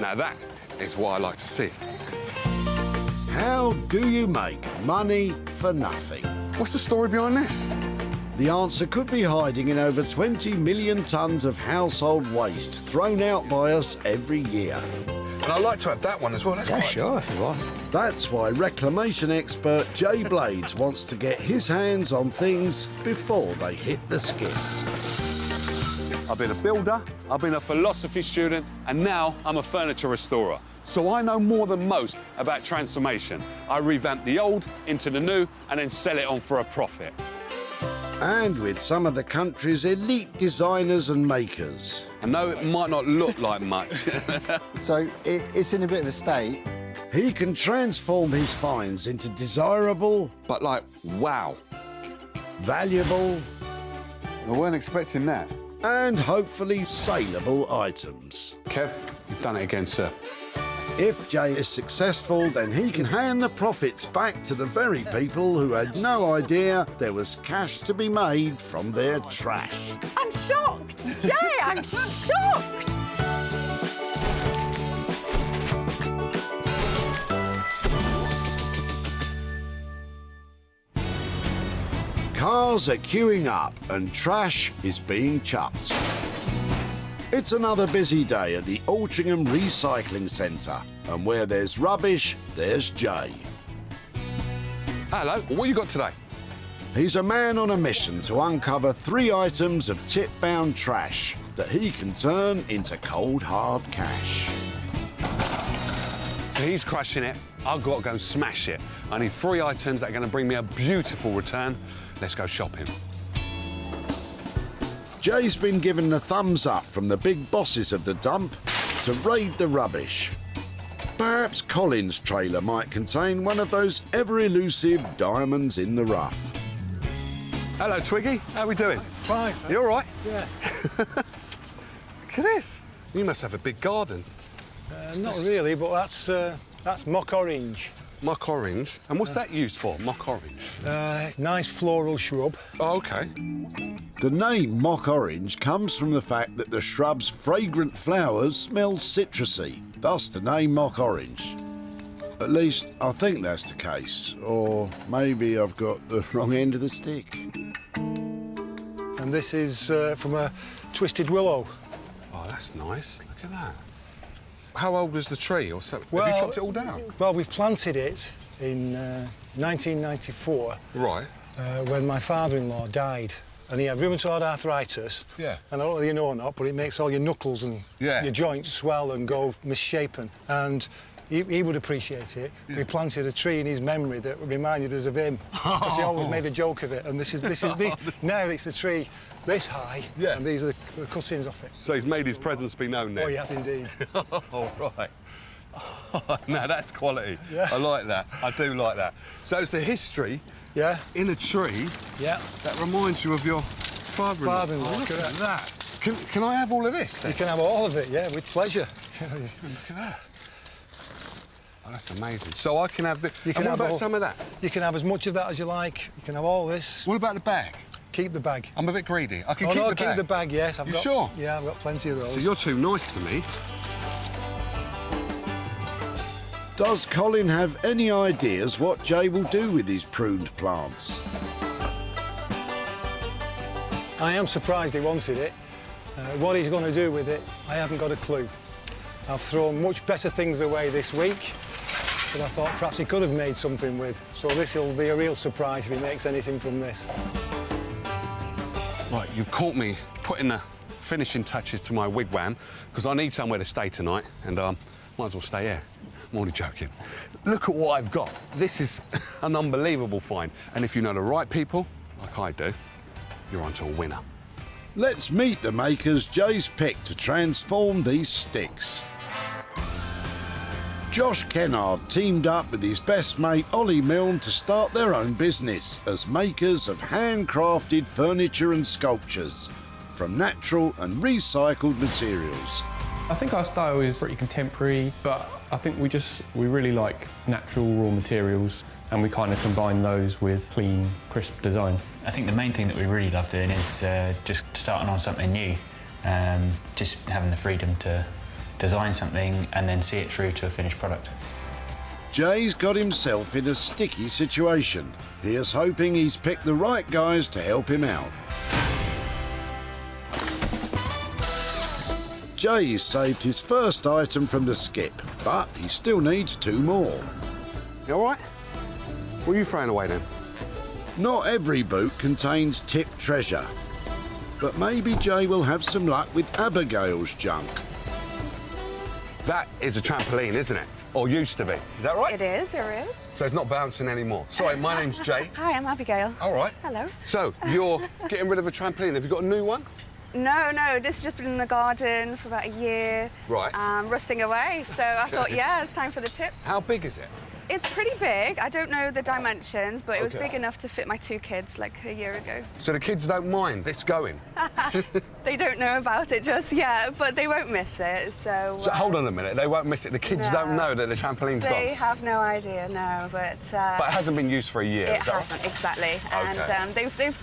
Now, that is what I like to see. How do you make money for nothing? What's the story behind this? The answer could be hiding in over 20 million tonnes of household waste thrown out by us every year. And I'd like to have that one as well. That's quite... Sure, if you want. That's why reclamation expert Jay Blades wants to get his hands on things before they hit the skip. I've been a builder, I've been a philosophy student, and now I'm a furniture restorer. So I know more than most about transformation. I revamp the old into the new and then sell it on for a profit. And with some of the country's elite designers and makers. I know it might not look like much. So it's in a bit of a state. He can transform his finds into desirable, But like, wow. valuable, I weren't expecting that. and hopefully saleable items. Kev, you've done it again, sir. If Jay is successful, then he can hand the profits back to the very people who had no idea there was cash to be made from their trash. I'm shocked! Jay, I'm shocked! Cars are queuing up and trash is being chucked. It's another busy day at the Altrincham Recycling Centre, and where there's rubbish, there's Jay. Hello, what you got today? He's a man on a mission to uncover 3 items of tip-bound trash that he can turn into cold, hard cash. So he's crushing it, I've got to go and smash it. I need 3 items that are going to bring me a beautiful return. Let's go shopping. Jay's been given the thumbs up from the big bosses of the dump to raid the rubbish. Perhaps Colin's trailer might contain one of those ever-elusive diamonds in the rough. Hello, Twiggy. How we doing? Fine. You all right? Yeah. Look at this. You must have a big garden. Not really, but that's mock orange. Mock orange. And what's that used for, mock orange? Nice floral shrub. Oh, OK. The name mock orange comes from the fact that the shrub's fragrant flowers smell citrusy, thus the name mock orange. At least, I think that's the case. Or maybe I've got the wrong end of the stick. And this is from a twisted willow. Oh, that's nice. Look at that. How old was the tree or something? Well, have you chopped it all down? Well, we planted it in 1994. Right. When my father-in-law died. And he had rheumatoid arthritis. Yeah. And I don't know whether you know or not, but it makes all your knuckles and your joints swell and go misshapen. And he would appreciate it. Yeah. We planted a tree in his memory that reminded us of him. Because he always made a joke of it. And this is now it's a tree this high, and these are the cuttings off it. So he's made his presence be known then? Oh, he has indeed. Oh, right. Oh, now, that's quality. Yeah. I like that. I do like that. So it's a history in a tree that reminds you of your father-in-law. Father-in-law, oh, look correct. at that. Can I have all of this, then? You can have all of it, yeah, with pleasure. Look at that. Oh, that's amazing. So I can have the... You can and what have about all, some of that? You can have as much of that as you like. You can have all this. What about the bag? Keep the bag. I'm a bit greedy. I can keep no, the bag. keep the bag, yes. You sure? Yeah, I've got plenty of those. So you're too nice to me. Does Colin have any ideas what Jay will do with his pruned plants? I am surprised he wanted it. What he's going to do with it, I haven't got a clue. I've thrown much better things away this week that I thought perhaps he could have made something with. So this will be a real surprise if he makes anything from this. Right, you've caught me putting the finishing touches to my wigwam because I need somewhere to stay tonight and might as well stay here. I'm only joking. Look at what I've got. This is an unbelievable find. And if you know the right people, like I do, you're onto a winner. Let's meet the makers Jay's picked to transform these sticks. Josh Kennard teamed up with his best mate Ollie Milne to start their own business as makers of handcrafted furniture and sculptures from natural and recycled materials. I think our style is pretty contemporary, but I think we really like natural raw materials and we kind of combine those with clean, crisp design. I think the main thing that we really love doing is just starting on something new, just having the freedom to design something and then see it through to a finished product. Jay's got himself in a sticky situation. Here's hoping he's picked the right guys to help him out. Jay's saved his first item from the skip, but he still needs 2 more. You all right? What are you throwing away then? Not every boot contains tipped treasure, but maybe Jay will have some luck with Abigail's junk. That is a trampoline, isn't it? Or used to be. Is that right? It is, it is. So it's not bouncing anymore. Sorry, my name's Jay. Hi, I'm Abigail. All right. Hello. So you're getting rid of a trampoline. Have you got a new one? No, this has just been in the garden for about a year. Right. Rusting away. So I thought, yeah, it's time for the tip. How big is it? It's pretty big. I don't know the dimensions, but it was Okay. big enough to fit my 2 kids like a year ago. So the kids don't mind this going? They don't know about it just yet, but they won't miss it, so... So hold on a minute, they won't miss it. The kids No. don't know that the trampoline's They gone. have no idea, no, but... But it hasn't been used for a year, it is that hasn't, exactly. Okay. And they've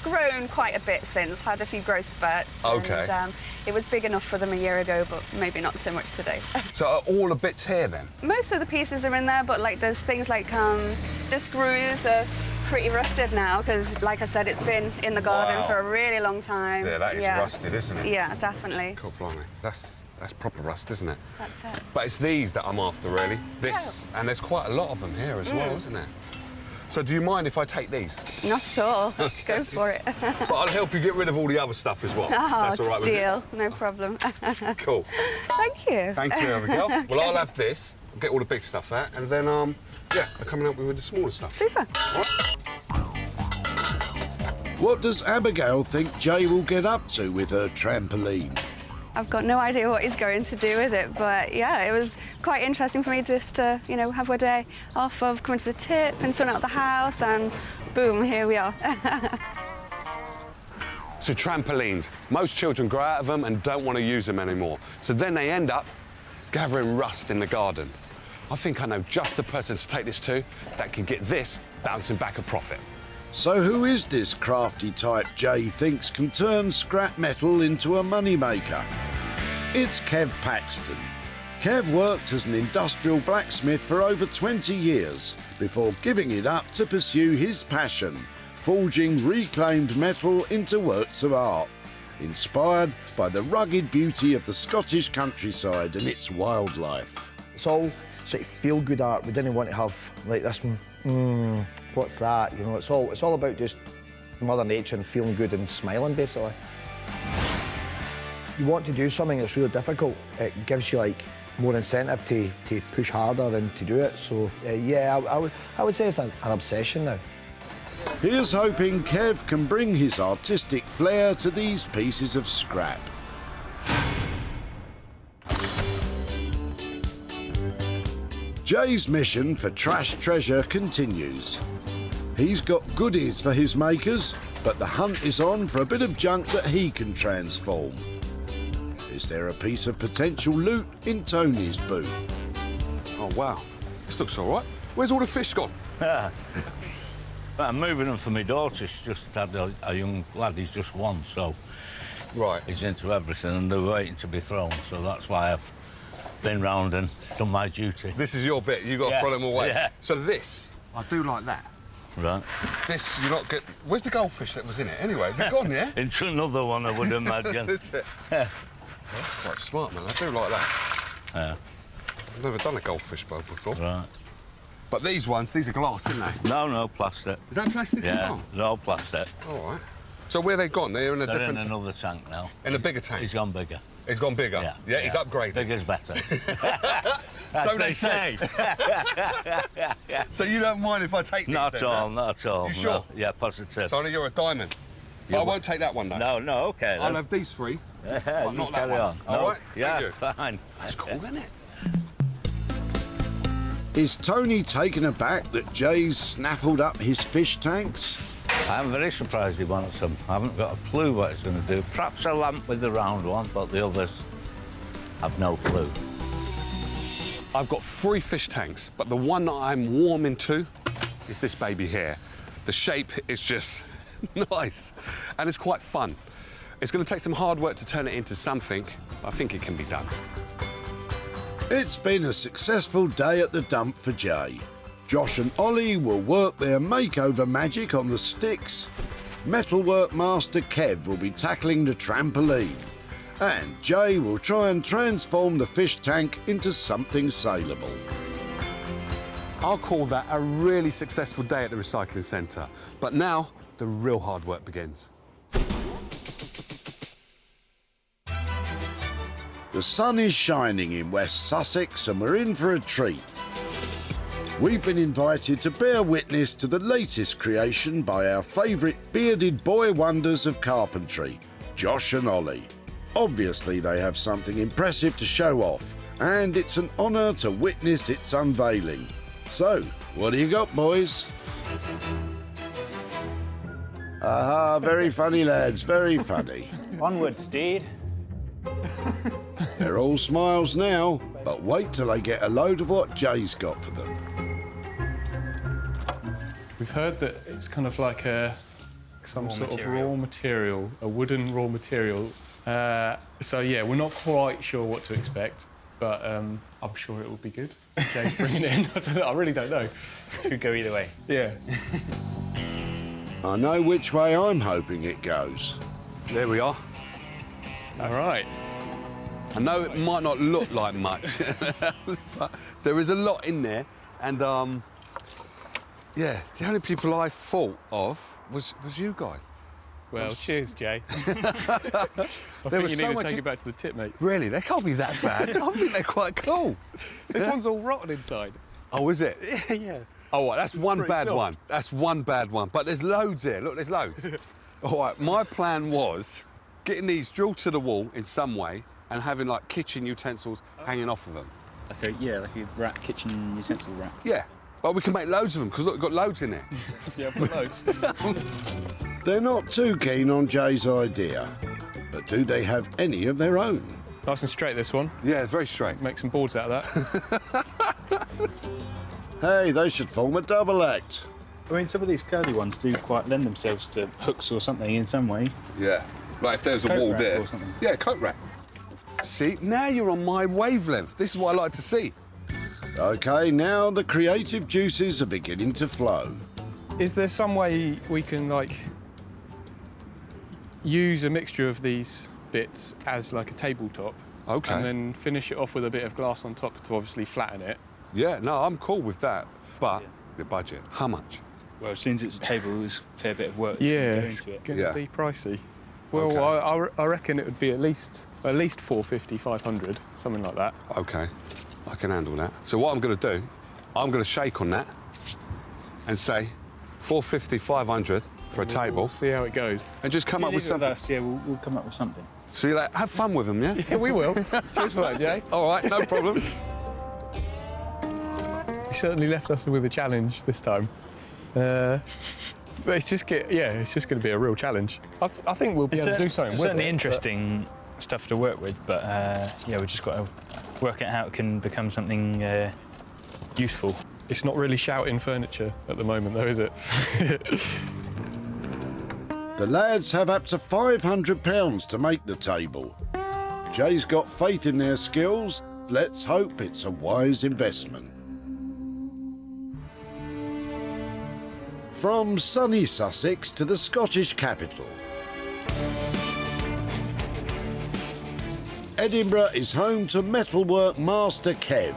grown quite a bit since, had a few growth spurts. Okay. And it was big enough for them a year ago, but maybe not so much today. So are all the bits here then? Most of the pieces are in there, but like there's things like the screws are pretty rusted now because, like I said, it's been in the garden Wow. for a really long time. Yeah, that is rusted, isn't it? Yeah, definitely. God blimey, that's proper rust, isn't it? That's it. But it's these that I'm after, really. This, and there's quite a lot of them here as well, isn't there? So do you mind if I take these? Not at all. Go for it. But I'll help you get rid of all the other stuff as well. That's all right with you? Deal. No problem. Cool. Thank you. Thank you, Abigail. Well, I'll have this, get all the big stuff out, and then, yeah, they're coming up with the smaller stuff. Super. All right? What does Abigail think Jay will get up to with her trampoline? I've got no idea what he's going to do with it, but yeah, it was quite interesting for me just to, you know, have a day off of coming to the tip and sorting out the house, and boom, here we are. So trampolines, most children grow out of them and don't want to use them anymore. So then they end up gathering rust in the garden. I think I know just the person to take this to that can get this bouncing back a profit. So who is this crafty type Jay thinks can turn scrap metal into a moneymaker? It's Kev Paxton. Kev worked as an industrial blacksmith for over 20 years before giving it up to pursue his passion, forging reclaimed metal into works of art, inspired by the rugged beauty of the Scottish countryside and its wildlife. It's all sort of feel-good art. We didn't want to have like this, what's that? You know, it's all about just Mother Nature and feeling good and smiling, basically. You want to do something that's really difficult, it gives you like more incentive to push harder and to do it. So yeah, I would say it's an obsession now. Here's hoping Kev can bring his artistic flair to these pieces of scrap. Jay's mission for Trash Treasure continues. He's got goodies for his makers, but the hunt is on for a bit of junk that he can transform. Is there a piece of potential loot in Tony's boot? Oh, wow. This looks all right. Where's all the fish gone? I'm moving them for my daughter. She's just had a young lad, he's just 1, so Right. he's into everything and they're waiting to be thrown, so that's why I've been round and done my duty. This is your bit. You've got to throw them away. Yeah. So this, I do like that. Right. This, you're not get. Where's the goldfish that was in it? Anyway, is it gone, yeah? Into another one, I would imagine. That's it. Well, that's quite smart, man. I do like that. Yeah. I've never done a goldfish boat before. Right. But these ones, these are glass, aren't they? No, plastic. Is that plastic? Yeah, Oh. they're all plastic. All right. So where they gone? They're in a They're different... in another tank now. In a bigger tank? He's gone bigger. He's gone bigger? Yeah. Yeah, he's upgraded. Bigger's better. So they say. So you don't mind if I take these Not then, at all, no? not at all. You sure? No. Yeah, positive. Tony, you're a diamond. But I won't take that one, though. No, okay then. I'll have these 3. Yeah, but you not that carry one. on. All No, right? yeah, Thank you. fine. That's cool, isn't it? Is Tony taken aback that Jay's snaffled up his fish tanks? I'm very surprised he wants them. I haven't got a clue what he's going to do. Perhaps a lamp with the round one, but the others have no clue. I've got 3 fish tanks, but the one that I'm warming to is this baby here. The shape is just nice, and it's quite fun. It's going to take some hard work to turn it into something, but I think it can be done. It's been a successful day at the dump for Jay. Josh and Ollie will work their makeover magic on the sticks. Metalwork master Kev will be tackling the trampoline. And Jay will try and transform the fish tank into something saleable. I'll call that a really successful day at the recycling centre. But now, the real hard work begins. The sun is shining in West Sussex and we're in for a treat. We've been invited to bear witness to the latest creation by our favourite bearded boy wonders of carpentry, Josh and Ollie. Obviously they have something impressive to show off, and it's an honour to witness its unveiling. So, what do you got, boys? Ah, very funny, lads, very funny. Onwards, Steed. They're all smiles now, but wait till they get a load of what Jay's got for them. We've heard that it's kind of like some sort of raw material, a wooden raw material. So yeah, we're not quite sure what to expect, but I'm sure it will be good. Jay's bringing it in. I don't know, I really don't know. Could go either way. Yeah. I know which way I'm hoping it goes. There we are. All right. I know it might not look like much, but there is a lot in there, and yeah, the only people I thought of was you guys. Well, cheers, Jay. I think you need to take it back to the tip, mate. Really? They can't be that bad. I think they're quite cool. This one's all rotten inside. Oh, is it? Yeah. Oh, right, that's one bad soft. one. That's one bad one. But there's loads here. Look, there's loads. All right, my plan was getting these drilled to the wall in some way and having, like, kitchen utensils hanging off of them. Like a rack, kitchen utensil rack. Yeah. Well, we can make loads of them, because look, we've got loads in there. Yeah, I've got loads. They're not too keen on Jay's idea, but do they have any of their own? Nice and straight, this one. Yeah, it's very straight. Make some boards out of that. Hey, they should form a double act. I mean, some of these curly ones do quite lend themselves to hooks or something in some way. Yeah. Like if there's a Coat wall rack there. or something. Yeah, coat rack. See, now you're on my wavelength. This is what I like to see. OK, now the creative juices are beginning to flow. Is there some way we can, like, use a mixture of these bits as, like, a tabletop? OK. And then finish it off with a bit of glass on top to obviously flatten it? Yeah, no, I'm cool with that. But the budget, how much? Well, as soon as it's a table, there's a fair bit of work Yeah, to go it's into it. going to Yeah. be pricey. Well, Okay. I reckon it would be at least 450, 500, something like that. OK, I can handle that. So what I'm going to do, I'm going to shake on that and say 450, 500 for a table. We'll see how it goes. And just come up with something. Yeah, we'll come up with something. See that? Have fun with them, yeah? Yeah, we will. Cheers for that, Jay. All right, no problem. He certainly left us with a challenge this time. But it's just going to be a real challenge. I think we'll be able to do something with it. Certainly interesting stuff to work with, but yeah, we've just got to work out how it can become something useful. It's not really shouting furniture at the moment, though, is it? The lads have up to £500 to make the table. Jay's got faith in their skills. Let's hope it's a wise investment. From sunny Sussex to the Scottish capital. Edinburgh is home to metalwork master Kev.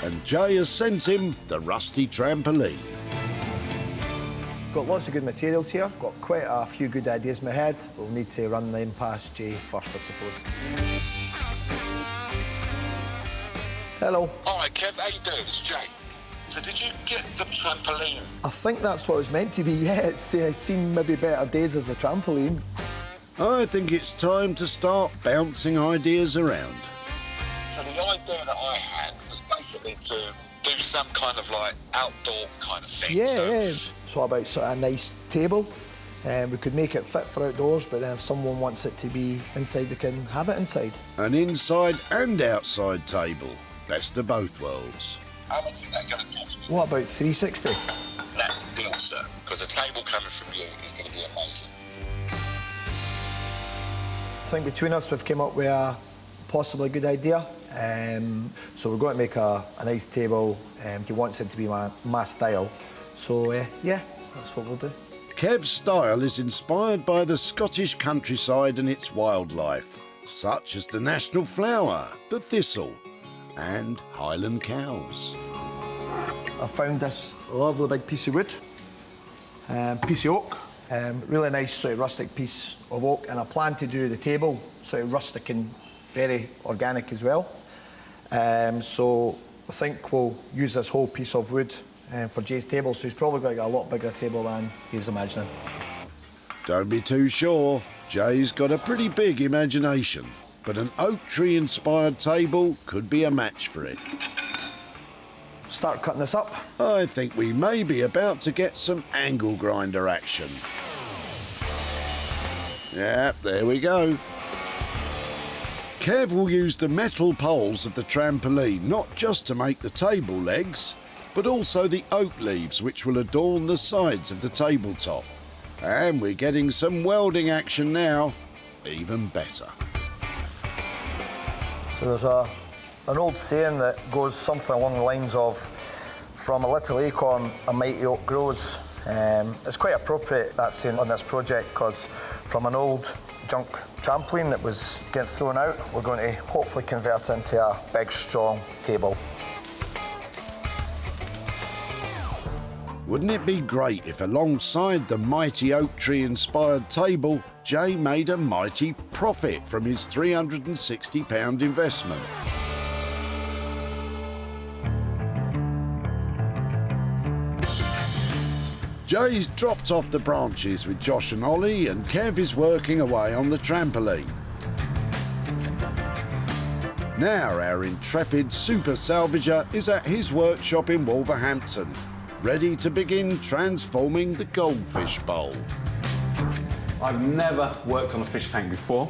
And Jay has sent him the rusty trampoline. Got lots of good materials here, got quite a few good ideas in my head. We'll need to run them past Jay first, I suppose. Hello. All right, Kev, how you doing? It's Jay. So did you get the trampoline? I think that's what it was meant to be, yeah. It's seen maybe better days as a trampoline. I think it's time to start bouncing ideas around. So the idea that I had was basically to do some kind of like outdoor kind of thing. Yeah. So what about sort of a nice table? We could make it fit for outdoors, but then if someone wants it to be inside, they can have it inside. An inside and outside table. Best of both worlds. How much is that going to cost me? What about 360? That's the deal, sir. Because the table coming from you is going to be amazing. think between us we've come up with a possibly good idea. So we're going to make a nice table. He wants it to be my style. So yeah, that's what we'll do. Kev's style is inspired by the Scottish countryside and its wildlife, such as the national flower, the thistle, and Highland cows. I found this lovely big piece of wood, piece of oak, really nice sort of rustic piece of oak, and I plan to do the table sort of rustic and very organic as well. So I think we'll use this whole piece of wood for Jay's table, so he's probably going to get a lot bigger table than he's imagining. Don't be too sure. Jay's got a pretty big imagination, but an oak tree inspired table could be a match for it. Start cutting this up. I think we may be about to get some angle grinder action. Yep, there we go. Kev will use the metal poles of the trampoline not just to make the table legs, but also the oak leaves which will adorn the sides of the tabletop. And we're getting some welding action now, even better. So there's an old saying that goes something along the lines of, from a little acorn, a mighty oak grows. It's quite appropriate, that saying, on this project, because from an old junk trampoline that was getting thrown out, we're going to hopefully convert it into a big, strong table. Wouldn't it be great if alongside the mighty oak tree inspired table, Jay made a mighty profit from his £360 investment? Jay's dropped off the branches with Josh and Ollie, and Kev is working away on the trampoline. Now our intrepid super salvager is at his workshop in Wolverhampton, ready to begin transforming the goldfish bowl. I've never worked on a fish tank before,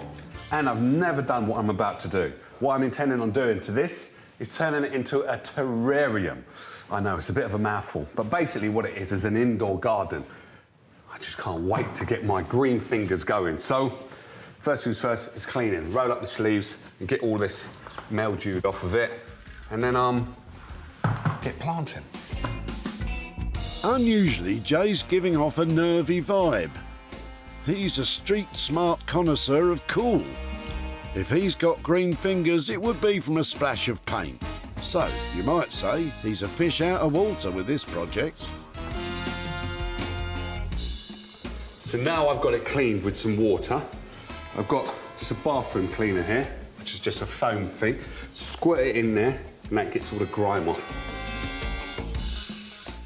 and I've never done what I'm about to do. What I'm intending on doing to this is turning it into a terrarium. I know, it's a bit of a mouthful, but basically what it is an indoor garden. I just can't wait to get my green fingers going. So, first things first is cleaning. Roll up the sleeves and get all this mildew off of it, and then get planting. Unusually, Jay's giving off a nervy vibe. He's a street-smart connoisseur of cool. If he's got green fingers, it would be from a splash of paint. So, you might say he's a fish out of water with this project. So now I've got it cleaned with some water. I've got just a bathroom cleaner here, which is just a foam thing. Squirt it in there, and that gets all the grime off.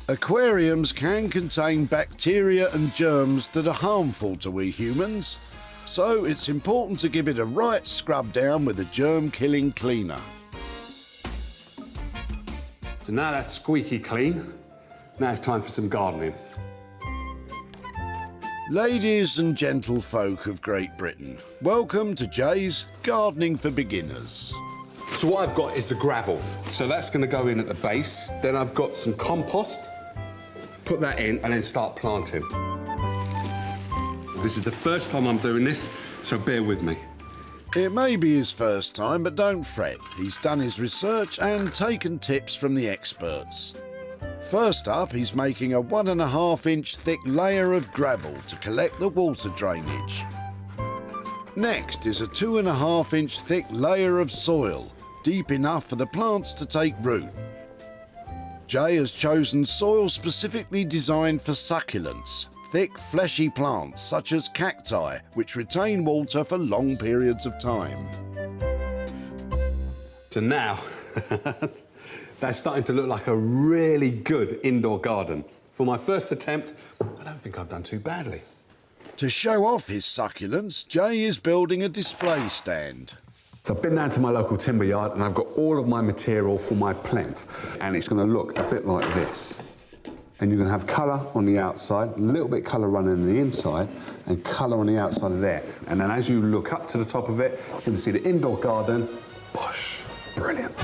Aquariums can contain bacteria and germs that are harmful to we humans, so it's important to give it a right scrub down with a germ-killing cleaner. So now that's squeaky clean. Now it's time for some gardening. Ladies and gentlefolk of Great Britain, welcome to Jay's Gardening for Beginners. So what I've got is the gravel. So that's going to go in at the base. Then I've got some compost. Put that in and then start planting. This is the first time I'm doing this, so bear with me. It may be his first time, but don't fret. He's done his research and taken tips from the experts. First up, he's making a 1.5-inch thick layer of gravel to collect the water drainage. Next is a 2.5-inch thick layer of soil, deep enough for the plants to take root. Jay has chosen soil specifically designed for succulents, thick, fleshy plants such as cacti, which retain water for long periods of time. So now, that's starting to look like a really good indoor garden. For my first attempt, I don't think I've done too badly. To show off his succulents, Jay is building a display stand. So I've been down to my local timber yard and I've got all of my material for my plinth. And it's going to look a bit like this. And you're going to have colour on the outside, a little bit colour running on the inside, and colour on the outside of there. And then as you look up to the top of it, you can see the indoor garden. Bosh, brilliant.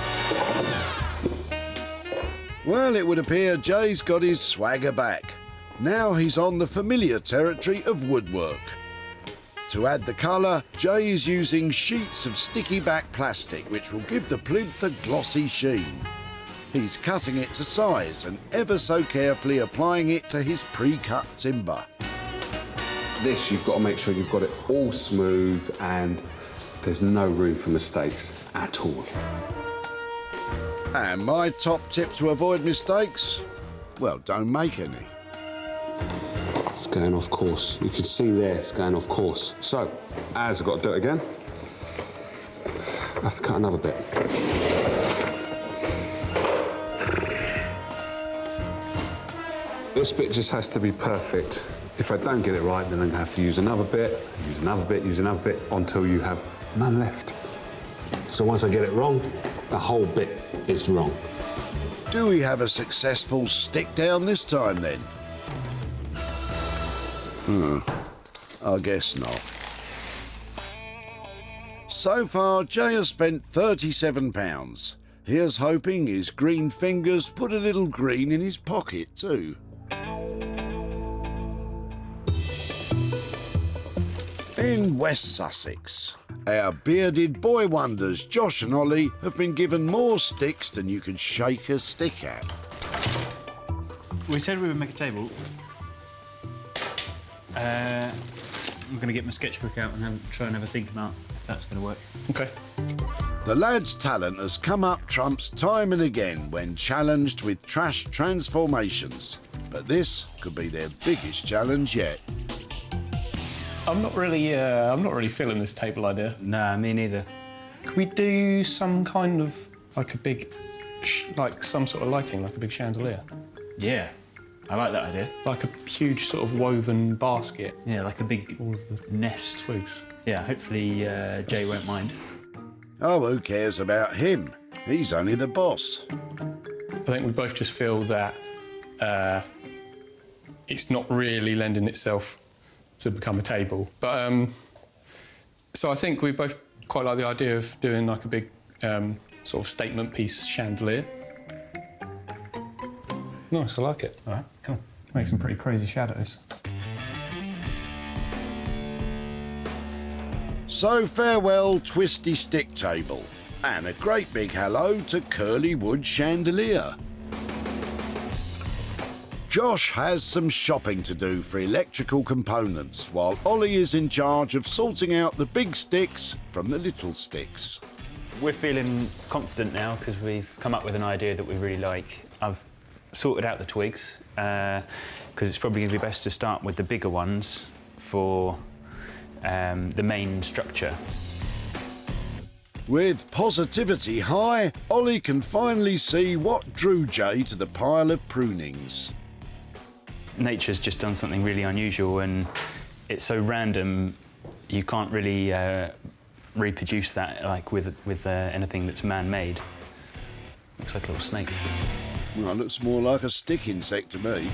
Well, it would appear Jay's got his swagger back. Now he's on the familiar territory of woodwork. To add the colour, Jay is using sheets of sticky back plastic which will give the plinth a glossy sheen. He's cutting it to size and ever so carefully applying it to his pre-cut timber. This, you've got to make sure you've got it all smooth and there's no room for mistakes at all. And my top tip to avoid mistakes? Well, don't make any. It's going off course. You can see there it's going off course. So, as I've got to do it again, I have to cut another bit. This bit just has to be perfect. If I don't get it right, then I'm going to have to use another bit, use another bit, use another bit, until you have none left. So once I get it wrong, the whole bit is wrong. Do we have a successful stick down this time, then? I guess not. So far, Jay has spent £37. Here's hoping his green fingers put a little green in his pocket, too. In West Sussex, our bearded boy wonders Josh and Ollie have been given more sticks than you can shake a stick at. We said we would make a table. I'm going to get my sketchbook out and try and have a think about if that's going to work. OK. The lads' talent has come up trumps time and again when challenged with trash transformations. But this could be their biggest challenge yet. I'm not really feeling this table idea. Nah, me neither. Could we do some kind of, like a big, like some sort of lighting, like a big chandelier? Yeah, I like that idea. Like a huge sort of woven basket. Yeah, like a big all of the nest. Twigs. Yeah, hopefully Jay won't mind. Oh, who cares about him? He's only the boss. I think we both just feel that it's not really lending itself to become a table. But so I think we both quite like the idea of doing like a big sort of statement piece chandelier. Nice, I like it. All right, cool. Make some pretty crazy shadows. So farewell, twisty stick table, and a great big hello to curly wood chandelier. Josh has some shopping to do for electrical components, while Ollie is in charge of sorting out the big sticks from the little sticks. We're feeling confident now because we've come up with an idea that we really like. I've sorted out the twigs because it's probably going to be best to start with the bigger ones for the main structure. With positivity high, Ollie can finally see what drew Jay to the pile of prunings. Nature's just done something really unusual and it's so random you can't really reproduce that like with anything that's man-made. Looks like a little snake. Well, it looks more like a stick insect to me.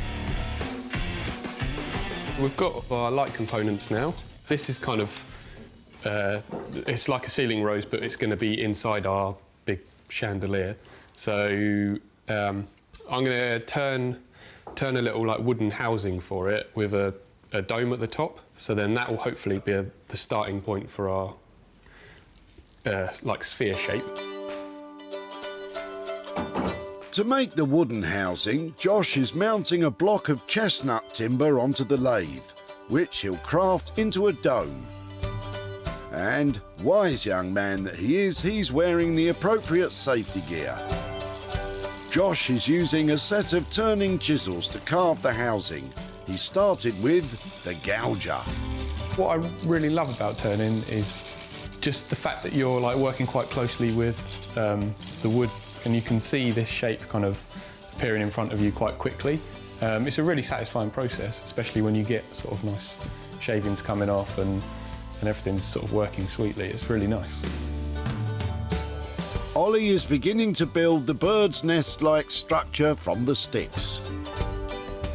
We've got our light components now. This is kind of, it's like a ceiling rose, but it's going to be inside our big chandelier. So I'm going to turn a little like wooden housing for it with a dome at the top. So then that will hopefully be the starting point for our like sphere shape. To make the wooden housing, Josh is mounting a block of chestnut timber onto the lathe, which he'll craft into a dome. And, wise young man that he is, he's wearing the appropriate safety gear. Josh is using a set of turning chisels to carve the housing. He started with the gouger. What I really love about turning is just the fact that you're like working quite closely with the wood, and you can see this shape kind of appearing in front of you quite quickly. It's a really satisfying process, especially when you get sort of nice shavings coming off and everything's sort of working sweetly. It's really nice. Ollie is beginning to build the bird's nest-like structure from the sticks.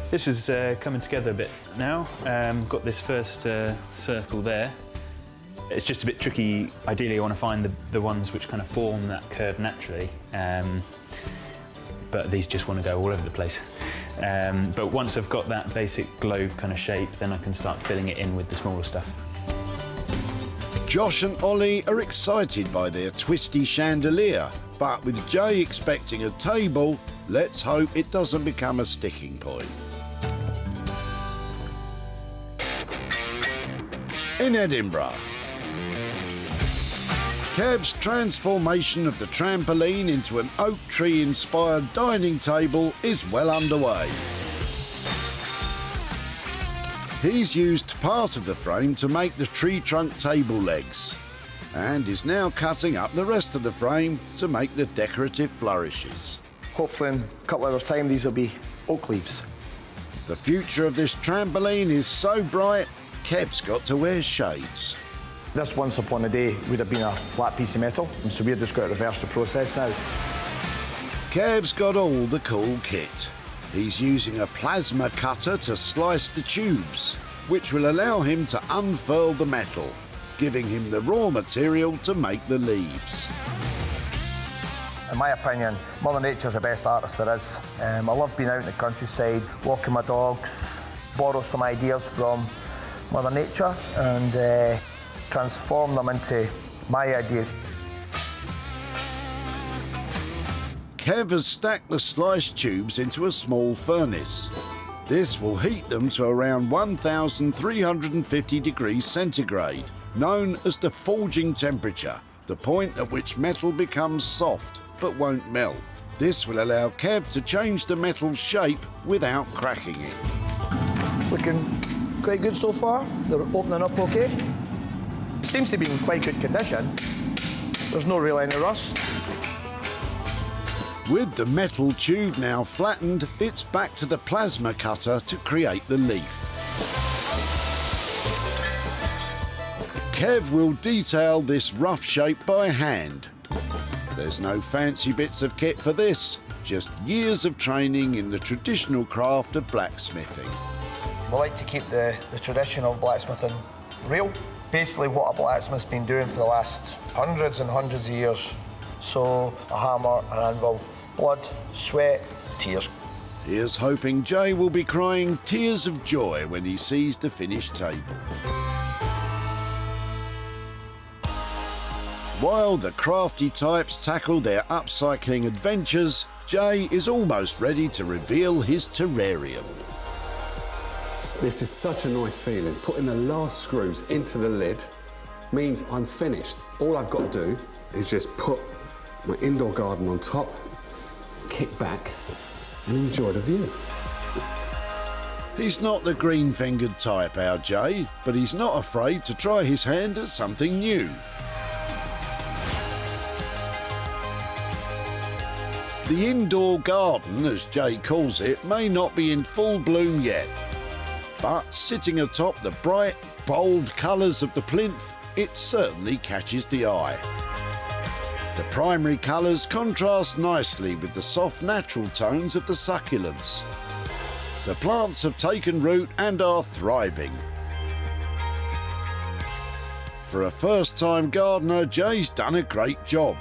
This is coming together a bit now. Got this first circle there. It's just a bit tricky. Ideally, I want to find the ones which kind of form that curve naturally. But these just want to go all over the place. But once I've got that basic globe kind of shape, then I can start filling it in with the smaller stuff. Josh and Ollie are excited by their twisty chandelier, but with Jay expecting a table, let's hope it doesn't become a sticking point. In Edinburgh, Kev's transformation of the trampoline into an oak tree-inspired dining table is well underway. He's used part of the frame to make the tree trunk table legs and is now cutting up the rest of the frame to make the decorative flourishes. Hopefully in a couple of hours' time these will be oak leaves. The future of this trampoline is so bright, Kev's got to wear shades. This once upon a day would have been a flat piece of metal, and so we're just got to reverse the process now. Kev's got all the cool kit. He's using a plasma cutter to slice the tubes, which will allow him to unfurl the metal, giving him the raw material to make the leaves. In my opinion, Mother Nature's the best artist there is. I love being out in the countryside, walking my dogs, borrow some ideas from Mother Nature and transform them into my ideas. Kev has stacked the sliced tubes into a small furnace. This will heat them to around 1,350 degrees centigrade, known as the forging temperature, the point at which metal becomes soft but won't melt. This will allow Kev to change the metal's shape without cracking it. It's looking quite good so far. They're opening up okay. Seems to be in quite good condition. There's no real any rust. With the metal tube now flattened, it's back to the plasma cutter to create the leaf. Kev will detail this rough shape by hand. There's no fancy bits of kit for this, just years of training in the traditional craft of blacksmithing. We like to keep the traditional blacksmithing real. Basically what a blacksmith's been doing for the last hundreds and hundreds of years. So a hammer, an anvil, blood, sweat, tears. Here's hoping Jay will be crying tears of joy when he sees the finished table. While the crafty types tackle their upcycling adventures, Jay is almost ready to reveal his terrarium. This is such a nice feeling. Putting the last screws into the lid means I'm finished. All I've got to do is just put my indoor garden on top, kick back and enjoy the view. He's not the green-fingered type, our Jay, but he's not afraid to try his hand at something new. The indoor garden, as Jay calls it, may not be in full bloom yet, but sitting atop the bright, bold colours of the plinth, it certainly catches the eye. The primary colours contrast nicely with the soft natural tones of the succulents. The plants have taken root and are thriving. For a first-time gardener, Jay's done a great job,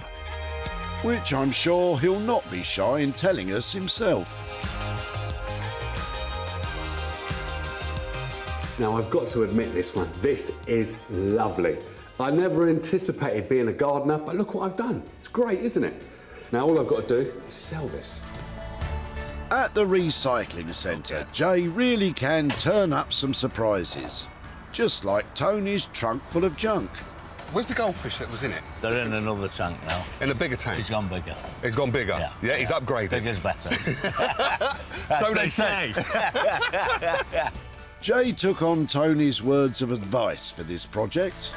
which I'm sure he'll not be shy in telling us himself. Now, I've got to admit this one. This is lovely. I never anticipated being a gardener, but look what I've done. It's great, isn't it? Now, all I've got to do is sell this. At the recycling centre, Jay really can turn up some surprises, just like Tony's trunk full of junk. Where's the goldfish that was in it? They're in another tank now. In a bigger tank? He's gone bigger. He's gone bigger? Yeah, he's upgraded? Bigger's better. So they say. Jay took on Tony's words of advice for this project.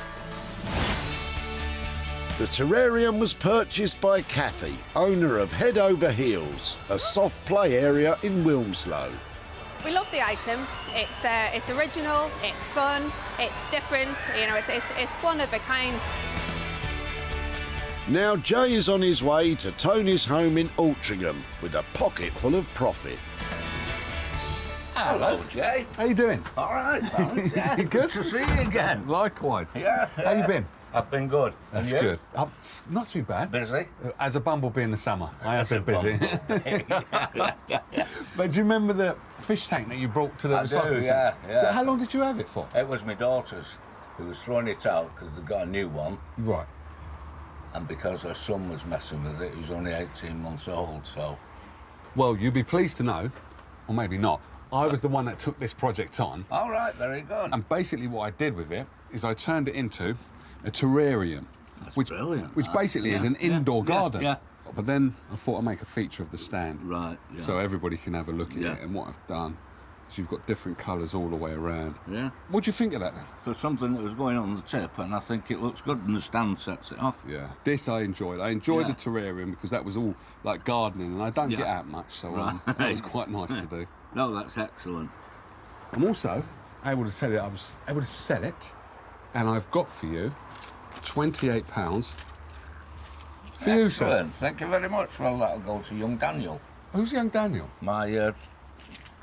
The terrarium was purchased by Kathy, owner of Head Over Heels, a soft play area in Wilmslow. We love the item. It's original, it's fun, it's different, you know, it's one of a kind. Now Jay is on his way to Tony's home in Altrincham with a pocket full of profit. Hello, Jay. How you doing? All right, pal. Yeah, Good to see you again. Likewise. Yeah. How you been? I've been good. That's And you? good. Not too bad. Busy? As a bumblebee in the summer. I have As a been busy. But do you remember the fish tank that you brought to the I do, recycling yeah, centre? yeah. So how long did you have it for? It was my daughter's. who was throwing it out because they got a new one. Right. And because her son was messing with it, he was only 18 months old, so... Well, you'd be pleased to know, or maybe not, I was the one that took this project on. All right, very good. And basically what I did with it is I turned it into a terrarium. That's brilliant. Which basically is an indoor garden. Yeah. But then I thought I'd make a feature of the stand. Right, yeah. So everybody can have a look at it. And what I've done is you've got different colours all the way around. Yeah. What do you think of that then? For something that was going on the tip, and I think it looks good, and the stand sets it off. Yeah. This I enjoyed. I enjoyed the terrarium because that was all like gardening, and I don't get out much, so that was quite nice to do. No, that's excellent. I'm also able to tell you I was able to sell it, and I've got for you £28 for you, sir. Excellent. Thank you very much. Well, that'll go to young Daniel. Who's young Daniel? My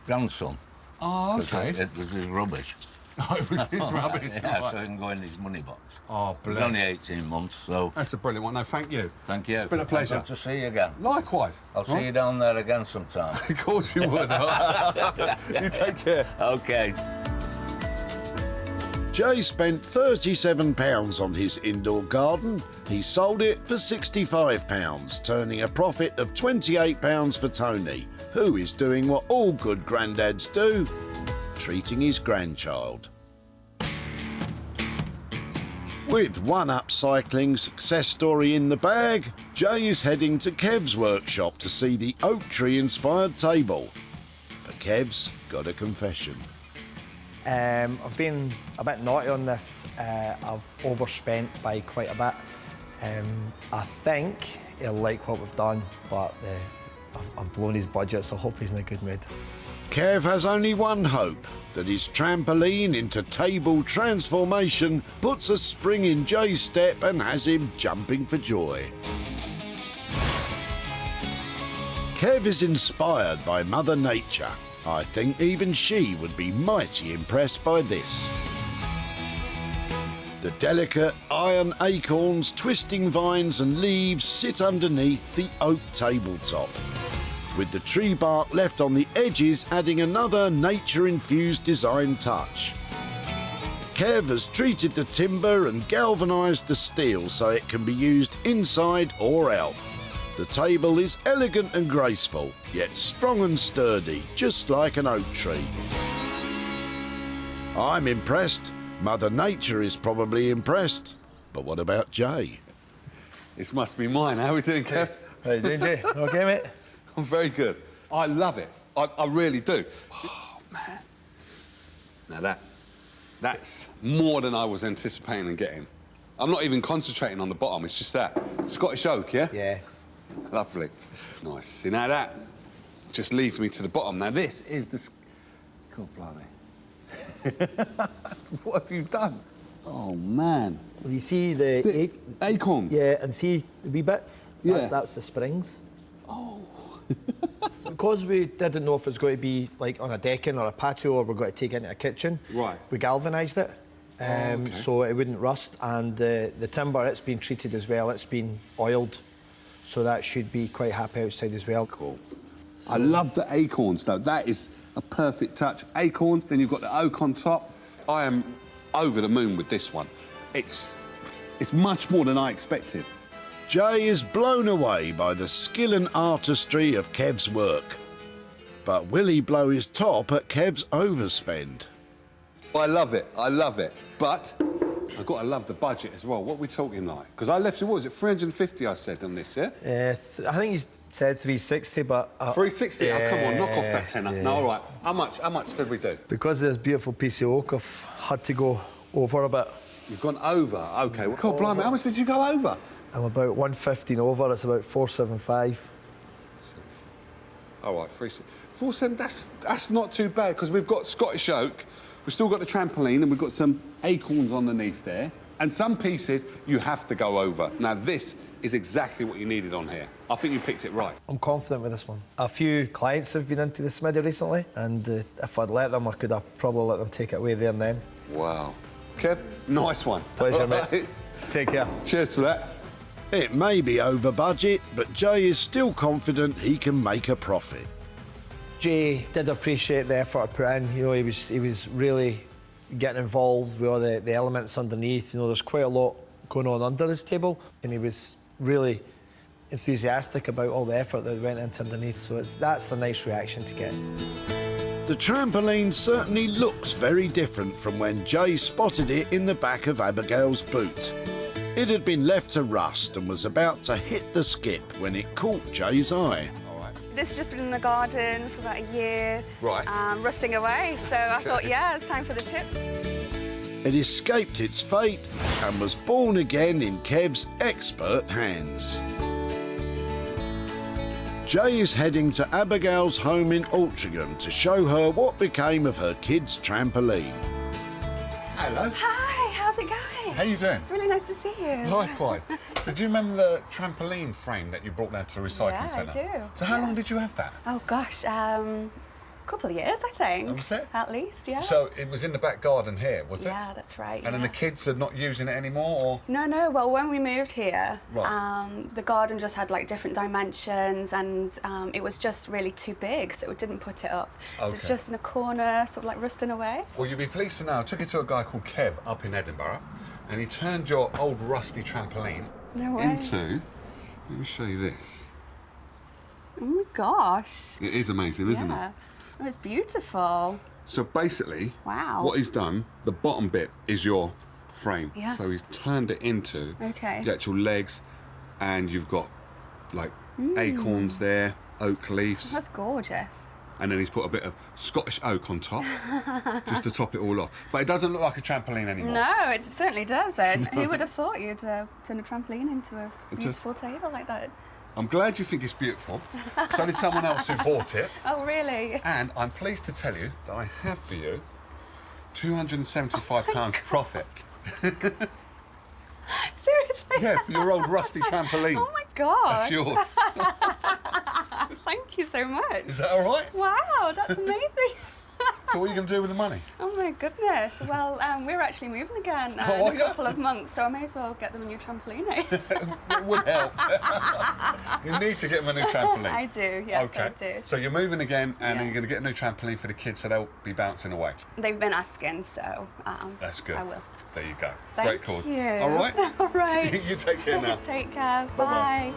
grandson. Oh, okay. It was his rubbish. Oh, it was his rubbish. Yeah, right. so he can go in his money box. Oh, bless. He's only 18 months, so... That's a brilliant one. No, thank you. Thank you. It's been a pleasure. Good to see you again. Likewise. I'll see you down there again sometime. Of course you would. You take care. OK. Jay spent £37 on his indoor garden. He sold it for £65, turning a profit of £28 for Tony, who is doing what all good granddads do, treating his grandchild. With one upcycling success story in the bag, Jay is heading to Kev's workshop to see the oak tree inspired table. But Kev's got a confession. I've been a bit naughty on this. I've overspent by quite a bit. I think he'll like what we've done, but I've blown his budget, so I hope he's in a good mood. Kev has only one hope, that his trampoline into table transformation puts a spring in Jay's step and has him jumping for joy. Kev is inspired by Mother Nature. I think even she would be mighty impressed by this. The delicate iron acorns, twisting vines and leaves sit underneath the oak tabletop, with the tree bark left on the edges adding another nature-infused design touch. Kev has treated the timber and galvanised the steel so it can be used inside or out. The table is elegant and graceful, yet strong and sturdy, just like an oak tree. I'm impressed. Mother Nature is probably impressed. But what about Jay? This must be mine. How are we doing, Kev? How you doing, Jay? OK, mate? I'm very good. I love it. I really do. Oh, man. Now that's more than I was anticipating and getting. I'm not even concentrating on the bottom. It's just that. Scottish oak, yeah? Yeah. Lovely. Nice. See, now that just leads me to the bottom. Now, this is the... God, blimey. What have you done? Oh, man. Well, you see the acorns? Yeah, and see the wee bits? Yeah. That's the springs. Oh. So because we didn't know if it was going to be like on a decking or a patio or we're going to take it into a kitchen, right, we galvanised it okay, so it wouldn't rust. And the timber, it's been treated as well. It's been oiled. So that should be quite happy outside as well. Cool. So I love the acorns, though. That is a perfect touch. Acorns, then you've got the oak on top. I am over the moon with this one. It's much more than I expected. Jay is blown away by the skill and artistry of Kev's work. But will he blow his top at Kev's overspend? I love it. I love it. But I've got to love the budget as well. What are we talking like? Because I left it, what was it, 350 I said on this, yeah? I think he's said 360, but... 360? Yeah, oh, come on, knock off that tenner. yeah. No, all right. How much did we do? Because of this beautiful piece of oak, I've had to go over a bit. You've gone over? OK. Well, God, blimey, how much did you go over? I'm about 115 over. It's about 475. All right, 470, that's not too bad, because we've got Scottish oak, we've still got the trampoline, and we've got some acorns underneath there, and some pieces you have to go over. Now, this is exactly what you needed on here. I think you picked it right. I'm confident with this one. A few clients have been into the smithy recently, and if I'd let them, I could have probably let them take it away there and then. Wow. Kev, nice one. Pleasure, mate. Take care. Cheers for that. It may be over budget, but Jay is still confident he can make a profit. Jay did appreciate the effort I put in. You know, he was really getting involved with all the elements underneath. You know, there's quite a lot going on under this table, and he was really enthusiastic about all the effort that went into underneath, so that's a nice reaction to get. The trampoline certainly looks very different from when Jay spotted it in the back of Abigail's boot. It had been left to rust and was about to hit the skip when it caught Jay's eye. This has just been in the garden for about a year, rusting away, so I thought, yeah, it's time for the tip. It escaped its fate and was born again in Kev's expert hands. Jay is heading to Abigail's home in Altrincham to show her what became of her kid's trampoline. Hello. Hi, how's it going? How you doing? Really nice to see you. Likewise. So do you remember the trampoline frame that you brought down to the recycling centre? Yeah, I do. So how long did you have that? Oh gosh, a couple of years, I think. That was it? At least, yeah. So it was in the back garden here, was it? Yeah, that's right. And then the kids are not using it anymore, or? No. Well, when we moved here, the garden just had like different dimensions, and it was just really too big, so we didn't put it up. Okay. So it's just in a corner, sort of like rusting away. Well, you'll be pleased to know I took it to a guy called Kev up in Edinburgh, and he turned your old rusty trampoline into. Let me show you this. Oh my gosh. It is amazing, isn't it? Oh, it's beautiful. So basically, wow. What he's done, the bottom bit is your frame. Yes. So he's turned it into the actual legs, and you've got like acorns there, oak leaves. That's gorgeous. And then he's put a bit of Scottish oak on top, just to top it all off. But it doesn't look like a trampoline anymore. No, it certainly doesn't. Who would have thought you'd turn a trampoline into a beautiful table like that? I'm glad you think it's beautiful. So did someone else who bought it. Oh, really? And I'm pleased to tell you that I have for you £275 profit. Seriously? Yeah, for your old rusty trampoline. Oh my gosh. That's yours. Thank you so much. Is that all right? Wow, that's amazing. So what are you going to do with the money? Oh my goodness. Well, we're actually moving again in a couple of months, so I may as well get them a new trampoline. It would help. You need to get them a new trampoline. I do, yes, okay. I do. So you're moving again, and then you're going to get a new trampoline for the kids, so they'll be bouncing away. They've been asking, so that's good. I will. There you go. Thank Great cause. you. All right? All right. You take care now. Take care. Bye.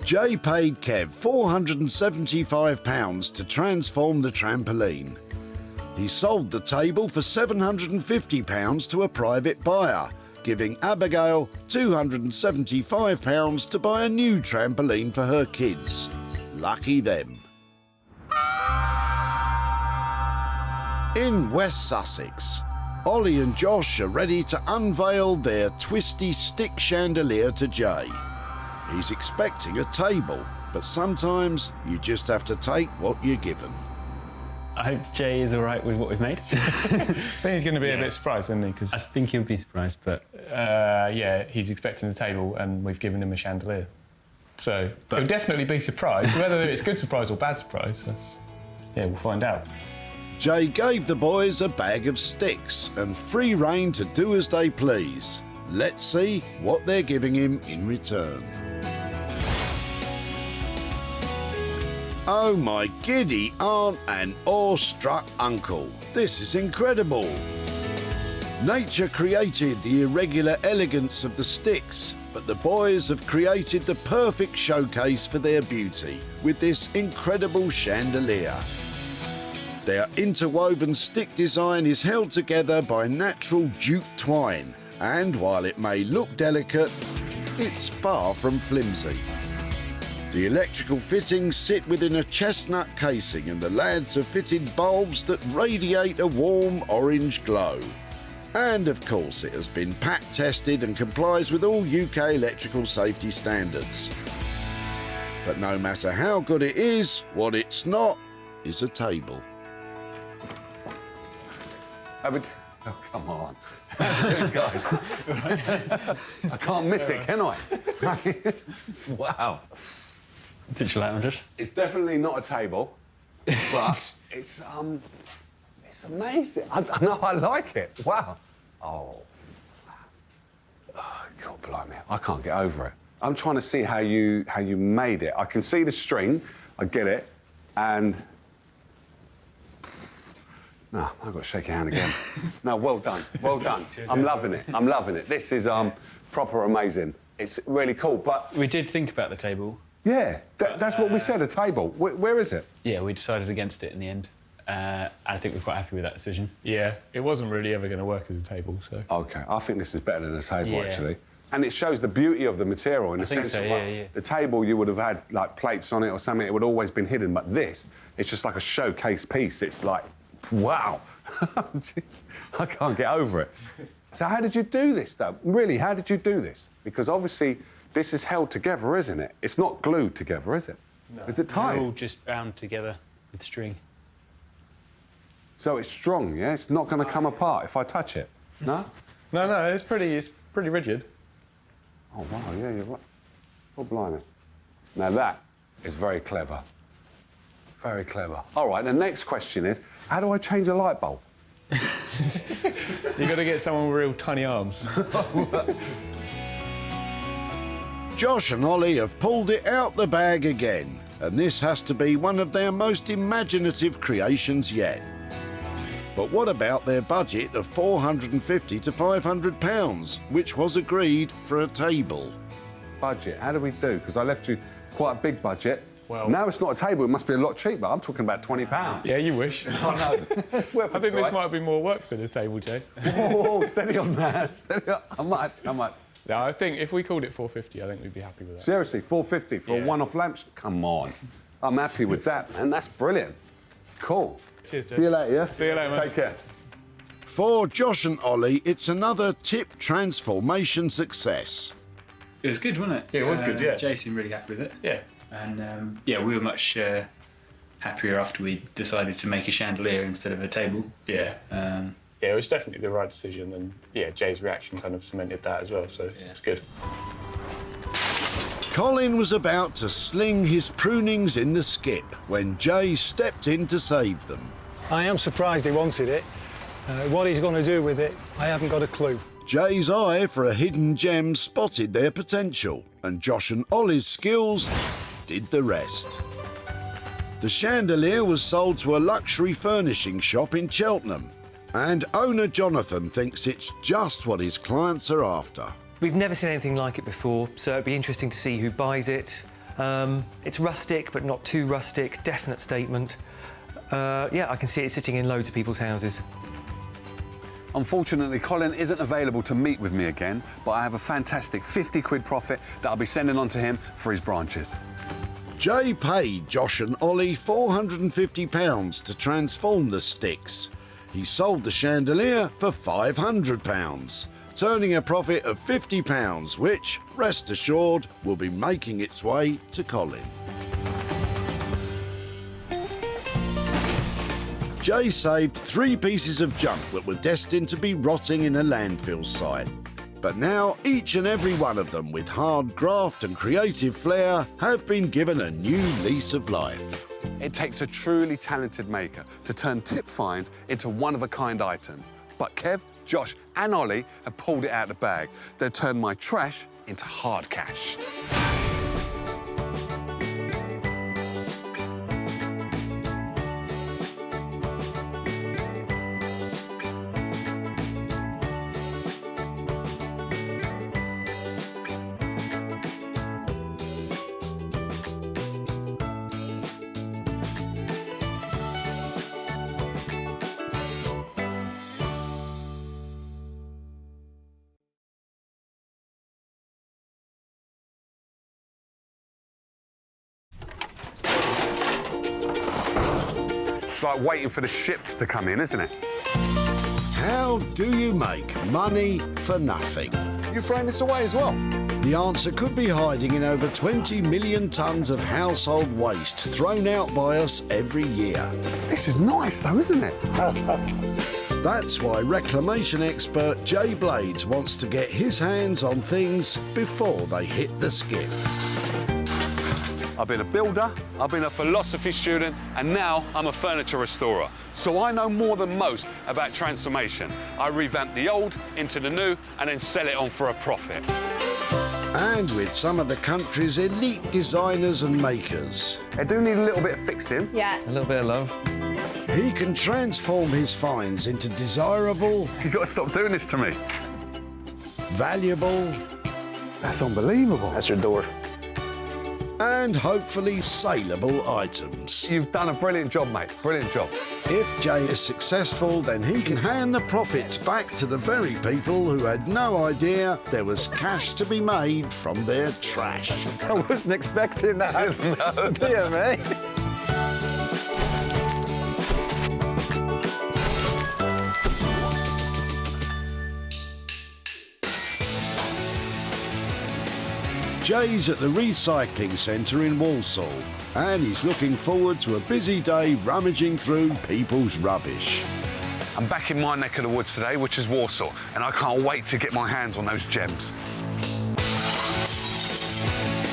Jay paid Kev £475 to transform the trampoline. He sold the table for £750 to a private buyer, giving Abigail £275 to buy a new trampoline for her kids. Lucky them. In West Sussex, Ollie and Josh are ready to unveil their twisty stick chandelier to Jay. He's expecting a table, but sometimes you just have to take what you're given. I hope Jay is all right with what we've made. I think he's going to be a bit surprised, isn't he? Cause, I think he'll be surprised, but... yeah, he's expecting a table and we've given him a chandelier. So he'll definitely be surprised. Whether it's good surprise or bad surprise, we'll find out. Jay gave the boys a bag of sticks and free rein to do as they please. Let's see what they're giving him in return. Oh my giddy aunt and awestruck uncle. This is incredible. Nature created the irregular elegance of the sticks, but the boys have created the perfect showcase for their beauty with this incredible chandelier. Their interwoven stick design is held together by natural jute twine, and while it may look delicate, it's far from flimsy. The electrical fittings sit within a chestnut casing, and the lads have fitted bulbs that radiate a warm orange glow. And of course it has been pack tested and complies with all UK electrical safety standards. But no matter how good it is, what it's not is a table. Oh, come on. Guys. I can't miss it, can I? Wow. Digital loungers. It's definitely not a table, but it's amazing. I know, I like it. Wow. Oh, God blimey, I can't get over it. I'm trying to see how you made it. I can see the string, I get it, and No, I've got to shake your hand again. No, well done, well done. I'm loving it, I'm loving it. This is proper amazing. It's really cool, but... We did think about the table. Yeah, that's what we said, a table. Where is it? Yeah, we decided against it in the end. And I think we're quite happy with that decision. Yeah, it wasn't really ever going to work as a table, so... OK, I think this is better than a table, actually. And it shows the beauty of the material in the sense of, like, the table you would have had, like, plates on it or something, it would have always been hidden, but this, it's just like a showcase piece. It's like, wow. I can't get over it. So how did you do this, though? Really, how did you do this? Because obviously this is held together, isn't it? It's not glued together, is it? No. Is it tight? It's all just bound together with string. So it's strong, yeah? It's not going to come apart if I touch it? No? No, it's pretty rigid. Oh, wow, yeah, you're right. Oh, blimey. Now, that is very clever. Very clever. All right, the next question is, how do I change a light bulb? You've got to get someone with real tiny arms. Josh and Ollie have pulled it out the bag again, and this has to be one of their most imaginative creations yet. But what about their budget of £450 to £500, which was agreed for a table? Budget, how do we do? Because I left you quite a big budget. Well, now it's not a table, it must be a lot cheaper. I'm talking about £20. Yeah, you wish. Oh, no. I think this might be more work than a table, Jay. Whoa, steady on, man. Steady on. How much? How much? No, I think if we called it 450, I think we'd be happy with that. Seriously, 450 for a one-off lamp? Come on. I'm happy with that, man. That's brilliant. Cool. Cheers, Jay. See you later, yeah? See you later, man. Take care. For Josh and Ollie, it's another tip transformation success. It was good, wasn't it? Yeah, it was good, yeah. Jay seemed really happy with it. Yeah. And, yeah, we were much happier after we decided to make a chandelier instead of a table. Yeah. Yeah, it was definitely the right decision, and, yeah, Jay's reaction kind of cemented that as well, so it's good. Colin was about to sling his prunings in the skip when Jay stepped in to save them. I am surprised he wanted it. What he's going to do with it, I haven't got a clue. Jay's eye for a hidden gem spotted their potential, and Josh and Ollie's skills did the rest. The chandelier was sold to a luxury furnishing shop in Cheltenham, and owner Jonathan thinks it's just what his clients are after. We've never seen anything like it before, so it'd be interesting to see who buys it. It's rustic, but not too rustic, definite statement. Yeah, I can see it sitting in loads of people's houses. Unfortunately, Colin isn't available to meet with me again, but I have a fantastic 50 quid profit that I'll be sending on to him for his branches. Jay paid Josh and Ollie £450 to transform the sticks. He sold the chandelier for £500, turning a profit of £50, which, rest assured, will be making its way to Colin. Jay saved 3 pieces of junk that were destined to be rotting in a landfill site. But now each and every one of them, with hard graft and creative flair, have been given a new lease of life. It takes a truly talented maker to turn tip finds into one-of-a-kind items. But Kev, Josh and Ollie have pulled it out of the bag. They've turned my trash into hard cash. It's like waiting for the ships to come in, isn't it? How do you make money for nothing? You're throwing this away as well? The answer could be hiding in over 20 million tonnes of household waste thrown out by us every year. This is nice, though, isn't it? That's why reclamation expert Jay Blades wants to get his hands on things before they hit the skip. I've been a builder, I've been a philosophy student, and now I'm a furniture restorer. So I know more than most about transformation. I revamp the old into the new and then sell it on for a profit. And with some of the country's elite designers and makers. They do need a little bit of fixing. Yeah. A little bit of love. He can transform his finds into desirable... You've got to stop doing this to me. Valuable... That's unbelievable. That's your door. And hopefully saleable items. You've done a brilliant job, mate. Brilliant job. If Jay is successful, then he can hand the profits back to the very people who had no idea there was cash to be made from their trash. I wasn't expecting that. No. Dear me. Jay's at the recycling centre in Walsall, and he's looking forward to a busy day rummaging through people's rubbish. I'm back in my neck of the woods today, which is Warsaw, and I can't wait to get my hands on those gems.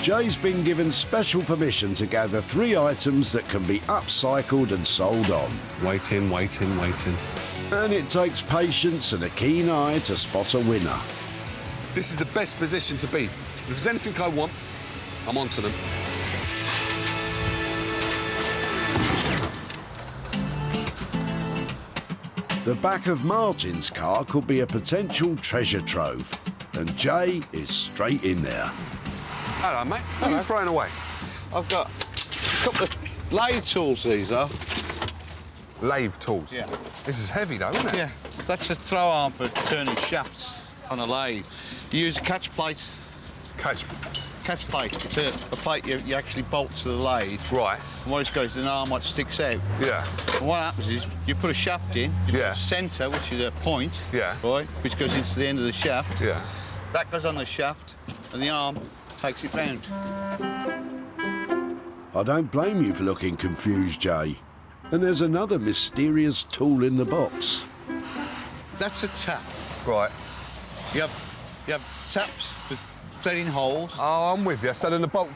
Jay's been given special permission to gather 3 items that can be upcycled and sold on. Waiting. And it takes patience and a keen eye to spot a winner. This is the best position to be. If there's anything I want, I'm on to them. The back of Martin's car could be a potential treasure trove, and Jay is straight in there. Hello, mate. What are you throwing away? I've got a couple of lathe tools, these are. Lathe tools? Yeah. This is heavy, though, isn't it? Yeah. That's a throw arm for turning shafts on a lathe. You use a catch plate. Catch plate. It's a plate you actually bolt to the lathe. Right. And what it's got is an arm that sticks out. Yeah. And what happens is you put a shaft in, you put a centre, which is a point, right, which goes into the end of the shaft. Yeah. That goes on the shaft, and the arm takes it round. I don't blame you for looking confused, Jay. And there's another mysterious tool in the box. That's a tap. Right. You have taps for threading holes. Oh, I'm with you. So then the bolt...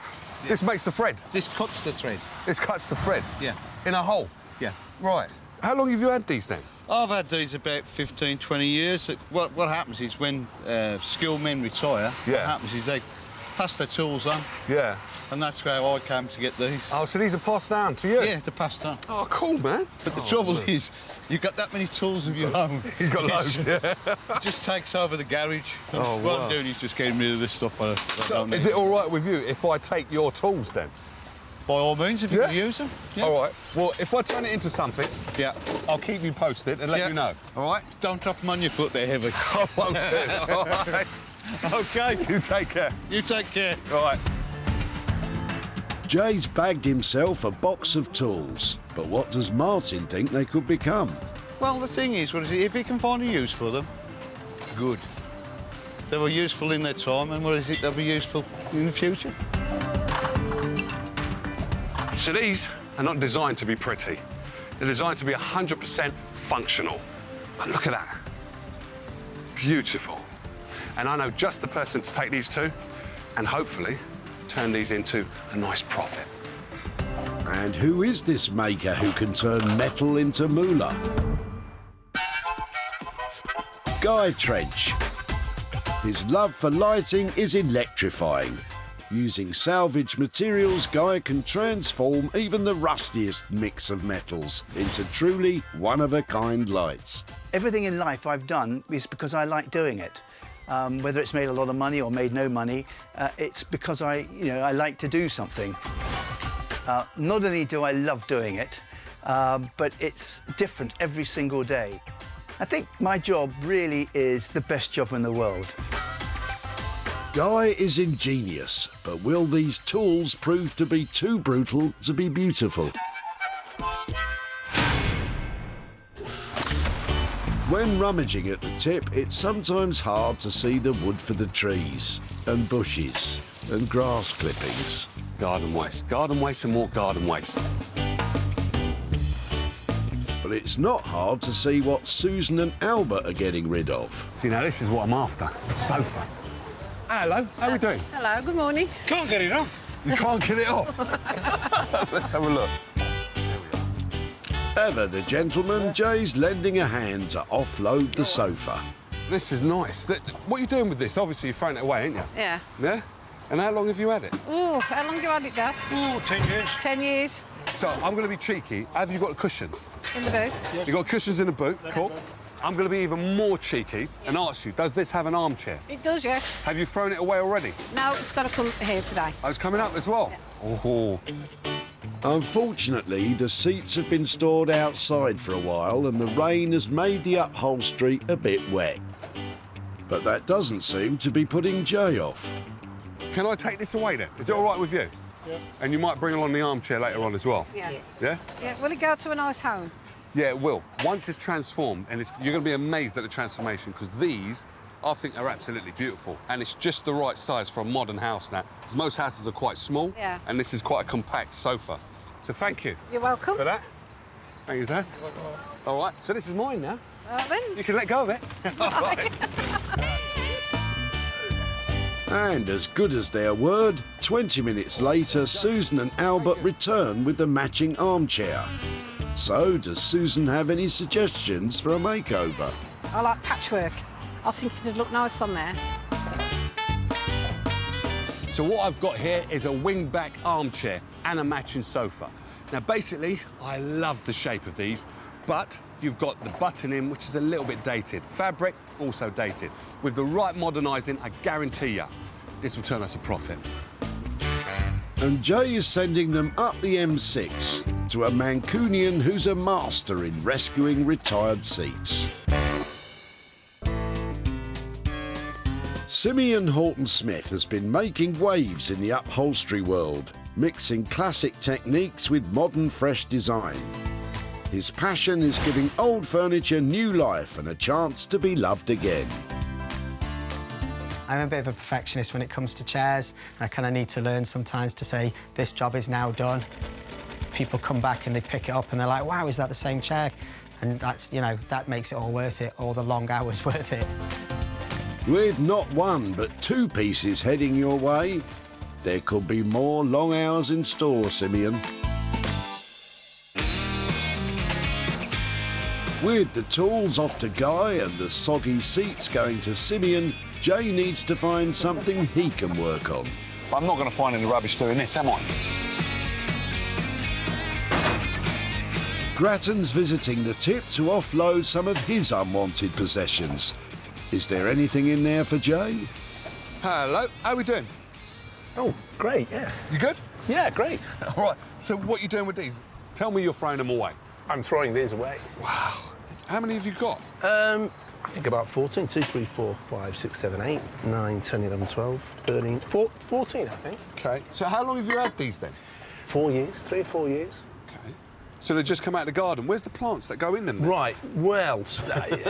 Yeah. This makes the thread? This cuts the thread. This cuts the thread? Yeah. In a hole? Yeah. Right. How long have you had these then? I've had these about 15, 20 years. What happens is when skilled men retire, what happens is they pass their tools on. Yeah. And that's how I came to get these. Oh, so these are passed down to you? Yeah, they're passed on. Oh, cool, man. But the trouble is, you've got that many tools of your own. You've got loads, yeah. It just takes over the garage. Oh, what wow. I'm doing is just getting rid of this stuff. I don't need. Is it all right with you if I take your tools then? By all means, if you can use them. Yeah. All right. Well, if I turn it into something, I'll keep you posted and let you know. All right? Don't drop them on your foot, they're heavy. I won't do. All right. OK. You take care. You take care. All right. Jay's bagged himself a box of tools, but what does Martin think they could become? Well, the thing is, if he can find a use for them, good. They were useful in their time, and what is it they'll be useful in the future? So these are not designed to be pretty. They're designed to be 100% functional. But look at that. Beautiful. And I know just the person to take these to, and hopefully turn these into a nice profit. And who is this maker who can turn metal into moolah? Guy Trench. His love for lighting is electrifying. Using salvaged materials, Guy can transform even the rustiest mix of metals into truly one-of-a-kind lights. Everything in life I've done is because I like doing it. Whether it's made a lot of money or made no money, it's because I like to do something. Not only do I love doing it, but it's different every single day. I think my job really is the best job in the world. Guy is ingenious, but will these tools prove to be too brutal to be beautiful? When rummaging at the tip, it's sometimes hard to see the wood for the trees, and bushes, and grass clippings. Garden waste and more garden waste. But it's not hard to see what Susan and Albert are getting rid of. See, now this is what I'm after, a sofa. Hello, how are we doing? Hello, good morning. Can't get it off. You can't get it off. Let's have a look. Ever the gentleman, Jay's lending a hand to offload the sofa. This is nice. What are you doing with this? Obviously, you're throwing it away, ain't you? Yeah. Yeah? And how long have you had it? Oh, how long have you had it, Dad? Oh, 10 years. 10 years. So I'm going to be cheeky. Have you got cushions? In the boot. Yes. You got cushions in the boot? Cool. I'm going to be even more cheeky and ask you, does this have an armchair? It does, yes. Have you thrown it away already? No, it's got to come here today. Oh, it's coming up as well? Yeah. Oh. Unfortunately, the seats have been stored outside for a while and the rain has made the upholstery a bit wet. But that doesn't seem to be putting Jay off. Can I take this away then? Is it all right with you? Yeah. And you might bring along the armchair later on as well? Yeah. Yeah? Yeah, will it go to a nice home? Yeah, it will. Once it's transformed, and you're going to be amazed at the transformation, because these, I think, are absolutely beautiful. And it's just the right size for a modern house now, because most houses are quite small, and this is quite a compact sofa. So thank you. You're welcome. For that. Thank you, Dad. All right, so this is mine now. Then. You can let go of it. All right. And as good as their word, 20 minutes later, Susan and Albert return with the matching armchair. So, does Susan have any suggestions for a makeover? I like patchwork. I think it'd look nice on there. So what I've got here is a wing-back armchair and a matching sofa. Now, basically, I love the shape of these, but you've got the button in, which is a little bit dated. Fabric, also dated. With the right modernising, I guarantee you, this will turn us a profit. And Jay is sending them up the M6 to a Mancunian who's a master in rescuing retired seats. Simeon Horton-Smith has been making waves in the upholstery world, mixing classic techniques with modern, fresh design. His passion is giving old furniture new life and a chance to be loved again. I'm a bit of a perfectionist when it comes to chairs. I kind of need to learn sometimes to say, this job is now done. People come back and they pick it up and they're like, wow, is that the same chair? And that's, you know, that makes it all worth it, all the long hours worth it. With not one, but two pieces heading your way, there could be more long hours in store, Simeon. With the tools off to Guy and the soggy seats going to Simeon, Jay needs to find something he can work on. I'm not going to find any rubbish doing this, am I? Grattan's visiting the tip to offload some of his unwanted possessions. Is there anything in there for Jay? Hello, how are we doing? Oh, great, yeah. You good? Yeah, great. All right, so what are you doing with these? Tell me you're throwing them away. I'm throwing these away. Wow. How many have you got? I think about 14. 2, 3, 4, 5, 6, 7, 8, 9, 10, 11, 12, 13, 14, I think. OK. So how long have you had these then? 4 years, 3 or 4 years. OK. So they just come out of the garden. Where's the plants that go in them then? Right, well,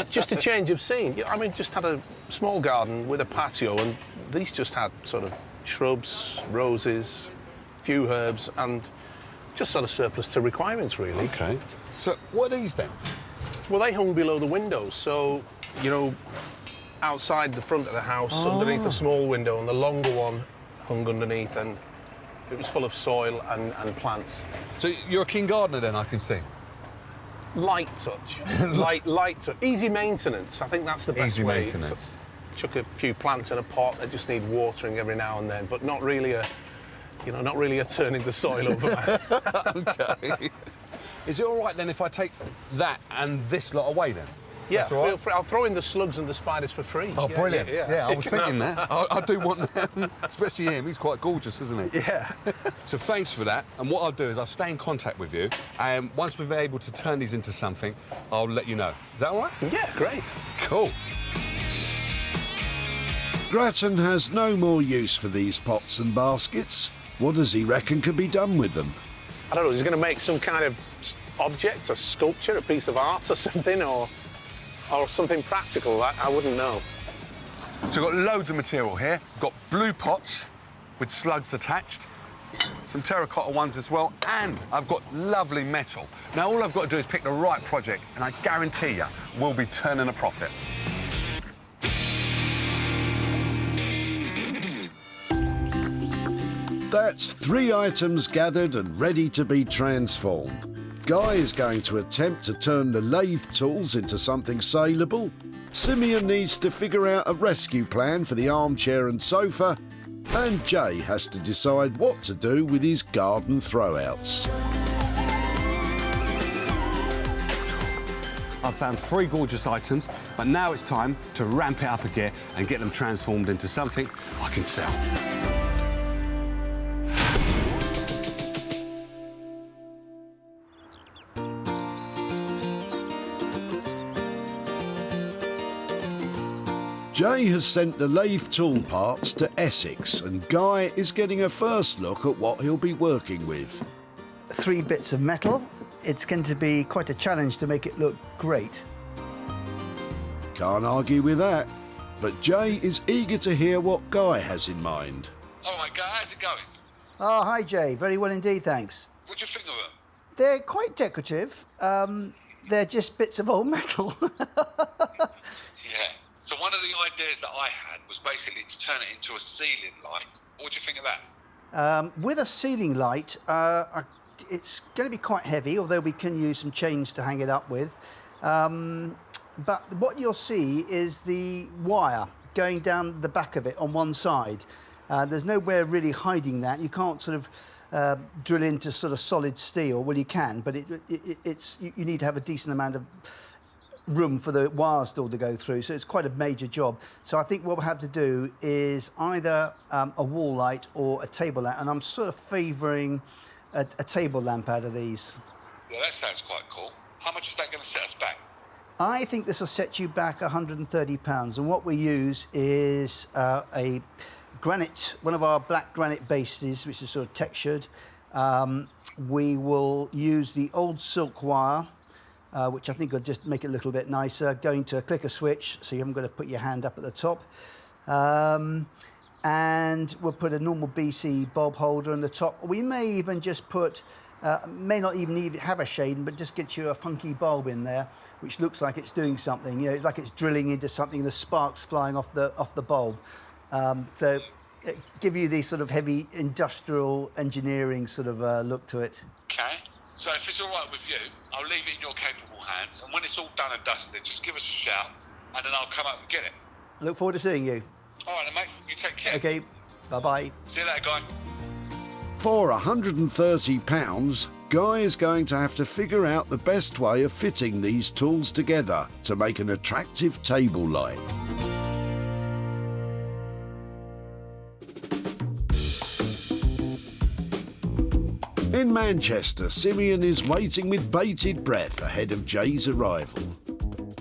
just a change of scene. I mean, just had a small garden with a patio, and these just had sort of shrubs, roses, few herbs, and just sort of surplus to requirements, really. OK. So what are these then? Well, they hung below the windows, so, you know, outside the front of the house, underneath a small window, and the longer one hung underneath, and it was full of soil and plants. So you're a keen gardener then, I can see? Light touch. light touch. Easy maintenance. I think that's the best way. Easy maintenance. Chuck a few plants in a pot that just need watering every now and then, but not really a, you know, not really a turning the soil over. OK. Is it all right then if I take that and this lot away then? Yeah, feel right? Free. I'll throw in the slugs and the spiders for free. Oh, brilliant. Yeah, I was thinking that. I do want them, especially him. He's quite gorgeous, isn't he? Yeah. So thanks for that. And what I'll do is I'll stay in contact with you. And once we're able to turn these into something, I'll let you know. Is that all right? Yeah, great. Cool. Grattan has no more use for these pots and baskets. What does he reckon could be done with them? I don't know, he's going to make some kind of object, a sculpture, a piece of art or something, or something practical. I wouldn't know. So we've got loads of material here. We've got blue pots with slugs attached, some terracotta ones as well, and I've got lovely metal. Now, all I've got to do is pick the right project, and I guarantee you we'll be turning a profit. That's 3 items gathered and ready to be transformed. Guy is going to attempt to turn the lathe tools into something saleable. Simeon needs to figure out a rescue plan for the armchair and sofa. And Jay has to decide what to do with his garden throwouts. found 3 gorgeous items, but now it's time to ramp it up a gear and get them transformed into something I can sell. Jay has sent the lathe tool parts to Essex, and Guy is getting a first look at what he'll be working with. 3 bits of metal. It's going to be quite a challenge to make it look great. Can't argue with that. But Jay is eager to hear what Guy has in mind. All right, Guy, how's it going? Oh, hi, Jay. Very well indeed, thanks. What do you think of them? They're quite decorative. They're just bits of old metal. Yeah. So one of the ideas that I had was basically to turn it into a ceiling light. What do you think of that? With a ceiling light, it's going to be quite heavy, although we can use some chains to hang it up with. But what you'll see is the wire going down the back of it on one side. There's nowhere really hiding that. You can't sort of drill into sort of solid steel. Well, you can, but you need to have a decent amount of room for the wires still to go through, so it's quite a major job. So I think what we'll have to do is either a wall light or a table lamp, and I'm sort of favouring a table lamp out of these. Yeah, that sounds quite cool. How much is that going to set us back? I think this will set you back £130, and what we use is a granite, one of our black granite bases, which is sort of textured. We will use the old silk wire, which I think will just make it a little bit nicer, going to click a switch, so you haven't got to put your hand up at the top. And we'll put a normal BC bulb holder on the top. We may even just put, may not even need have a shade, but just get you a funky bulb in there, which looks like it's doing something. You know, like it's drilling into something, the sparks flying off the bulb. So give you the sort of heavy industrial engineering sort of look to it. Okay. So if it's all right with you, I'll leave it in your capable hands, and when it's all done and dusted, just give us a shout, and then I'll come up and get it. Look forward to seeing you. All right, then, mate. You take care. Okay. Bye-bye. See you later, Guy. For £130, Guy is going to have to figure out the best way of fitting these tools together to make an attractive table light. In Manchester, Simeon is waiting with bated breath ahead of Jay's arrival.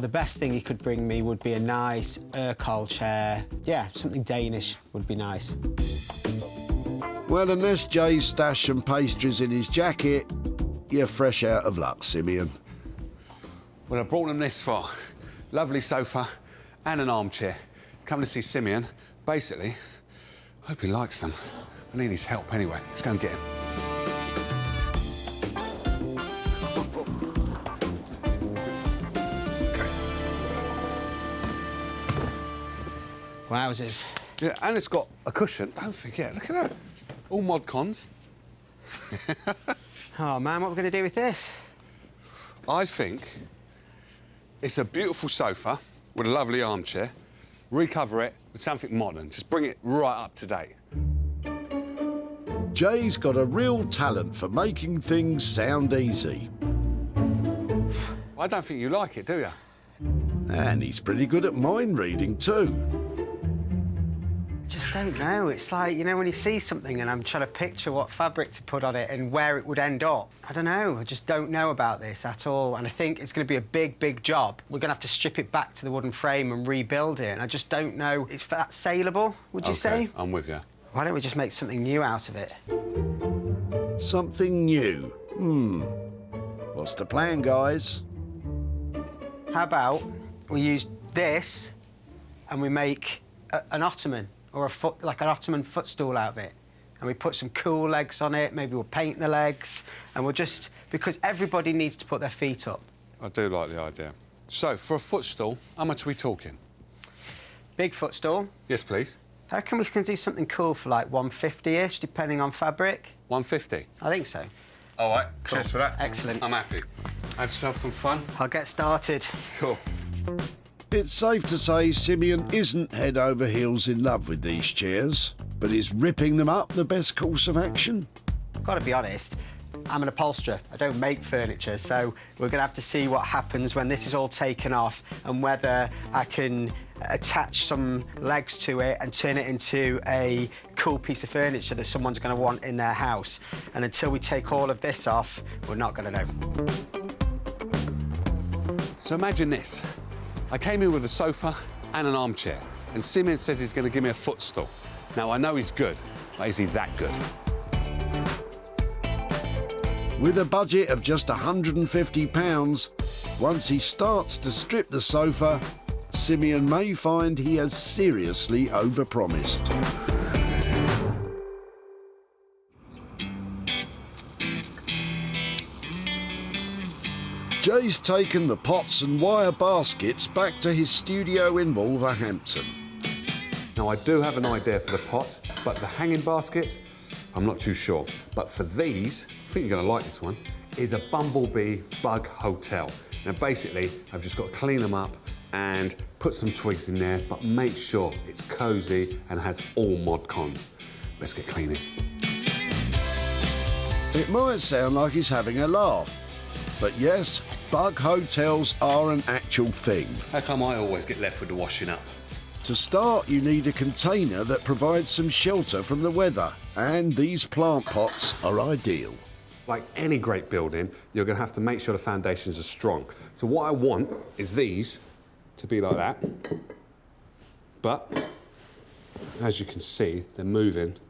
The best thing he could bring me would be a nice Urquhart chair. Yeah, something Danish would be nice. Well, unless Jay's stashed some pastries in his jacket, you're fresh out of luck, Simeon. Well, I brought them this far. Lovely sofa and an armchair. Come to see Simeon. Basically, I hope he likes them. I need his help anyway. Let's go and get him. Wowzers. Yeah, and it's got a cushion. Don't forget, look at that. All mod cons. Oh, man, what are we going to do with this? I think it's a beautiful sofa with a lovely armchair. Recover it with something modern. Just bring it right up to date. Jay's got a real talent for making things sound easy. I don't think you like it, do you? And he's pretty good at mind reading too. Just don't know. It's like, you know, when you see something and I'm trying to picture what fabric to put on it and where it would end up. I don't know. I just don't know about this at all. And I think it's going to be a big, big job. We're going to have to strip it back to the wooden frame and rebuild it. And I just don't know. It's that saleable, would you say? I'm with you. Why don't we just make something new out of it? Something new? What's the plan, guys? How about we use this and we make an Ottoman? Or like an Ottoman footstool out of it. And we put some cool legs on it, maybe we'll paint the legs, and we'll just... Because everybody needs to put their feet up. I do like the idea. So, for a footstool, how much are we talking? Big footstool? Yes, please. I reckon we can do something cool for like 150-ish, depending on fabric. 150? I think so. All right, Cool. cheers for that. Excellent. I'm happy. Have yourself some fun. I'll get started. Cool. It's safe to say Simeon isn't head over heels in love with these chairs, but is ripping them up the best course of action? I've got to be honest, I'm an upholsterer. I don't make furniture, so we're going to have to see what happens when this is all taken off and whether I can attach some legs to it and turn it into a cool piece of furniture that someone's going to want in their house. And until we take all of this off, we're not going to know. So imagine this. I came in with a sofa and an armchair, and Simeon says he's going to give me a footstool. Now, I know he's good, but is he that good? With a budget of just £150, once he starts to strip the sofa, Simeon may find he has seriously overpromised. Jay's taken the pots and wire baskets back to his studio in Wolverhampton. Now, I do have an idea for the pots, but the hanging baskets, I'm not too sure. But for these, I think you're going to like this one, is a bumblebee bug hotel. Now, basically, I've just got to clean them up and put some twigs in there, but make sure it's cosy and has all mod cons. Let's get cleaning. It might sound like he's having a laugh, but yes, bug hotels are an actual thing. How come I always get left with the washing up? To start, you need a container that provides some shelter from the weather, and these plant pots are ideal. Like any great building, you're going to have to make sure the foundations are strong. So what I want is these to be like that, but as you can see, they're moving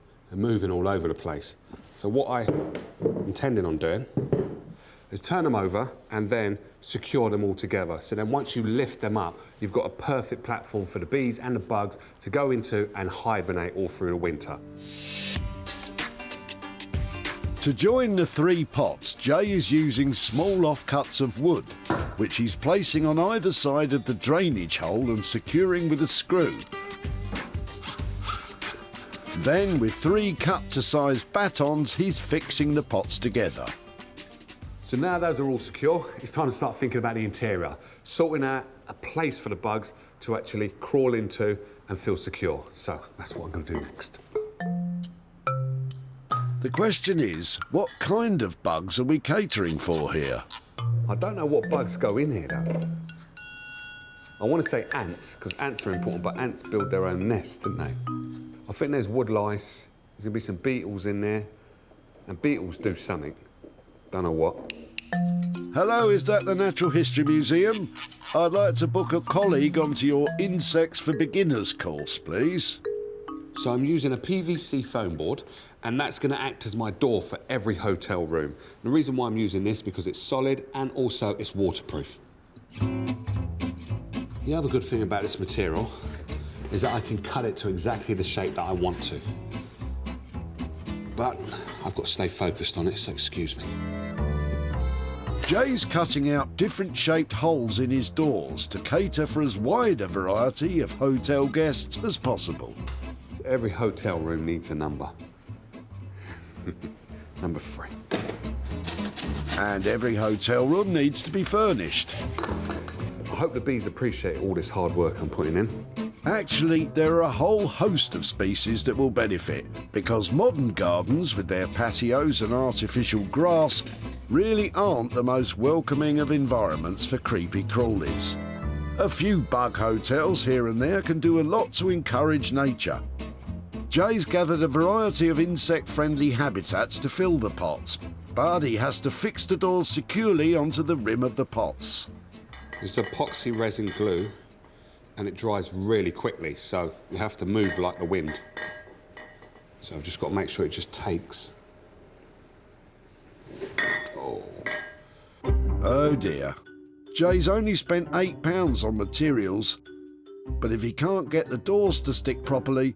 all over the place. So what I'm intending on doing is turn them over and then secure them all together. So then once you lift them up, you've got a perfect platform for the bees and the bugs to go into and hibernate all through the winter. To join the three pots, Jay is using small offcuts of wood, which he's placing on either side of the drainage hole and securing with a screw. Then, with 3 cut-to-size batons, he's fixing the pots together. So now those are all secure, it's time to start thinking about the interior, sorting out a place for the bugs to actually crawl into and feel secure. So that's what I'm going to do next. The question is, what kind of bugs are we catering for here? I don't know what bugs go in here, though. I want to say ants, because ants are important, but ants build their own nest, don't they? I think there's wood lice, there's going to be some beetles in there, and beetles do something. Don't know what. Hello, is that the Natural History Museum? I'd like to book a colleague onto your Insects for Beginners course, please. So I'm using a PVC foam board, and that's going to act as my door for every hotel room. The reason why I'm using this because it's solid and also it's waterproof. The other good thing about this material is that I can cut it to exactly the shape that I want to. But I've got to stay focused on it, so excuse me. Jay's cutting out different shaped holes in his doors to cater for as wide a variety of hotel guests as possible. Every hotel room needs a number. Number 3. And every hotel room needs to be furnished. I hope the bees appreciate all this hard work I'm putting in. Actually, there are a whole host of species that will benefit, because modern gardens with their patios and artificial grass really aren't the most welcoming of environments for creepy crawlies. A few bug hotels here and there can do a lot to encourage nature. Jay's gathered a variety of insect-friendly habitats to fill the pots, but he has to fix the doors securely onto the rim of the pots. It's epoxy resin glue, and it dries really quickly, so you have to move like the wind. So I've just got to make sure it just takes. Oh dear. Jay's only spent £8 on materials, but if he can't get the doors to stick properly,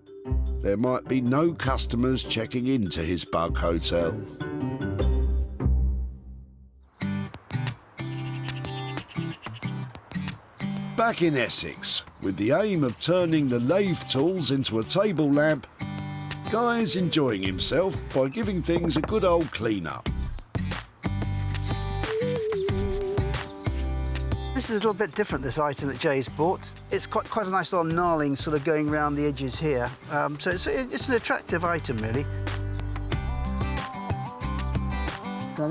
there might be no customers checking into his bug hotel. Back in Essex, with the aim of turning the lathe tools into a table lamp, Guy's enjoying himself by giving things a good old clean-up. This is a little bit different, this item that Jay's bought. It's quite a nice little gnarling sort of going around the edges here. So it's an attractive item, really.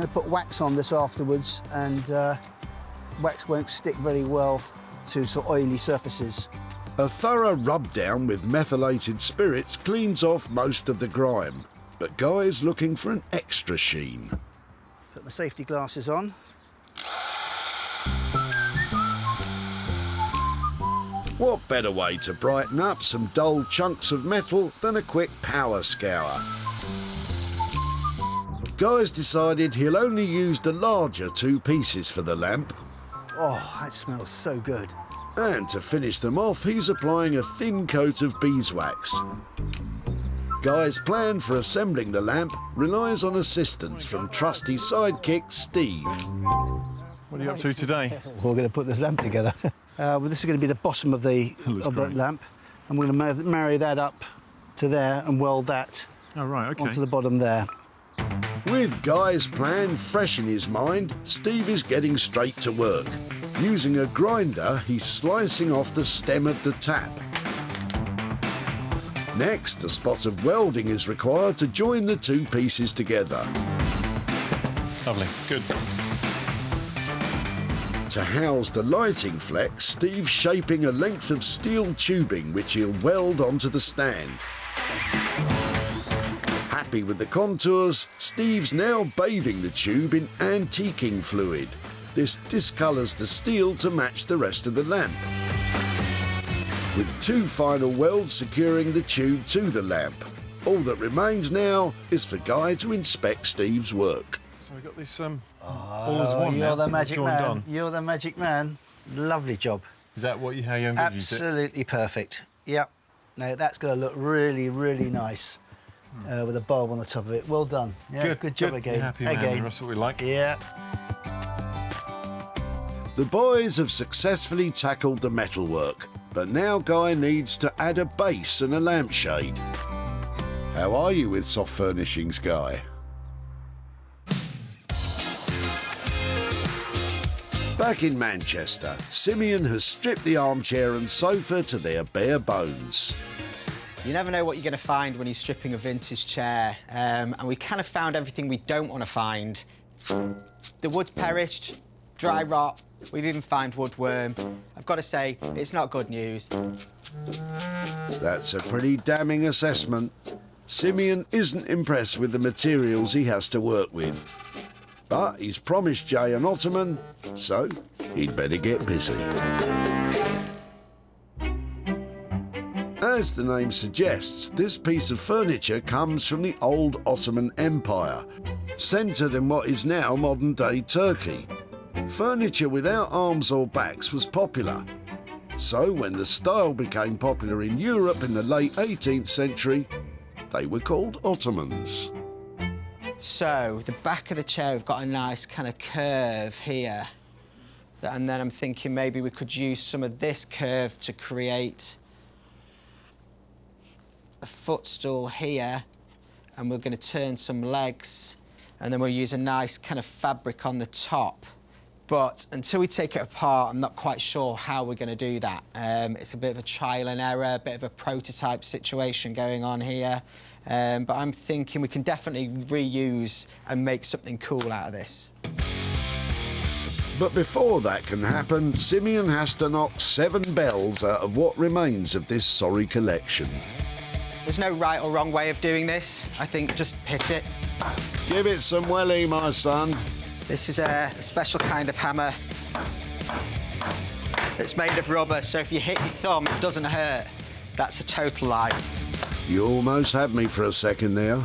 going to put wax on this afterwards, and wax won't stick very well to sort of oily surfaces. A thorough rub down with methylated spirits cleans off most of the grime, but Guy's looking for an extra sheen. Put my safety glasses on. What better way to brighten up some dull chunks of metal than a quick power scour? Guy's decided he'll only use the larger 2 pieces for the lamp. Oh, that smells so good. And to finish them off, he's applying a thin coat of beeswax. Guy's plan for assembling the lamp relies on assistance from trusty sidekick Steve. What are you up to today? We're going to put this lamp together. Well, this is going to be the bottom of the lamp, and we're going to marry that up to there and weld that onto the bottom there. With Guy's plan fresh in his mind, Steve is getting straight to work. Using a grinder, he's slicing off the stem of the tap. Next, a spot of welding is required to join the 2 pieces together. Lovely, good. To house the lighting flex, Steve's shaping a length of steel tubing which he'll weld onto the stand. Happy with the contours, Steve's now bathing the tube in antiquing fluid. This discolours the steel to match the rest of the lamp. With 2 final welds securing the tube to the lamp. All that remains now is for Guy to inspect Steve's work. So we've got this all as one You're now, the magic joined man. on. You're the magic man. Lovely job. Is that how you envisaged it? Absolutely perfect. Yep. No, that's going to look really, really nice with a bulb on the top of it. Well done. Yeah, good job again. You're happy, man. That's what we like. Yeah. The boys have successfully tackled the metalwork, but now Guy needs to add a base and a lampshade. How are you with soft furnishings, Guy? Back in Manchester, Simeon has stripped the armchair and sofa to their bare bones. You never know what you're going to find when you're stripping a vintage chair, and we kind of found everything we don't want to find. The wood's perished, dry rot, we've even found woodworm. I've got to say, it's not good news. That's a pretty damning assessment. Simeon isn't impressed with the materials he has to work with. But he's promised Jay an Ottoman, so he'd better get busy. As the name suggests, this piece of furniture comes from the old Ottoman Empire, centred in what is now modern-day Turkey. Furniture without arms or backs was popular. So when the style became popular in Europe in the late 18th century, they were called Ottomans. So, the back of the chair, we've got a nice kind of curve here. And then I'm thinking maybe we could use some of this curve to create a footstool here. And we're going to turn some legs. And then we'll use a nice kind of fabric on the top. But until we take it apart, I'm not quite sure how we're going to do that. It's a bit of a trial and error, a bit of a prototype situation going on here. But I'm thinking we can definitely reuse and make something cool out of this. But before that can happen, Simeon has to knock 7 bells out of what remains of this sorry collection. There's no right or wrong way of doing this. I think just hit it. Give it some welly, my son. This is a special kind of hammer. It's made of rubber, so if you hit your thumb, it doesn't hurt. That's a total lie. You almost had me for a second there.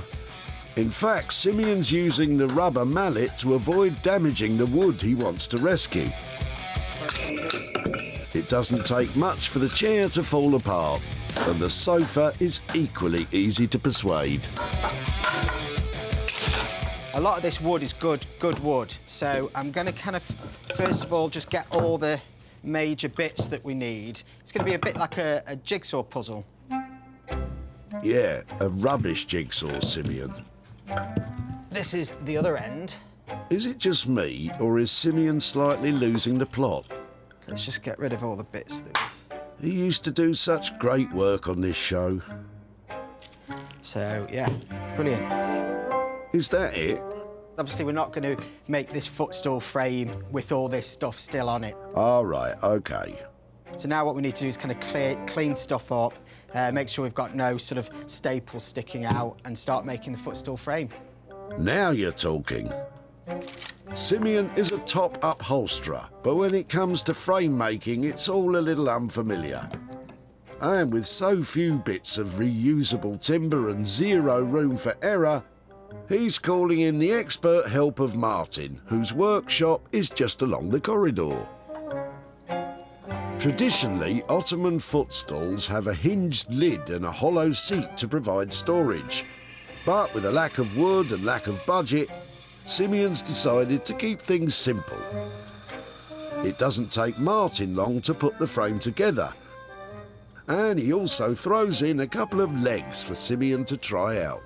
In fact, Simeon's using the rubber mallet to avoid damaging the wood he wants to rescue. It doesn't take much for the chair to fall apart, and the sofa is equally easy to persuade. A lot of this wood is good wood, so I'm going to kind of, first of all, just get all the major bits that we need. It's going to be a bit like a jigsaw puzzle. Yeah, a rubbish jigsaw, Simeon. This is the other end. Is it just me, or is Simeon slightly losing the plot? Let's just get rid of all the bits that... He used to do such great work on this show. So, yeah, brilliant. Is that it? Obviously, we're not going to make this footstool frame with all this stuff still on it. All right, OK. So now what we need to do is kind of clean stuff up, make sure we've got no sort of staples sticking out and start making the footstool frame. Now you're talking. Simeon is a top upholsterer, but when it comes to frame making, it's all a little unfamiliar. And with so few bits of reusable timber and zero room for error, he's calling in the expert help of Martin, whose workshop is just along the corridor. Traditionally, Ottoman footstools have a hinged lid and a hollow seat to provide storage. But with a lack of wood and lack of budget, Simeon's decided to keep things simple. It doesn't take Martin long to put the frame together. And he also throws in a couple of legs for Simeon to try out.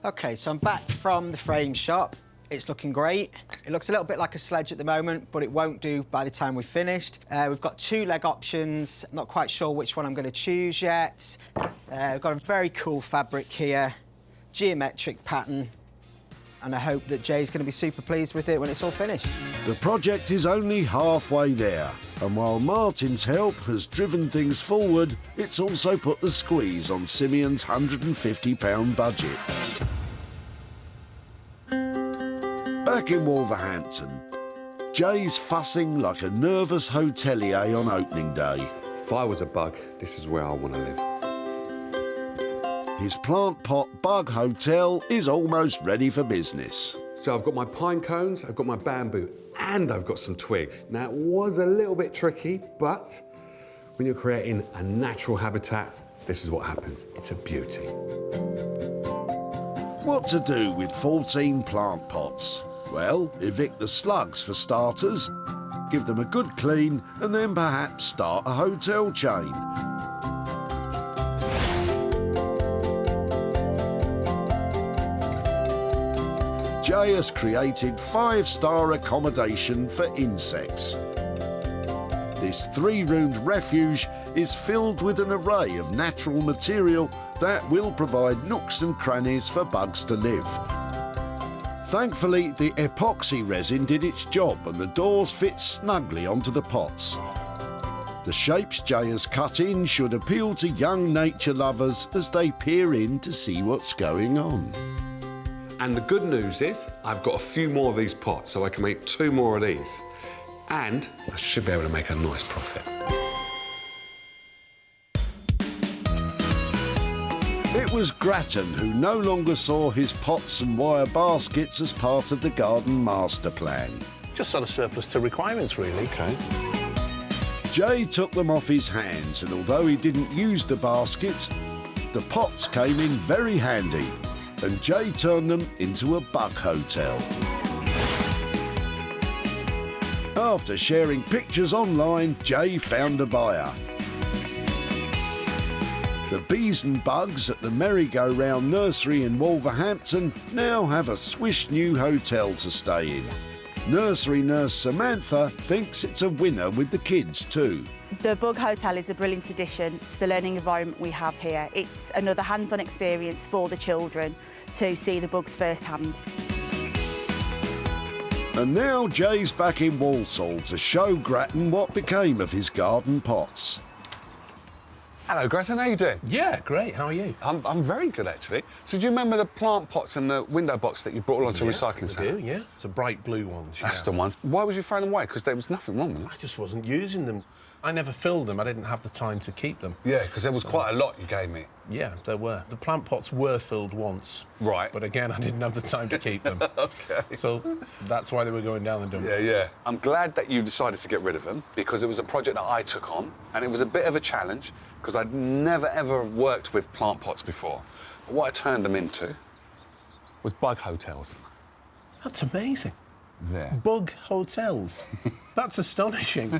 OK, so I'm back from the frame shop. It's looking great. It looks a little bit like a sledge at the moment, but it won't do by the time we've finished. We've got 2 leg options. I'm not quite sure which one I'm going to choose yet. We've got a very cool fabric here, geometric pattern, and I hope that Jay's going to be super pleased with it when it's all finished. The project is only halfway there, and while Martin's help has driven things forward, it's also put the squeeze on Simeon's £150 budget. Back in Wolverhampton, Jay's fussing like a nervous hotelier on opening day. If I was a bug, this is where I want to live. His plant pot bug hotel is almost ready for business. So I've got my pine cones, I've got my bamboo, and I've got some twigs. Now, it was a little bit tricky, but when you're creating a natural habitat, this is what happens. It's a beauty. What to do with 14 plant pots? Well, evict the slugs for starters, give them a good clean, and then perhaps start a hotel chain. Jay has created 5-star accommodation for insects. This 3-roomed refuge is filled with an array of natural material that will provide nooks and crannies for bugs to live. Thankfully, the epoxy resin did its job and the doors fit snugly onto the pots. The shapes Jay has cut in should appeal to young nature lovers as they peer in to see what's going on. And the good news is, I've got a few more of these pots, so I can make 2 more of these. And I should be able to make a nice profit. It was Grattan who no longer saw his pots and wire baskets as part of the garden master plan. Just sort of surplus to requirements, really. OK. Jay took them off his hands, and although he didn't use the baskets, the pots came in very handy, and Jay turned them into a bug hotel. After sharing pictures online, Jay found a buyer. The bees and bugs at the Merry-Go-Round Nursery in Wolverhampton now have a swish new hotel to stay in. Nursery nurse Samantha thinks it's a winner with the kids too. The Bug Hotel is a brilliant addition to the learning environment we have here. It's another hands-on experience for the children to see the bugs firsthand. And now Jay's back in Walsall to show Grattan what became of his garden pots. Hello, Grattan, how you doing? Yeah, great. How are you? I'm very good, actually. So do you remember the plant pots and the window box that you brought along to recycling centre? I do, yeah. It's a bright blue ones. That's the ones. Why was you throwing them away? Because there was nothing wrong with them. I just wasn't using them. I never filled them. I didn't have the time to keep them. Yeah, because there was quite a lot you gave me. Yeah, there were. The plant pots were filled once. Right. But again, I didn't have the time to keep them. OK. So that's why they were going down the dump. Yeah, yeah. I'm glad that you decided to get rid of them, because it was a project that I took on, and it was a bit of a challenge, because I'd never, ever worked with plant pots before. But what I turned them into was bug hotels. That's amazing. Yeah. Bug hotels. That's astonishing.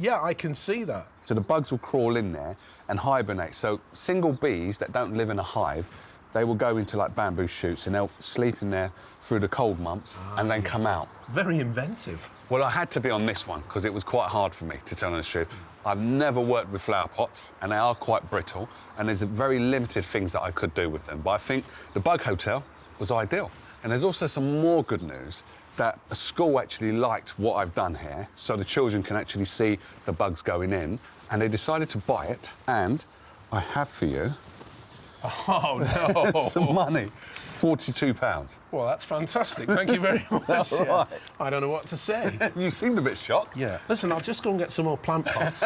Yeah, I can see that. So the bugs will crawl in there and hibernate. So single bees that don't live in a hive, they will go into like bamboo shoots and they'll sleep in there through the cold months and then come out. Very inventive. Well, I had to be on this one because it was quite hard for me, to tell the truth. I've never worked with flower pots and they are quite brittle and there's very limited things that I could do with them. But I think the bug hotel was ideal. And there's also some more good news that a school actually liked what I've done here, so the children can actually see the bugs going in, and they decided to buy it, and I have for you... Oh, no! some money. £42. Well, that's fantastic. Thank you very much. That's right. I don't know what to say. You seemed a bit shocked. Yeah. Listen, I'll just go and get some more plant pots.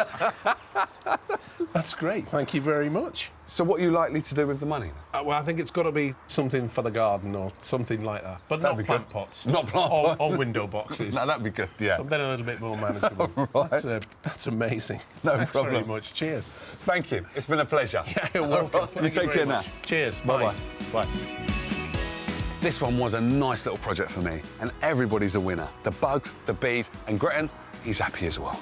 That's great. Thank you very much. So what are you likely to do with the money? Well, I think it's got to be something for the garden or something like that. But That'd not be plant good. pots. Not plant or, pots. or window boxes. No, that'd be good, yeah. Something a little bit more manageable. Right. That's amazing. No Thanks problem. very much. Cheers. Thank you. It's been a pleasure. Yeah, you're welcome. You Thank take very care now. much. Cheers. Bye-bye. Bye. This one was a nice little project for me, and everybody's a winner. The bugs, the bees, and Gretton, he's happy as well.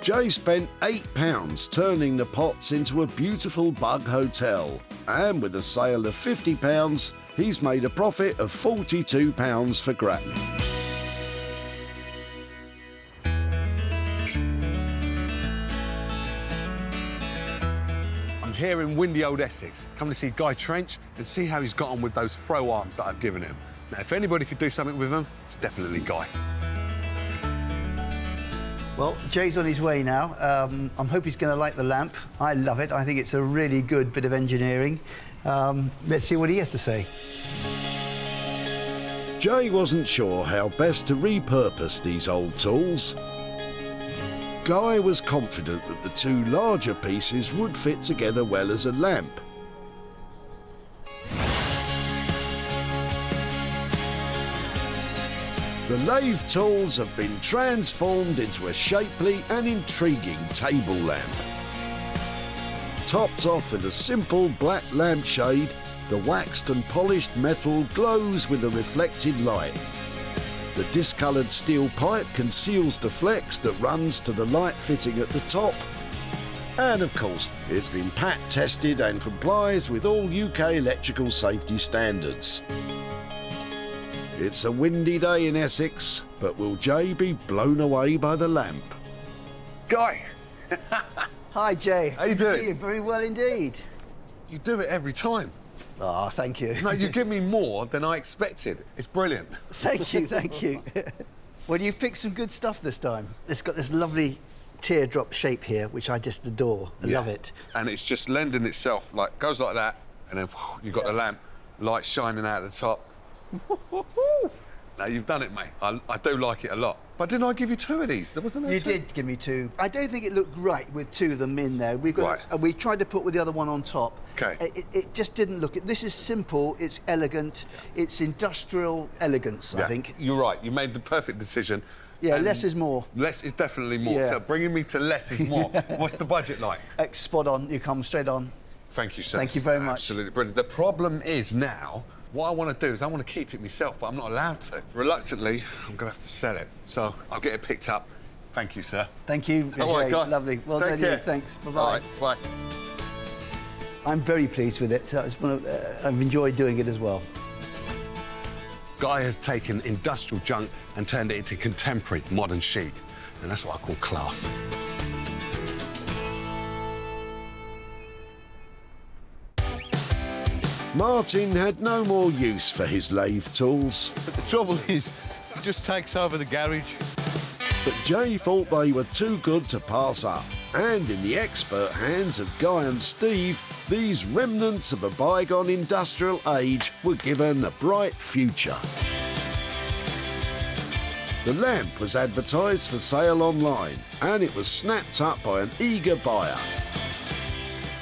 Jay spent £8 turning the pots into a beautiful bug hotel. And with a sale of £50, he's made a profit of £42 for Gretton. I'm here in windy old Essex, coming to see Guy Trench and see how he's got on with those throw arms that I've given him. Now, if anybody could do something with them, it's definitely Guy. Well, Jay's on his way now. I'm hoping he's going to like the lamp. I love it. I think it's a really good bit of engineering. Let's see what he has to say. Jay wasn't sure how best to repurpose these old tools. Guy was confident that the two larger pieces would fit together well as a lamp. The lathe tools have been transformed into a shapely and intriguing table lamp. Topped off with a simple black lampshade, the waxed and polished metal glows with a reflected light. The discoloured steel pipe conceals the flex that runs to the light fitting at the top. And of course, it's been pack tested and complies with all UK electrical safety standards. It's a windy day in Essex, but will Jay be blown away by the lamp? Guy! Hi, Jay. How you doing? See you very well indeed. You do it every time. Oh, thank you. No, you give me more than I expected. It's brilliant. Thank you, thank you. Well, you've picked some good stuff this time. It's got this lovely teardrop shape here, which I just adore. I love it. And it's just lending itself, like, goes like that, and then you've got the lamp, light shining out at the top. Now, you've done it, mate. I do like it a lot. But didn't I give you two of these? There wasn't there You two? did give me two. I don't think it looked right with two of them in there. We've got, Right. we tried to put with the other one on top. OK. It just didn't look... This is simple, it's elegant, it's industrial elegance, I think. You're right. You made the perfect decision. Yeah, And less is more. Less is definitely more. Yeah. So bringing me to less is more. What's the budget like? Spot on, you come straight on. Thank you, sir. Thank you very much. Absolutely brilliant. The problem is now, what I want to do is I want to keep it myself, but I'm not allowed to. Reluctantly, I'm going to have to sell it. So I'll get it picked up. Thank you, sir. Thank you, All right, Jay. Guy. Lovely. Well Take done, care. you. Thanks. Bye-bye. All right, bye. I'm very pleased with it. So it's I've enjoyed doing it as well. Guy has taken industrial junk and turned it into contemporary, modern chic. And that's what I call class. Martin had no more use for his lathe tools. But the trouble is, he just takes over the garage. But Jay thought they were too good to pass up. And in the expert hands of Guy and Steve, these remnants of a bygone industrial age were given a bright future. The lamp was advertised for sale online, and it was snapped up by an eager buyer.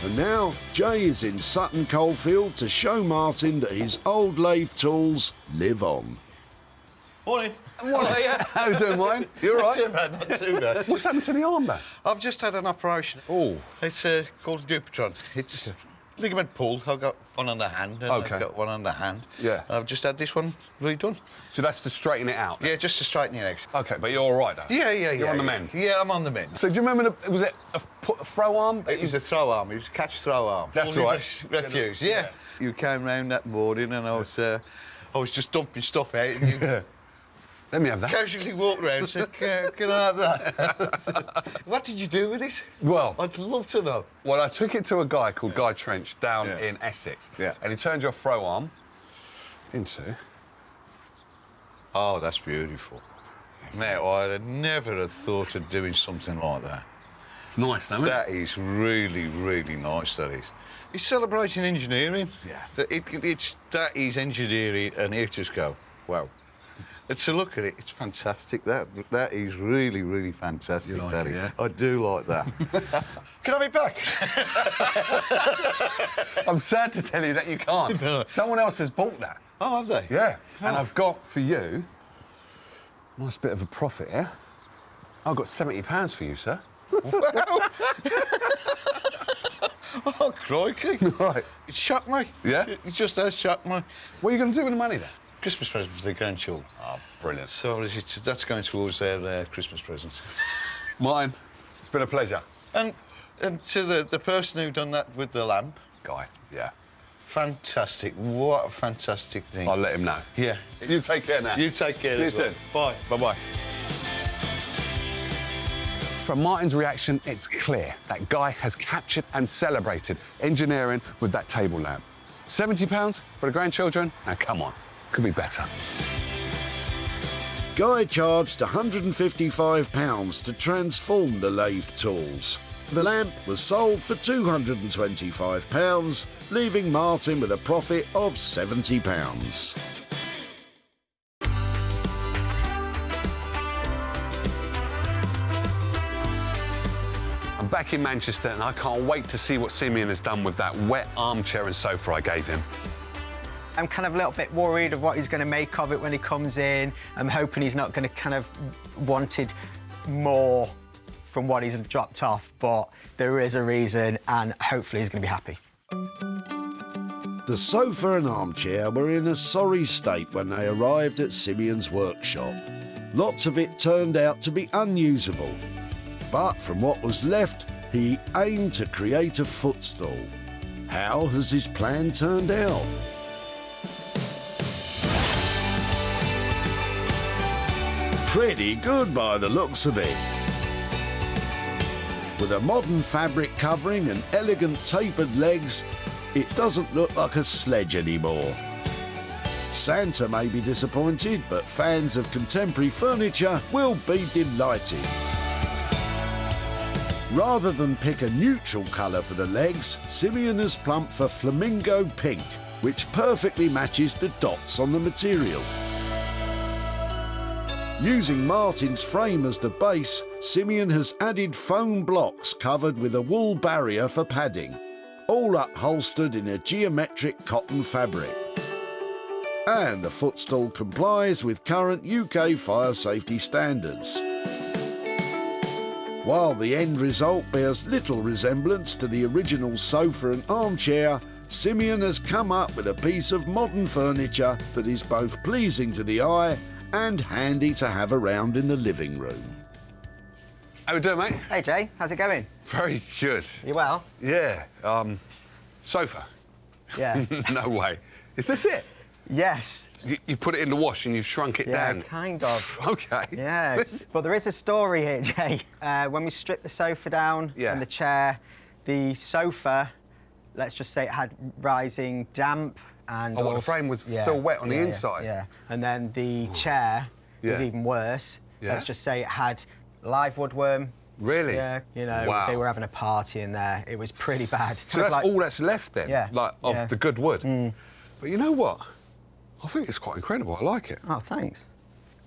And now, Jay is in Sutton Coldfield to show Martin that his old lathe tools live on. Morning. How you doing, Wayne? You all right? Not too bad, not too bad. What's happened to the arm, man? I've just had an operation. Oh. It's called a Dupotron. It's ligament pulled. I've got one on the hand and OK. I've got one on the hand. Yeah. I've just had this one redone. So that's to straighten it out? Yeah, just to straighten it out. OK, but you're all right, though? Yeah. You're on the mend? Yeah, I'm on the mend. So do you remember, was it a throw arm? It was a throw arm. It was a catch throw arm. That's Only right. Refuse, yeah. You came round that morning and I was just dumping stuff out and you... Let me have that. Casually walked round and said, can I have that? What did you do with it? Well... I'd love to know. Well, I took it to a guy called Guy Trench down in Essex. Yeah. And he turned your throw arm into... Oh, that's beautiful. Now, I'd never have thought of doing something like that. It's nice, though, isn't it? That is really, really nice, that is. It's celebrating engineering. Yeah. That is engineering, and here just go, wow. To look at it, it's fantastic. That is really, really fantastic, You like Daddy. it, yeah? I do like that. Can I be back? I'm sad to tell you that you can't. No. Someone else has bought that. Oh, have they? Yeah. And Oh. I've got for you a nice bit of a profit here. I've got £70 for you, sir. Wow. Oh, crikey. Right. It shocked me. Yeah? It just has shocked me. What are you going to do with the money then? Christmas present for the grandchildren. Oh, brilliant. So that's going towards their Christmas presents. Mine. It's been a pleasure. And to the person who done that with the lamp. Guy, yeah. Fantastic. What a fantastic thing. I'll let him know. Yeah. You take care now. You take care. See you as well. soon. Bye. Bye-bye. From Martin's reaction, it's clear that Guy has captured and celebrated engineering with that table lamp. £70 for the grandchildren? Now, come on. Could be better. Guy charged £155 to transform the lathe tools. The lamp was sold for £225, leaving Martin with a profit of £70. I'm back in Manchester and I can't wait to see what Simeon has done with that wet armchair and sofa I gave him. I'm kind of a little bit worried of what he's going to make of it when he comes in. I'm hoping he's not going to kind of wanted more from what he's dropped off, but there is a reason and hopefully he's going to be happy. The sofa and armchair were in a sorry state when they arrived at Simeon's workshop. Lots of it turned out to be unusable. But from what was left, he aimed to create a footstool. How has his plan turned out? Pretty good by the looks of it. With a modern fabric covering and elegant tapered legs, it doesn't look like a sledge anymore. Santa may be disappointed, but fans of contemporary furniture will be delighted. Rather than pick a neutral colour for the legs, Simeon has plumped for flamingo pink, which perfectly matches the dots on the material. Using Martin's frame as the base, Simeon has added foam blocks covered with a wool barrier for padding, all upholstered in a geometric cotton fabric. And the footstool complies with current UK fire safety standards. While the end result bears little resemblance to the original sofa and armchair, Simeon has come up with a piece of modern furniture that is both pleasing to the eye and handy to have around in the living room. How we doing, mate? Hey, Jay. How's it going? Very good. You well? Yeah. Sofa. Yeah. No way. Is this it? Yes. You put it in the wash and you've shrunk it down? Yeah, kind of. OK. Yeah, but there is a story here, Jay. When we stripped the sofa down and the chair, the sofa, let's just say it had rising damp and Oh, well, the frame was still wet on the inside? Yeah, and then the chair was even worse. Yeah. Let's just say it had live woodworm. Really? Yeah, you know, Wow. they were having a party in there. It was pretty bad. So that's all that's left then? Yeah. Like, of the good wood? Mm. But you know what? I think it's quite incredible. I like it. Oh, thanks.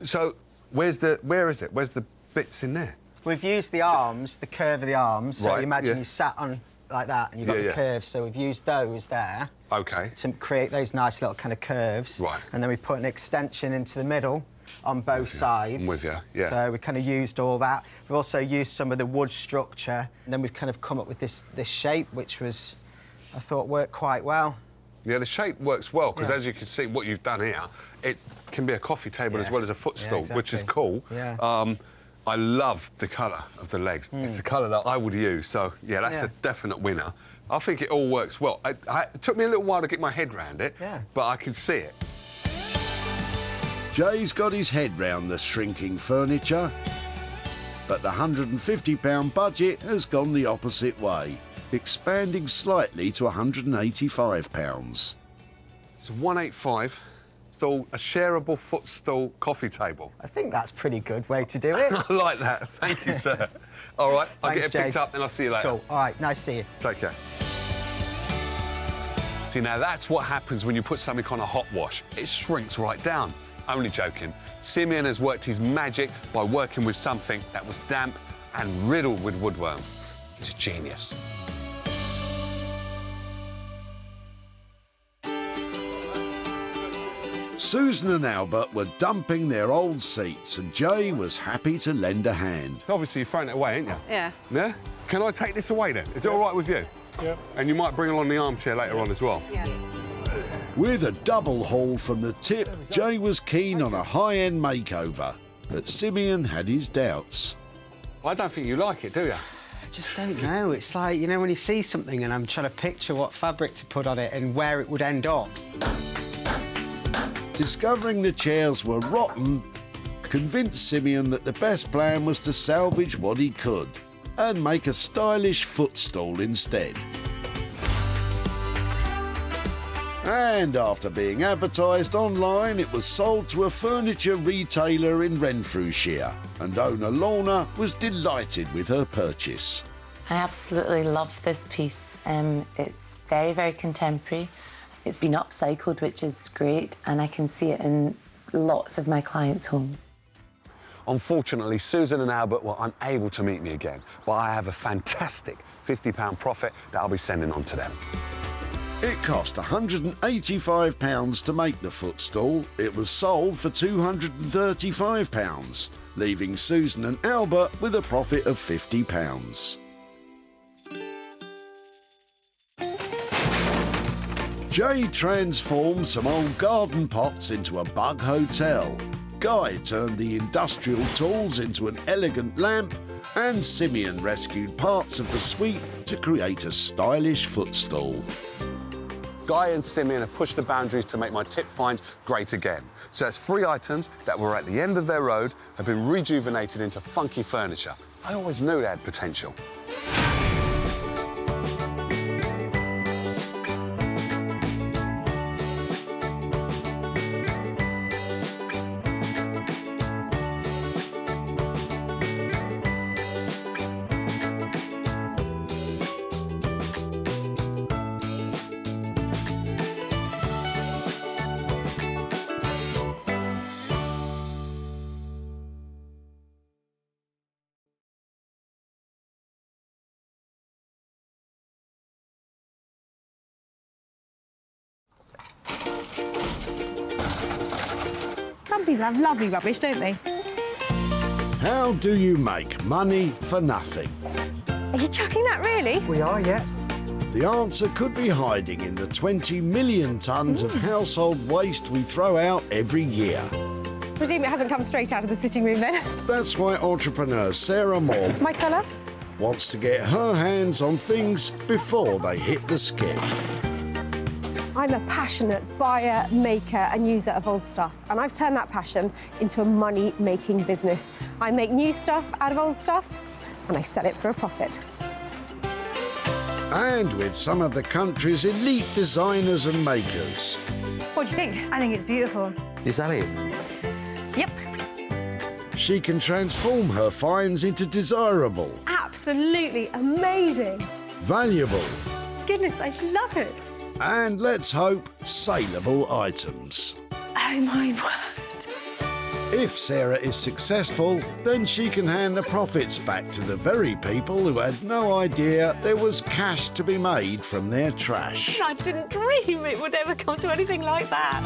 So, where is it? Where's the bits in there? We've used the arms, the curve of the arms. So Right, you imagine yeah. you sat on like that and you've got Yeah, the yeah. curves. So we've used those there OK. to create those nice little kind of curves. Right. And then we put an extension into the middle on both sides. I'm with you, yeah. So we kind of used all that. We've also used some of the wood structure. And then we've kind of come up with this shape, which was, I thought, worked quite well. Yeah, the shape works well, because Yeah. as you can see, what you've done here, it can be a coffee table as well as a footstool, Yeah, which is exactly. cool. Yeah. I love the colour of the legs. It's the colour that I would use, so, yeah, that's a definite winner. I think it all works well. It took me a little while to get my head round it, but I can see it. Jay's got his head round the shrinking furniture, but the £150 budget has gone the opposite way, expanding slightly to £185. So 185 footstool, a shareable footstool coffee table. I think that's a pretty good way to do it. I like that. Thank you, sir. All right, I'll Thanks, get it picked Jay. up and I'll see you later. Cool. All right, nice to see you. Take care. See, now that's what happens when you put something on a hot wash. It shrinks right down. Only joking. Simeon has worked his magic by working with something that was damp and riddled with woodworm. He's a genius. Susan and Albert were dumping their old seats and Jay was happy to lend a hand. Obviously, you're throwing it away, ain't you? Yeah. Yeah? Can I take this away then? Is it all right with you? Yeah. And you might bring along the armchair later on as well. Yeah. With a double haul from the tip, Jay was keen on a high-end makeover, but Simeon had his doubts. I don't think you like it, do you? I just don't know. It's like, you know, when you see something and I'm trying to picture what fabric to put on it and where it would end up. Discovering the chairs were rotten convinced Simeon that the best plan was to salvage what he could and make a stylish footstool instead. And after being advertised online, it was sold to a furniture retailer in Renfrewshire, and owner Lorna was delighted with her purchase. I absolutely love this piece. It's very, very contemporary. It's been upcycled, which is great, and I can see it in lots of my clients' homes. Unfortunately, Susan and Albert were unable to meet me again, but I have a fantastic £50 profit that I'll be sending on to them. It cost £185 to make the footstool. It was sold for £235, leaving Susan and Albert with a profit of £50. Jay transformed some old garden pots into a bug hotel. Guy turned the industrial tools into an elegant lamp, and Simeon rescued parts of the suite to create a stylish footstool. Guy and Simeon have pushed the boundaries to make my tip finds great again. So that's 3 items that were at the end of their road have been rejuvenated into funky furniture. I always knew they had potential. Some people have lovely rubbish, don't they? How do you make money for nothing? Are you chucking that, really? We are, yeah. The answer could be hiding in the 20 million tonnes of household waste we throw out every year. Presume it hasn't come straight out of the sitting room, then? That's why entrepreneur Sarah Moore My colour? wants to get her hands on things before they hit the skip. I'm a passionate buyer, maker and user of old stuff, and I've turned that passion into a money-making business. I make new stuff out of old stuff, and I sell it for a profit. And with some of the country's elite designers and makers. What do you think? I think it's beautiful. Is that it? Yep. She can transform her finds into desirable, Absolutely amazing. valuable, Goodness, I love it. and let's hope, saleable items. Oh, my word. If Sarah is successful, then she can hand the profits back to the very people who had no idea there was cash to be made from their trash. I didn't dream it would ever come to anything like that.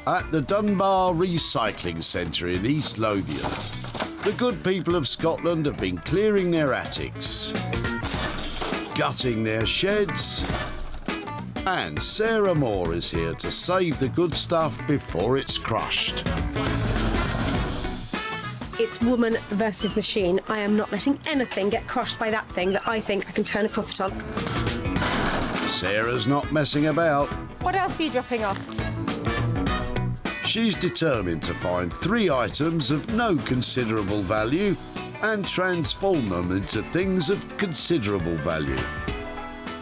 At the Dunbar Recycling Centre in East Lothian, the good people of Scotland have been clearing their attics, gutting their sheds, and Sarah Moore is here to save the good stuff before it's crushed. It's woman versus machine. I am not letting anything get crushed by that thing that I think I can turn a profit on. Sarah's not messing about. What else are you dropping off? She's determined to find 3 items of no considerable value and transform them into things of considerable value.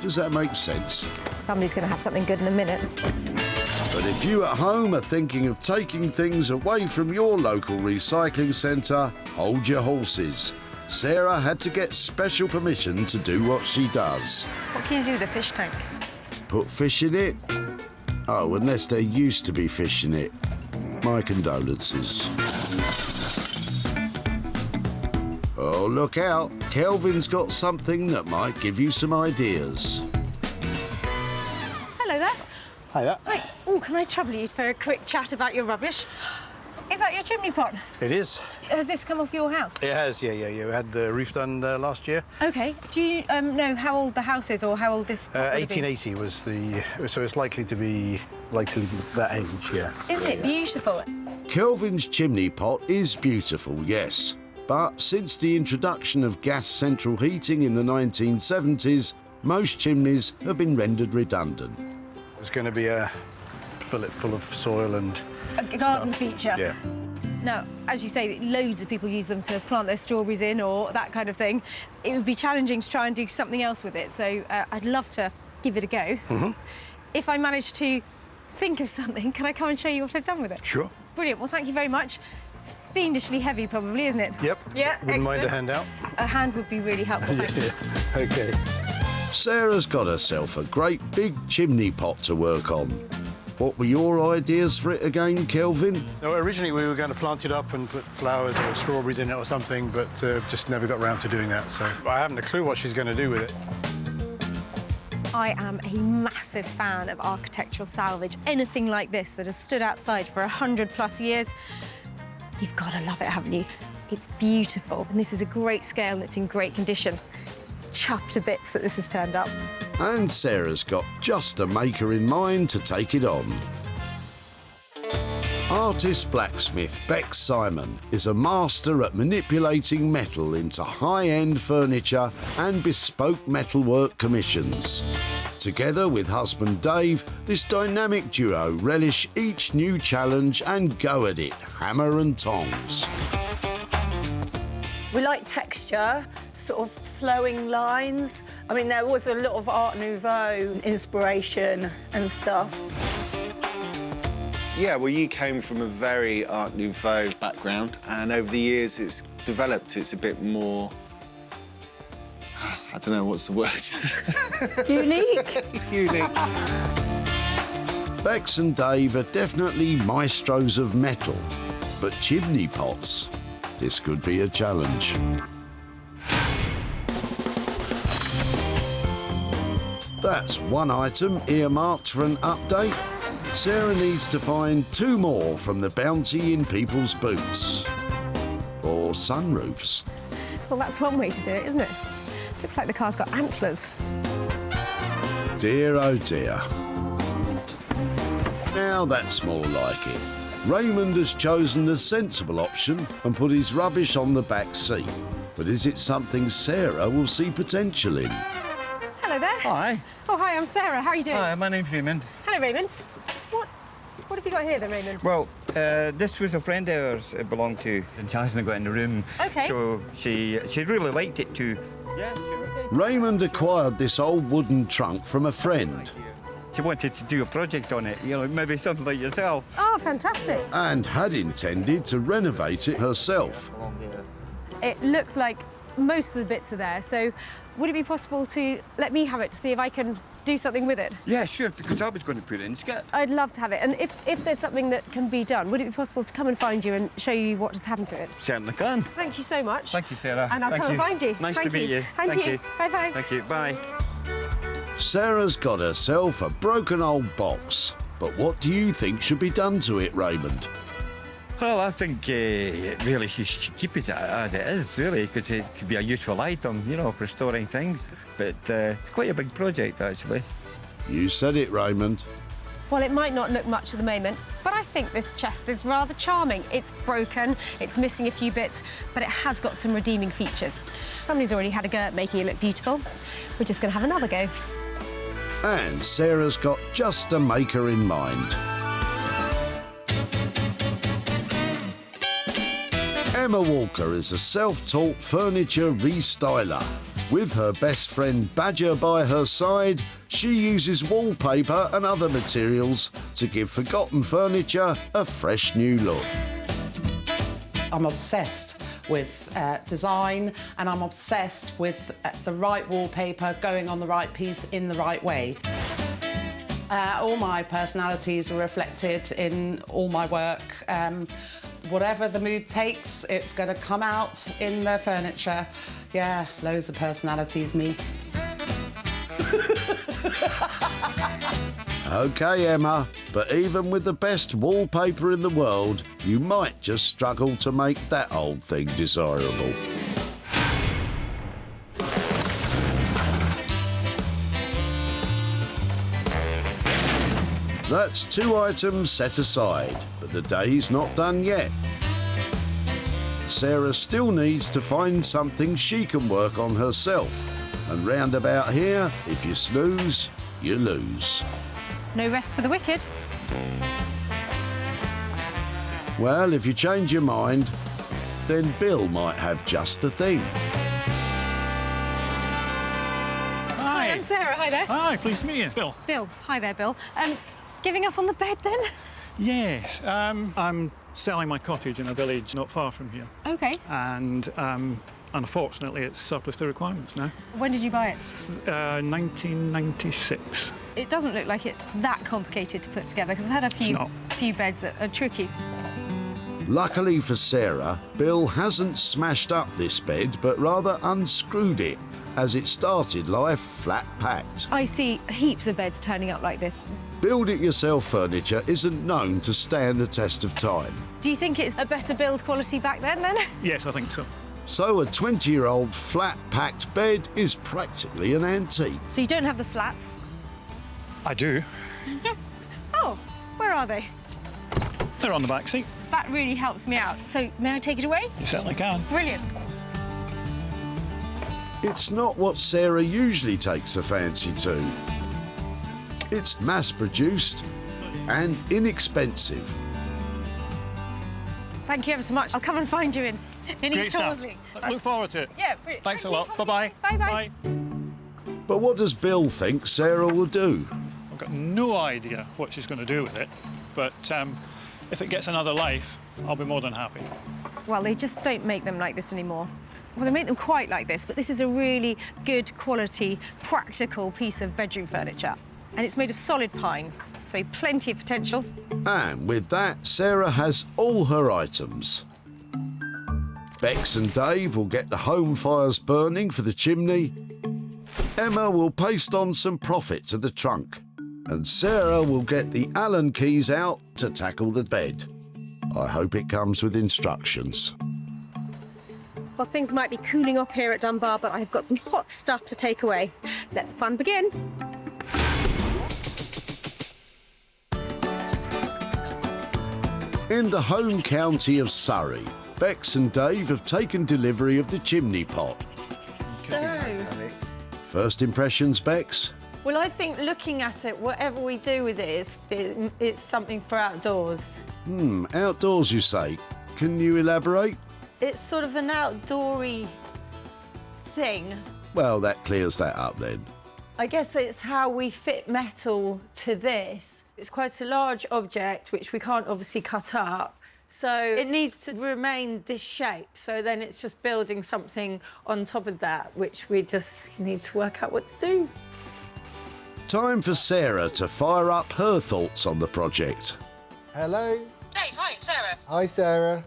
Does that make sense? Somebody's going to have something good in a minute. But if you at home are thinking of taking things away from your local recycling centre, hold your horses. Sarah had to get special permission to do what she does. What can you do with a fish tank? Put fish in it? Oh, unless there used to be fish in it. My condolences. Oh, look out. Kelvin's got something that might give you some ideas. Hello there. Hi there. Right. Oh, can I trouble you for a quick chat about your rubbish? Is that your chimney pot? It is. Has this come off your house? It has, yeah. We had the roof done last year. OK. Do you know how old the house is or how old this pot would have been? 1880 was the... So it's likely to be that age, yeah. Isn't it beautiful? Kelvin's chimney pot is beautiful, yes. But since the introduction of gas central heating in the 1970s, most chimneys have been rendered redundant. There's going to be a fillet full of soil and A garden feature? Yeah. Now, as you say, loads of people use them to plant their strawberries in or that kind of thing. It would be challenging to try and do something else with it, so I'd love to give it a go. Mm-hmm. If I manage to think of something, can I come and show you what I've done with it? Sure. Brilliant. Well, thank you very much. It's fiendishly heavy, probably, isn't it? Yep. Yeah, Wouldn't mind a excellent. handout. A hand would be really helpful, thank you. OK. Sarah's got herself a great big chimney pot to work on. What were your ideas for it again, Kelvin? No, originally we were going to plant it up and put flowers or strawberries in it or something, but just never got round to doing that, so I haven't a clue what she's going to do with it. I am a massive fan of architectural salvage. Anything like this that has stood outside for 100+ years, you've got to love it, haven't you? It's beautiful, and this is a great scale and it's in great condition. Chuffed to bits that this has turned up. And Sarah's got just a maker in mind to take it on. Artist blacksmith Bex Simon is a master at manipulating metal into high-end furniture and bespoke metalwork commissions. Together with husband Dave, this dynamic duo relish each new challenge and go at it, hammer and tongs. We like texture, sort of flowing lines. I mean, there was a lot of Art Nouveau inspiration and stuff. Yeah, well, you came from a very Art Nouveau background, and over the years it's developed. It's a bit more... I don't know, what's the word? Unique. Unique. Bex and Dave are definitely maestros of metal, but chimney pots, this could be a challenge. That's one item earmarked for an update. Sarah needs to find 2 more from the bounty in people's boots. Or sunroofs. Well, that's one way to do it, isn't it? Looks like the car's got antlers. Dear, oh dear. Now that's more like it. Raymond has chosen the sensible option and put his rubbish on the back seat. But is it something Sarah will see potential in? Hello there. Hi. Oh, hi, I'm Sarah. How are you doing? Hi, my name's Raymond. Hello, Raymond. What have you got here then, Raymond? Well, this was a friend of ours it belonged to, and she hasn't got in the room. OK. So she really liked it too. Yeah. Raymond acquired this old wooden trunk from a friend. She wanted to do a project on it, you know, maybe something like yourself. Oh, fantastic. And had intended to renovate it herself. It looks like most of the bits are there, so would it be possible to let me have it to see if I can do something with it? Yeah, sure, because I was going to put it in skip. I'd love to have it. And if there's something that can be done, would it be possible to come and find you and show you what has happened to it? Certainly can. Thank you so much. Thank you, Sarah. And I'll Thank come you. and find you. Nice Thank to meet you. And Thank you. Bye-bye. Thank you. Bye. Sarah's got herself a broken old box. But what do you think should be done to it, Raymond? Well, I think really she should keep it as it is, really, because it could be a useful item, you know, for storing things. But it's quite a big project, actually. You said it, Raymond. Well, it might not look much at the moment, but I think this chest is rather charming. It's broken, it's missing a few bits, but it has got some redeeming features. Somebody's already had a go at making it look beautiful. We're just going to have another go. And Sarah's got just a maker in mind. Emma Walker is a self-taught furniture restyler. With her best friend Badger by her side, she uses wallpaper and other materials to give forgotten furniture a fresh new look. I'm obsessed with design, and I'm obsessed with the right wallpaper going on the right piece in the right way. All my personalities are reflected in all my work. Whatever the mood takes, it's going to come out in the furniture. Yeah, loads of personalities, me. OK, Emma, but even with the best wallpaper in the world, you might just struggle to make that old thing desirable. That's 2 items set aside, but the day's not done yet. Sarah still needs to find something she can work on herself. And round about here, if you snooze, you lose. No rest for the wicked. Well, if you change your mind, then Bill might have just the thing. Hi, I'm Sarah. Hi there. Hi, pleased to meet you. Bill. Bill. Hi there, Bill. Giving up on the bed then? Yes, I'm selling my cottage in a village not far from here. OK. And unfortunately, it's surplus to requirements now. When did you buy it? 1996. It doesn't look like it's that complicated to put together, because I've had a few beds that are tricky. Luckily for Sarah, Bill hasn't smashed up this bed, but rather unscrewed it, as it started life flat-packed. I see heaps of beds turning up like this. Build-it-yourself furniture isn't known to stand the test of time. Do you think it's a better build quality back then? Yes, I think so. So a 20-year-old flat-packed bed is practically an antique. So you don't have the slats? I do. Oh, where are they? They're on the back seat. That really helps me out. So may I take it away? You certainly can. Brilliant. It's not what Sarah usually takes a fancy to. It's mass-produced and inexpensive. Thank you ever so much. I'll come and find you in Great East stuff. Horsley. Look forward to it. Yeah, brilliant. Thanks a lot. Bye-bye. Bye-bye. But what does Bill think Sarah will do? I've got no idea what she's going to do with it, but if it gets another life, I'll be more than happy. Well, they just don't make them like this anymore. Well, they make them quite like this, but this is a really good quality, practical piece of bedroom furniture. And it's made of solid pine, so plenty of potential. And with that, Sarah has all her items. Bex and Dave will get the home fires burning for the chimney. Emma will paste on some profit to the trunk. And Sarah will get the Allen keys out to tackle the bed. I hope it comes with instructions. Well, things might be cooling off here at Dunbar, but I've got some hot stuff to take away. Let the fun begin. In the home county of Surrey, Bex and Dave have taken delivery of the chimney pot. So, First impressions, Bex? well, I think looking at it, whatever we do with it, it's something for outdoors. Outdoors, you say. Can you elaborate? It's sort of an outdoory thing. Well, that clears that up then. I guess it's how we fit metal to this. It's quite a large object, which we can't obviously cut up. So it needs to remain this shape. So then it's just building something on top of that, which we just need to work out what to do. Time for Sarah to fire up her thoughts on the project. Hello. Dave, hi, Sarah. Hi, Sarah.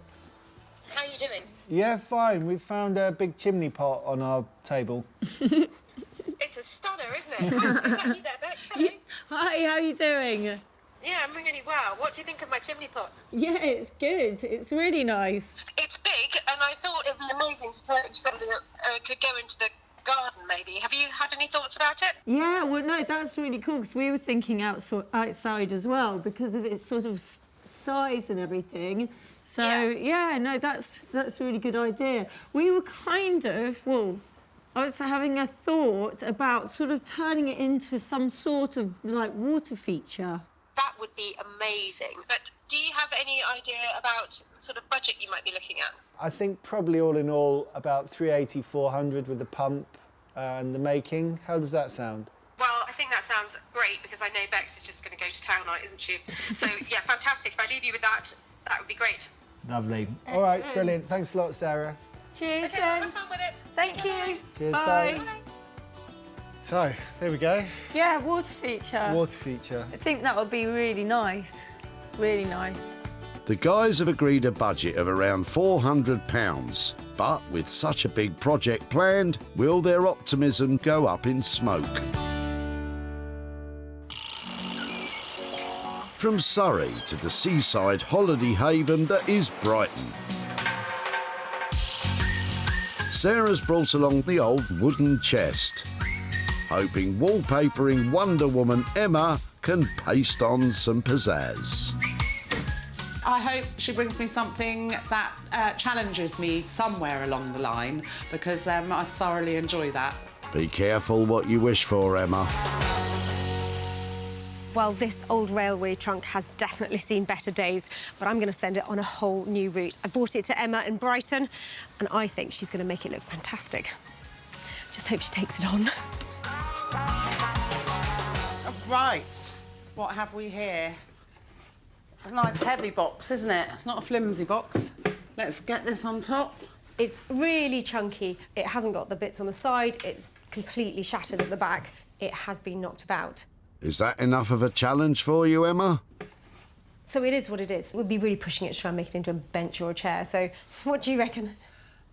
How are you doing? Yeah, fine. We found a big chimney pot on our table. It's a stunner, isn't it? Is that you there, Bex? Hello. Hi, how are you doing? Yeah, I'm really well. What do you think of my chimney pot? Yeah, it's good. It's really nice. It's big, and I thought it would be amazing to turn it into something that could go into the garden, maybe. Have you had any thoughts about it? Yeah, well, no, that's really cool, because we were thinking outside as well, because of its sort of size and everything. So, yeah, no, that's a really good idea. We were kind of, well, I was having a thought about sort of turning it into some sort of, like, water feature. That would be amazing. But do you have any idea about sort of budget you might be looking at? I think probably all in all about 380, 400 with the pump and the making. How does that sound? Well, I think that sounds great because I know Bex is just going to go to town on it, isn't she? So, yeah, fantastic. If I leave you with that, that would be great. Lovely. All right, brilliant. Thanks a lot, Sarah. Cheers, okay, have fun with it. Thank you. Cheers, bye. bye. So, there we go. Yeah, water feature. Water feature. I think that would be really nice. Really nice. The guys have agreed a budget of around £400, but with such a big project planned, will their optimism go up in smoke? From Surrey to the seaside holiday haven that is Brighton. Sarah's brought along the old wooden chest, hoping wallpapering Wonder Woman Emma can paste on some pizzazz. I hope she brings me something that challenges me somewhere along the line, because I thoroughly enjoy that. Be careful what you wish for, Emma. Well, this old railway trunk has definitely seen better days, but I'm going to send it on a whole new route. I bought it to Emma in Brighton, and I think she's going to make it look fantastic. Just hope she takes it on. Right, what have we here? A nice heavy box, isn't it? It's not a flimsy box. Let's get this on top. It's really chunky. It hasn't got the bits on the side. It's completely shattered at the back. It has been knocked about. Is that enough of a challenge for you, Emma? So it is what it is. We'd be really pushing it to try and make it into a bench or a chair. So what do you reckon?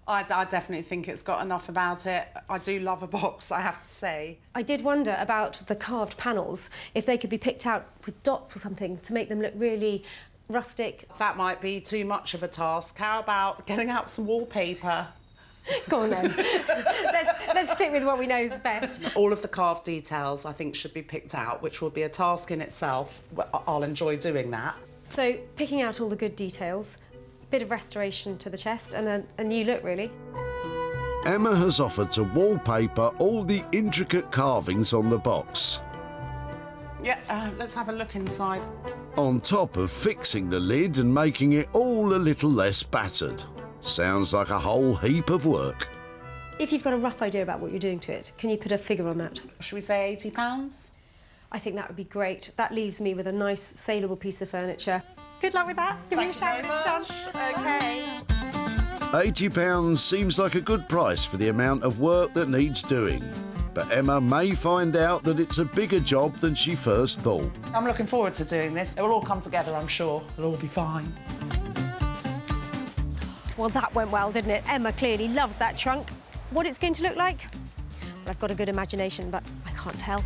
I definitely think it's got enough about it. I do love a box, I have to say. I did wonder about the carved panels, if they could be picked out with dots or something to make them look really rustic. That might be too much of a task. How about getting out some wallpaper? Go on then. let's stick with what we know is best. All of the carved details, I think, should be picked out, which will be a task in itself. I'll enjoy doing that. So, picking out all the good details, bit of restoration to the chest and a new look, really. Emma has offered to wallpaper all the intricate carvings on the box, Yeah, let's have a look inside. on top of fixing the lid and making it all a little less battered. Sounds like a whole heap of work. If you've got a rough idea about what you're doing to it, can you put a figure on that? Should we say £80? I think that would be great. That leaves me with a nice, saleable piece of furniture. Good luck with that. Give me a shout when it's done. OK. £80 seems like a good price for the amount of work that needs doing. But Emma may find out that it's a bigger job than she first thought. I'm looking forward to doing this. It will all come together, I'm sure. It'll all be fine. Well, that went well, didn't it? Emma clearly loves that trunk. What it's going to look like? Well, I've got a good imagination, but I can't tell.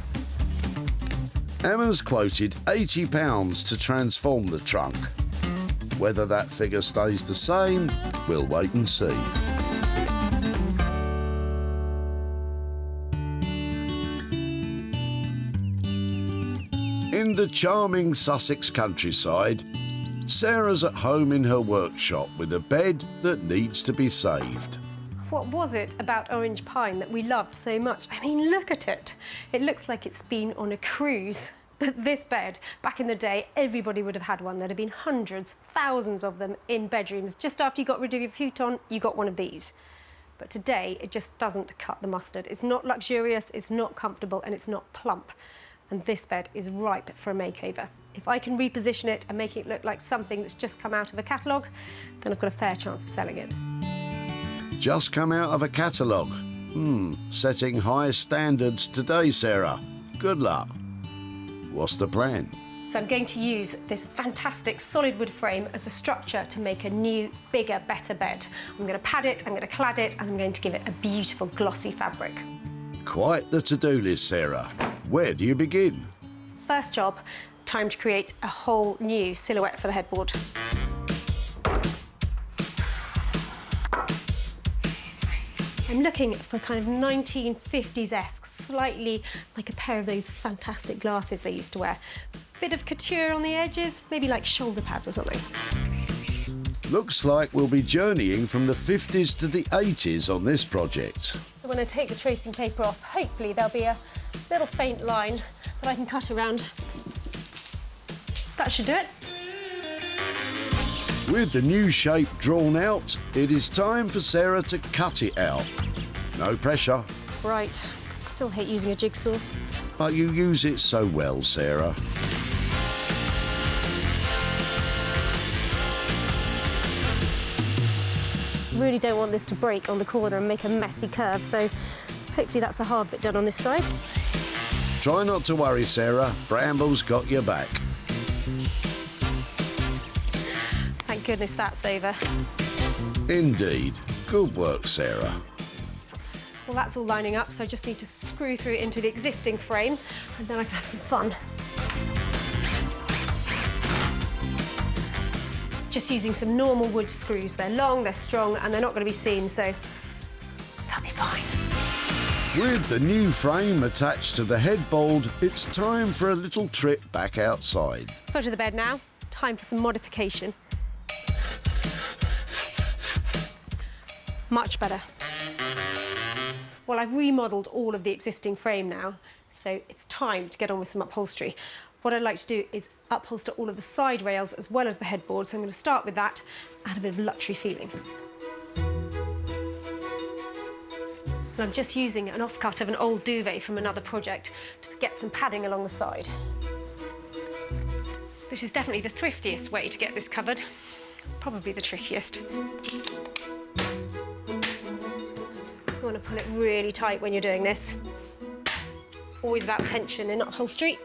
Emma's quoted £80 to transform the trunk. Whether that figure stays the same, we'll wait and see. In the charming Sussex countryside, Sarah's at home in her workshop with a bed that needs to be saved. What was it about orange pine that we loved so much? I mean, look at it. It looks like it's been on a cruise. But this bed, back in the day, everybody would have had one. There'd have been hundreds, thousands of them in bedrooms. Just after you got rid of your futon, you got one of these. But today, it just doesn't cut the mustard. It's not luxurious, it's not comfortable, and it's not plump. And this bed is ripe for a makeover. If I can reposition it and make it look like something that's just come out of a catalogue, then I've got a fair chance of selling it. Just come out of a catalogue. Setting high standards today, Sarah. Good luck. What's the plan? So I'm going to use this fantastic solid wood frame as a structure to make a new, bigger, better bed. I'm going to pad it, I'm going to clad it, and I'm going to give it a beautiful glossy fabric. Quite the to-do list, Sarah. Where do you begin? First job, time to create a whole new silhouette for the headboard. I'm looking for kind of 1950s-esque, slightly like a pair of those fantastic glasses they used to wear. Bit of couture on the edges, maybe like shoulder pads or something. Looks like we'll be journeying from the 50s to the 80s on this project. So when I take the tracing paper off, hopefully there'll be a little faint line that I can cut around That should do it. With the new shape drawn out, it is time for Sarah to cut it out. No pressure, Right. Still hate using a jigsaw. but you use it so well, Sarah. Really don't want this to break on the corner and make a messy curve, so hopefully that's the hard bit done on this side. Try not to worry, Sarah. Bramble's got your back. Thank goodness that's over. Indeed. Good work, Sarah. Well, that's all lining up, so I just need to screw through into the existing frame, and then I can have some fun. Just using some normal wood screws. They're long, they're strong, and they're not going to be seen, so they'll be fine. With the new frame attached to the headboard, it's time for a little trip back outside. Foot of the bed now. Time for some modification. Much better. Well, I've remodelled all of the existing frame now, so it's time to get on with some upholstery. What I'd like to do is upholster all of the side rails as well as the headboard, so I'm going to start with that, add a bit of luxury feeling. And I'm just using an offcut of an old duvet from another project to get some padding along the side. This is definitely the thriftiest way to get this covered, probably the trickiest. You want to pull it really tight when you're doing this. Always about tension in upholstery.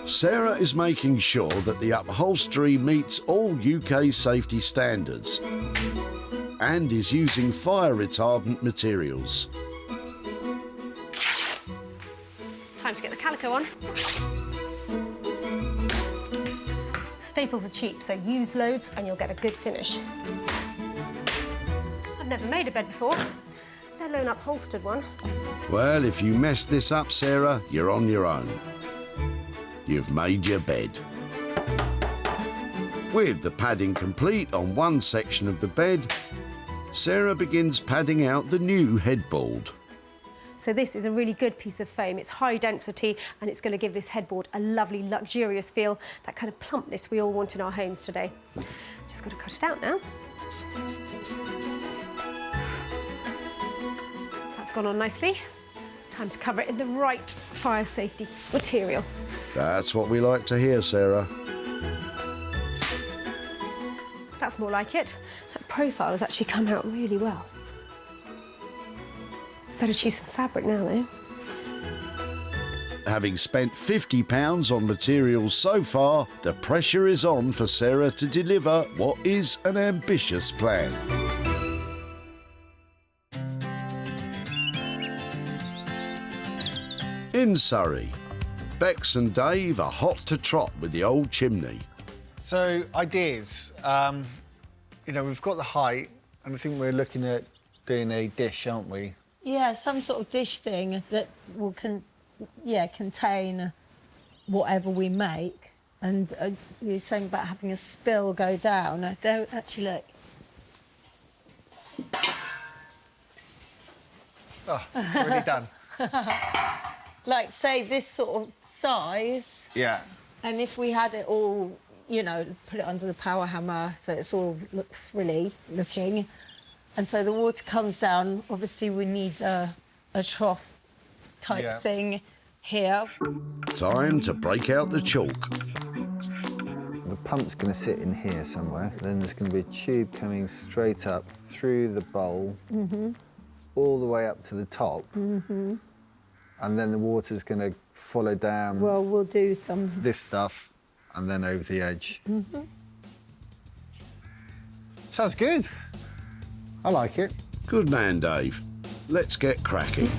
Sarah is making sure that the upholstery meets all UK safety standards and is using fire-retardant materials. Time to get the calico on. Staples are cheap, so use loads and you'll get a good finish. I've never made a bed before, let alone upholstered one. Well, if you mess this up, Sarah, you're on your own. You've made your bed. With the padding complete on one section of the bed, Sarah begins padding out the new headboard. So this is a really good piece of foam. It's high density and it's going to give this headboard a lovely, luxurious feel, that kind of plumpness we all want in our homes today. Just got to cut it out now. That's gone on nicely. Time to cover it in the right fire safety material. That's what we like to hear, Sarah. That's more like it. That profile has actually come out really well. Better choose some fabric now, though. Having spent £50 on materials so far, the pressure is on for Sarah to deliver what is an ambitious plan. In Surrey, Bex and Dave are hot to trot with the old chimney. So, ideas. You know, we've got the height, and I think we're looking at doing a dish, aren't we? Yeah, some sort of dish thing that will contain whatever we make. And you were saying about having a spill go down. There, actually, look. Oh, it's already done. Like, say, this sort of size. Yeah. And if we had it all, you know, put it under the power hammer so it's all frilly looking. And so the water comes down. Obviously, we need a trough type thing here. Time to break out the chalk. The pump's going to sit in here somewhere. Then there's going to be a tube coming straight up through the bowl, all the way up to the top. And then the water's going to follow down. Well, we'll do some. This stuff, and then over the edge. Sounds good. I like it. Good man, Dave. Let's get cracking.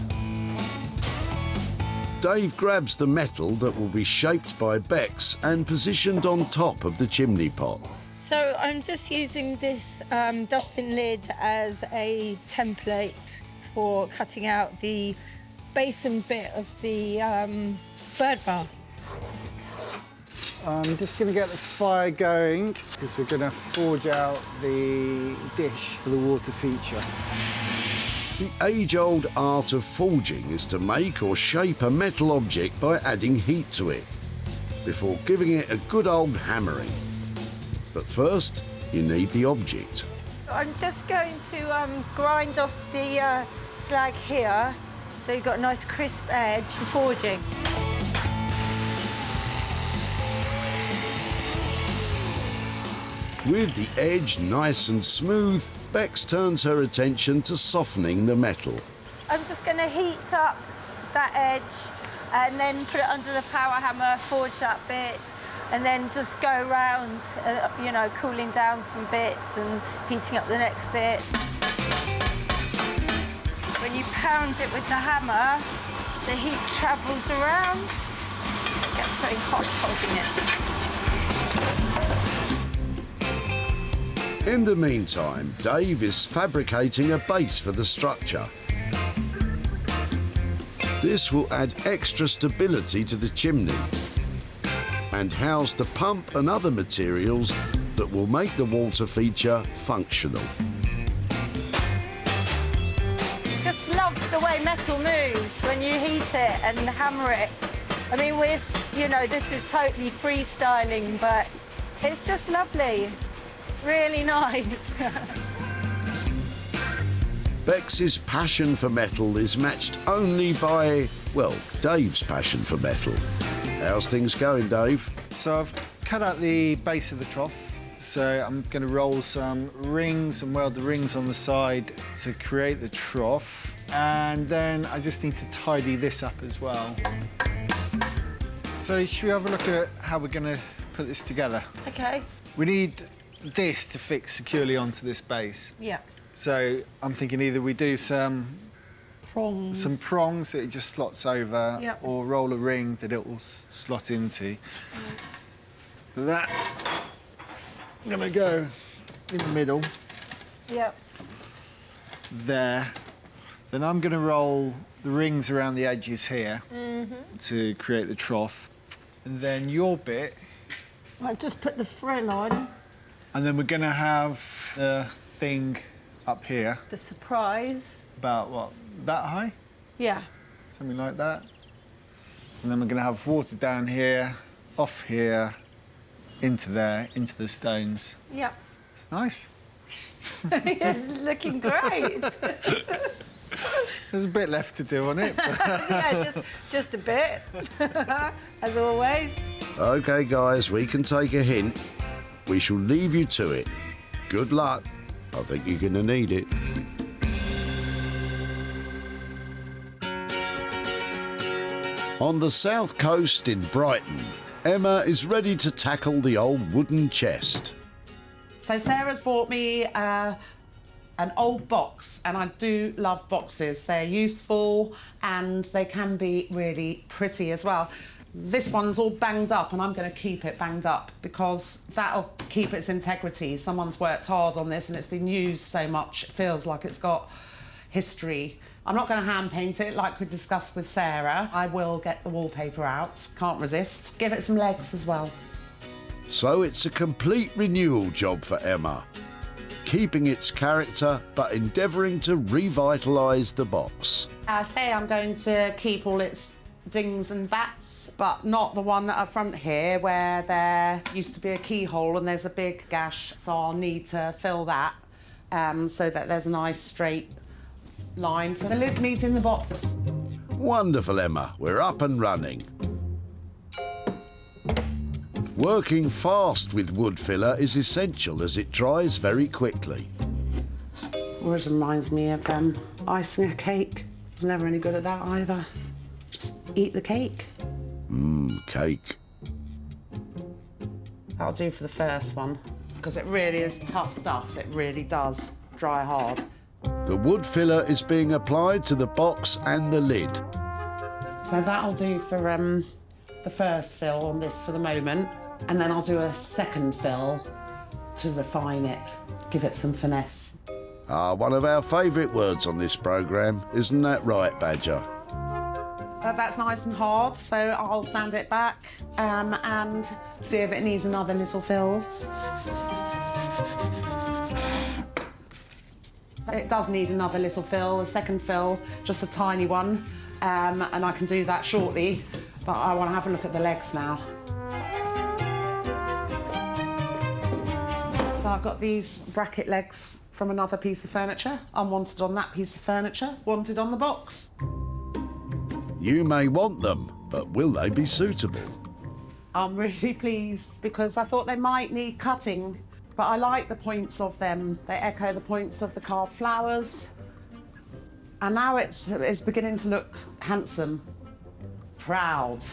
Dave grabs the metal that will be shaped by Bex and positioned on top of the chimney pot. So I'm just using this dustbin lid as a template for cutting out the basin bit of the bird bath. I'm just going to get the fire going because we're going to forge out the dish for the water feature. The age-old art of forging is to make or shape a metal object by adding heat to it. before giving it a good old hammering. But first, you need the object. I'm just going to grind off the slag here, so you've got a nice crisp edge for forging. With the edge nice and smooth, Bex turns her attention to softening the metal. I'm just going to heat up that edge and then put it under the power hammer, forge that bit, and then just go around, you know, cooling down some bits and heating up the next bit. When you pound it with the hammer, the heat travels around. It gets very hot holding it. In the meantime, Dave is fabricating a base for the structure. This will add extra stability to the chimney and house the pump and other materials that will make the water feature functional. Just love the way metal moves when you heat it and hammer it. I mean, you know, this is totally freestyling, but it's just lovely. Really nice. Bex's passion for metal is matched only by, well, Dave's passion for metal. How's things going, Dave? So I've cut out the base of the trough. So I'm going to roll some rings and weld the rings on the side to create the trough. And then I just need to tidy this up as well. So should we have a look at how we're going to put this together? OK. We need this to fix securely onto this base. Yeah. So I'm thinking either we do some prongs that it just slots over, yep, or roll a ring that it will slot into. That's going to go in the middle. Yep. There. Then I'm going to roll the rings around the edges here to create the trough. And then your bit. I've just put the frill on. And then we're going to have the thing up here. The surprise. About, what, that high? Yeah. Something like that. And then we're going to have water down here, off here, into there, into the stones. Yep. It's nice. It's looking great. There's a bit left to do on it. Yeah, just a bit, as always. OK, guys, we can take a hint. We shall leave you to it. Good luck. I think you're going to need it. On the south coast in Brighton, Emma is ready to tackle the old wooden chest. So Sarah's bought me an old box, and I do love boxes. They're useful and they can be really pretty as well. This one's all banged up, and I'm going to keep it banged up because that'll keep its integrity. Someone's worked hard on this and it's been used so much, it feels like it's got history. I'm not going to hand paint it like we discussed with Sarah. I will get the wallpaper out, can't resist. Give it some legs as well. So it's a complete renewal job for Emma. Keeping its character, but endeavouring to revitalise the box. I say I'm going to keep all its dings and bats, but not the one up front here where there used to be a keyhole and there's a big gash, so I'll need to fill that so that there's a nice straight line for the lid meeting the box. Wonderful, Emma. We're up and running. Working fast with wood filler is essential as it dries very quickly. Always reminds me of icing a cake. I was never any good at that either. Just eat the cake. Cake. That'll do for the first one, because it really is tough stuff. It really does dry hard. The wood filler is being applied to the box and the lid. So that'll do for the first fill on this for the moment, and then I'll do a second fill to refine it, give it some finesse. One of our favourite words on this programme, isn't that right, Badger? That's nice and hard, so I'll sand it back and see if it needs another little fill. It does need another little fill, a second fill, just a tiny one, and I can do that shortly, but I want to have a look at the legs now. So I've got these bracket legs from another piece of furniture. Unwanted on that piece of furniture, wanted on the box. You may want them, but will they be suitable? I'm really pleased because I thought they might need cutting, but I like the points of them. They echo the points of the carved flowers. And now it's beginning to look handsome, proud.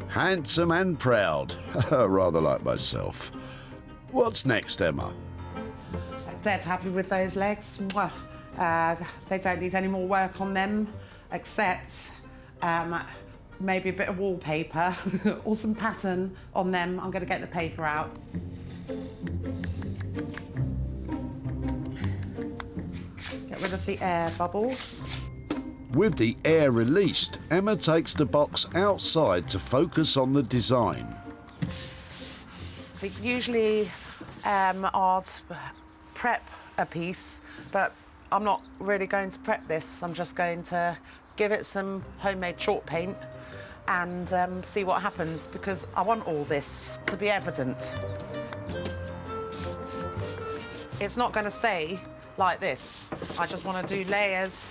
Handsome and proud. Rather like myself. What's next, Emma? Dead happy with those legs. Mwah. They don't need any more work on them, except maybe a bit of wallpaper or some pattern on them. I'm going to get the paper out. Get rid of the air bubbles. With the air released, Emma takes the box outside to focus on the design. So usually I'd prep a piece, but I'm not really going to prep this. I'm just going to give it some homemade chalk paint and see what happens, because I want all this to be evident. It's not going to stay like this. I just want to do layers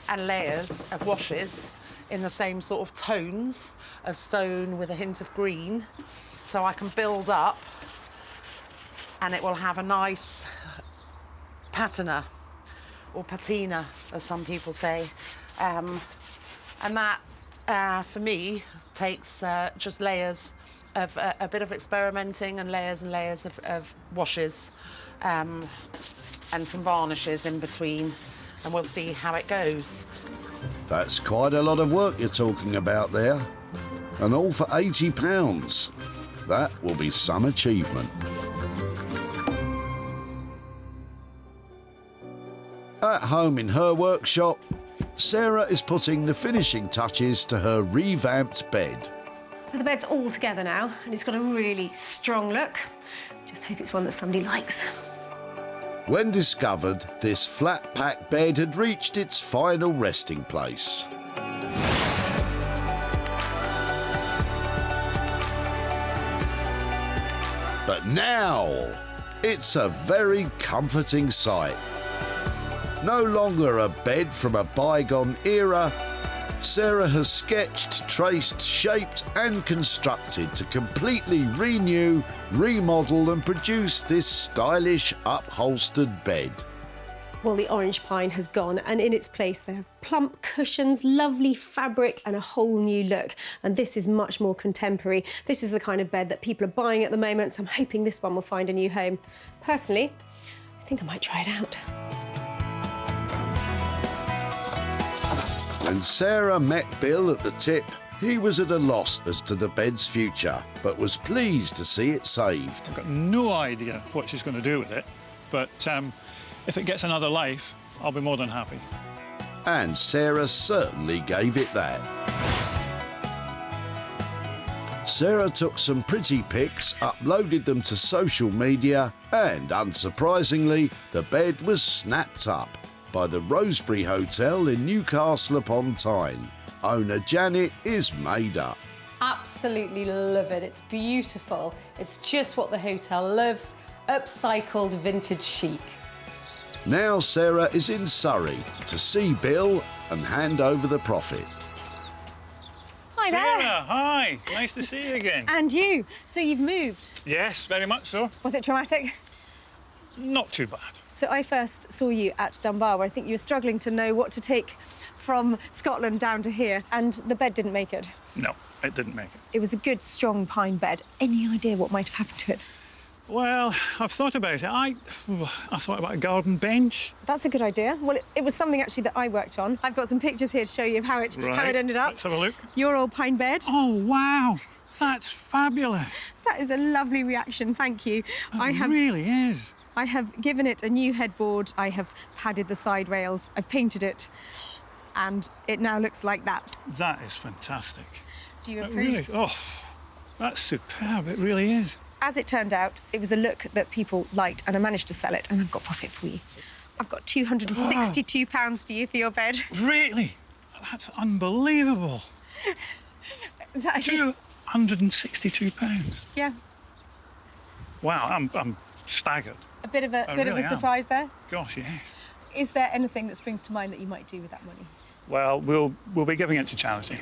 and layers of washes in the same sort of tones of stone with a hint of green, so I can build up and it will have a nice patina, or patina, as some people say. And that, for me, takes just layers of a bit of experimenting and layers of washes and some varnishes in between, and we'll see how it goes. That's quite a lot of work you're talking about there. And all for £80. That will be some achievement. At home in her workshop, Sarah is putting the finishing touches to her revamped bed. So the bed's all together now, and it's got a really strong look. Just hope it's one that somebody likes. When discovered, this flat-pack bed had reached its final resting place. But now, it's a very comforting sight. No longer a bed from a bygone era, Sarah has sketched, traced, shaped and constructed to completely renew, remodel and produce this stylish upholstered bed. Well, the orange pine has gone, and in its place there are plump cushions, lovely fabric and a whole new look. And this is much more contemporary. This is the kind of bed that people are buying at the moment, so I'm hoping this one will find a new home. Personally, I think I might try it out. When Sarah met Bill at the tip, he was at a loss as to the bed's future, but was pleased to see it saved. I've got no idea what she's going to do with it, but if it gets another life, I'll be more than happy. And Sarah certainly gave it that. Sarah took some pretty pics, uploaded them to social media, and unsurprisingly, the bed was snapped up by the Rosebery Hotel in Newcastle upon Tyne. Owner Janet is made up. Absolutely love it. It's beautiful. It's just what the hotel loves. Upcycled vintage chic. Now Sarah is in Surrey to see Bill and hand over the profit. Hi there. Sarah, hi. Nice to see you again. And you. So you've moved? Yes, very much so. Was it traumatic? Not too bad. So I first saw you at Dunbar, where I think you were struggling to know what to take from Scotland down to here, and the bed didn't make it. No, it didn't make it. It was a good, strong pine bed. Any idea what might have happened to it? Well, I've thought about it. I thought about a garden bench. That's a good idea. Well, it was something actually that I worked on. I've got some pictures here to show you of how it ended up. Let's have a look. Your old pine bed. Oh, wow. That's fabulous. That is a lovely reaction, thank you. It really is. I have given it a new headboard. I have padded the side rails. I've painted it, and it now looks like that. That is fantastic. Do you approve? Really, oh, that's superb. It really is. As it turned out, it was a look that people liked, and I managed to sell it, and I've got profit for you. I've got £262 for you for your bed. Really? That's unbelievable. £262. Yeah. Wow, I'm staggered. A bit of a I bit of really a am. surprise there. Gosh, yeah. Is there anything that springs to mind that you might do with that money? Well, we'll be giving it to charity,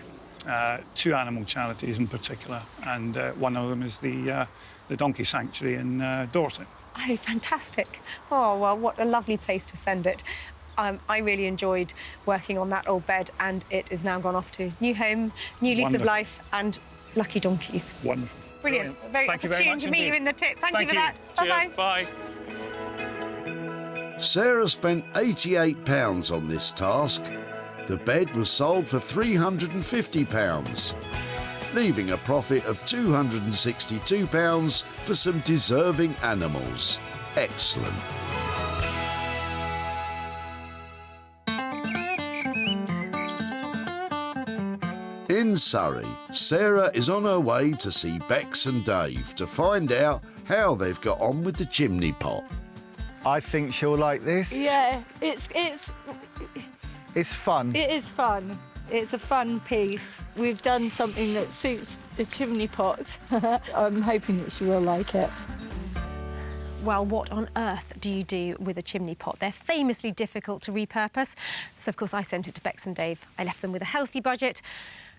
2 animal charities in particular, and one of them is the Donkey Sanctuary in Dorset. Oh, fantastic. Oh, well, what a lovely place to send it. I really enjoyed working on that old bed, and it has now gone off to new home, new lease of Wonderful. life, and lucky donkeys. Wonderful. Brilliant. Very Thank you very opportune much to meet you indeed. in the tip. Thank you for you. that. Cheers. Bye-bye. Bye. Sarah spent £88 on this task. The bed was sold for £350, leaving a profit of £262 for some deserving animals. Excellent. In Surrey, Sarah is on her way to see Bex and Dave to find out how they've got on with the chimney pot. I think she'll like this. Yeah, it's It's fun. It is fun. It's a fun piece. We've done something that suits the chimney pot. I'm hoping that she will like it. Well, what on earth do you do with a chimney pot? They're famously difficult to repurpose. So, of course, I sent it to Bex and Dave. I left them with a healthy budget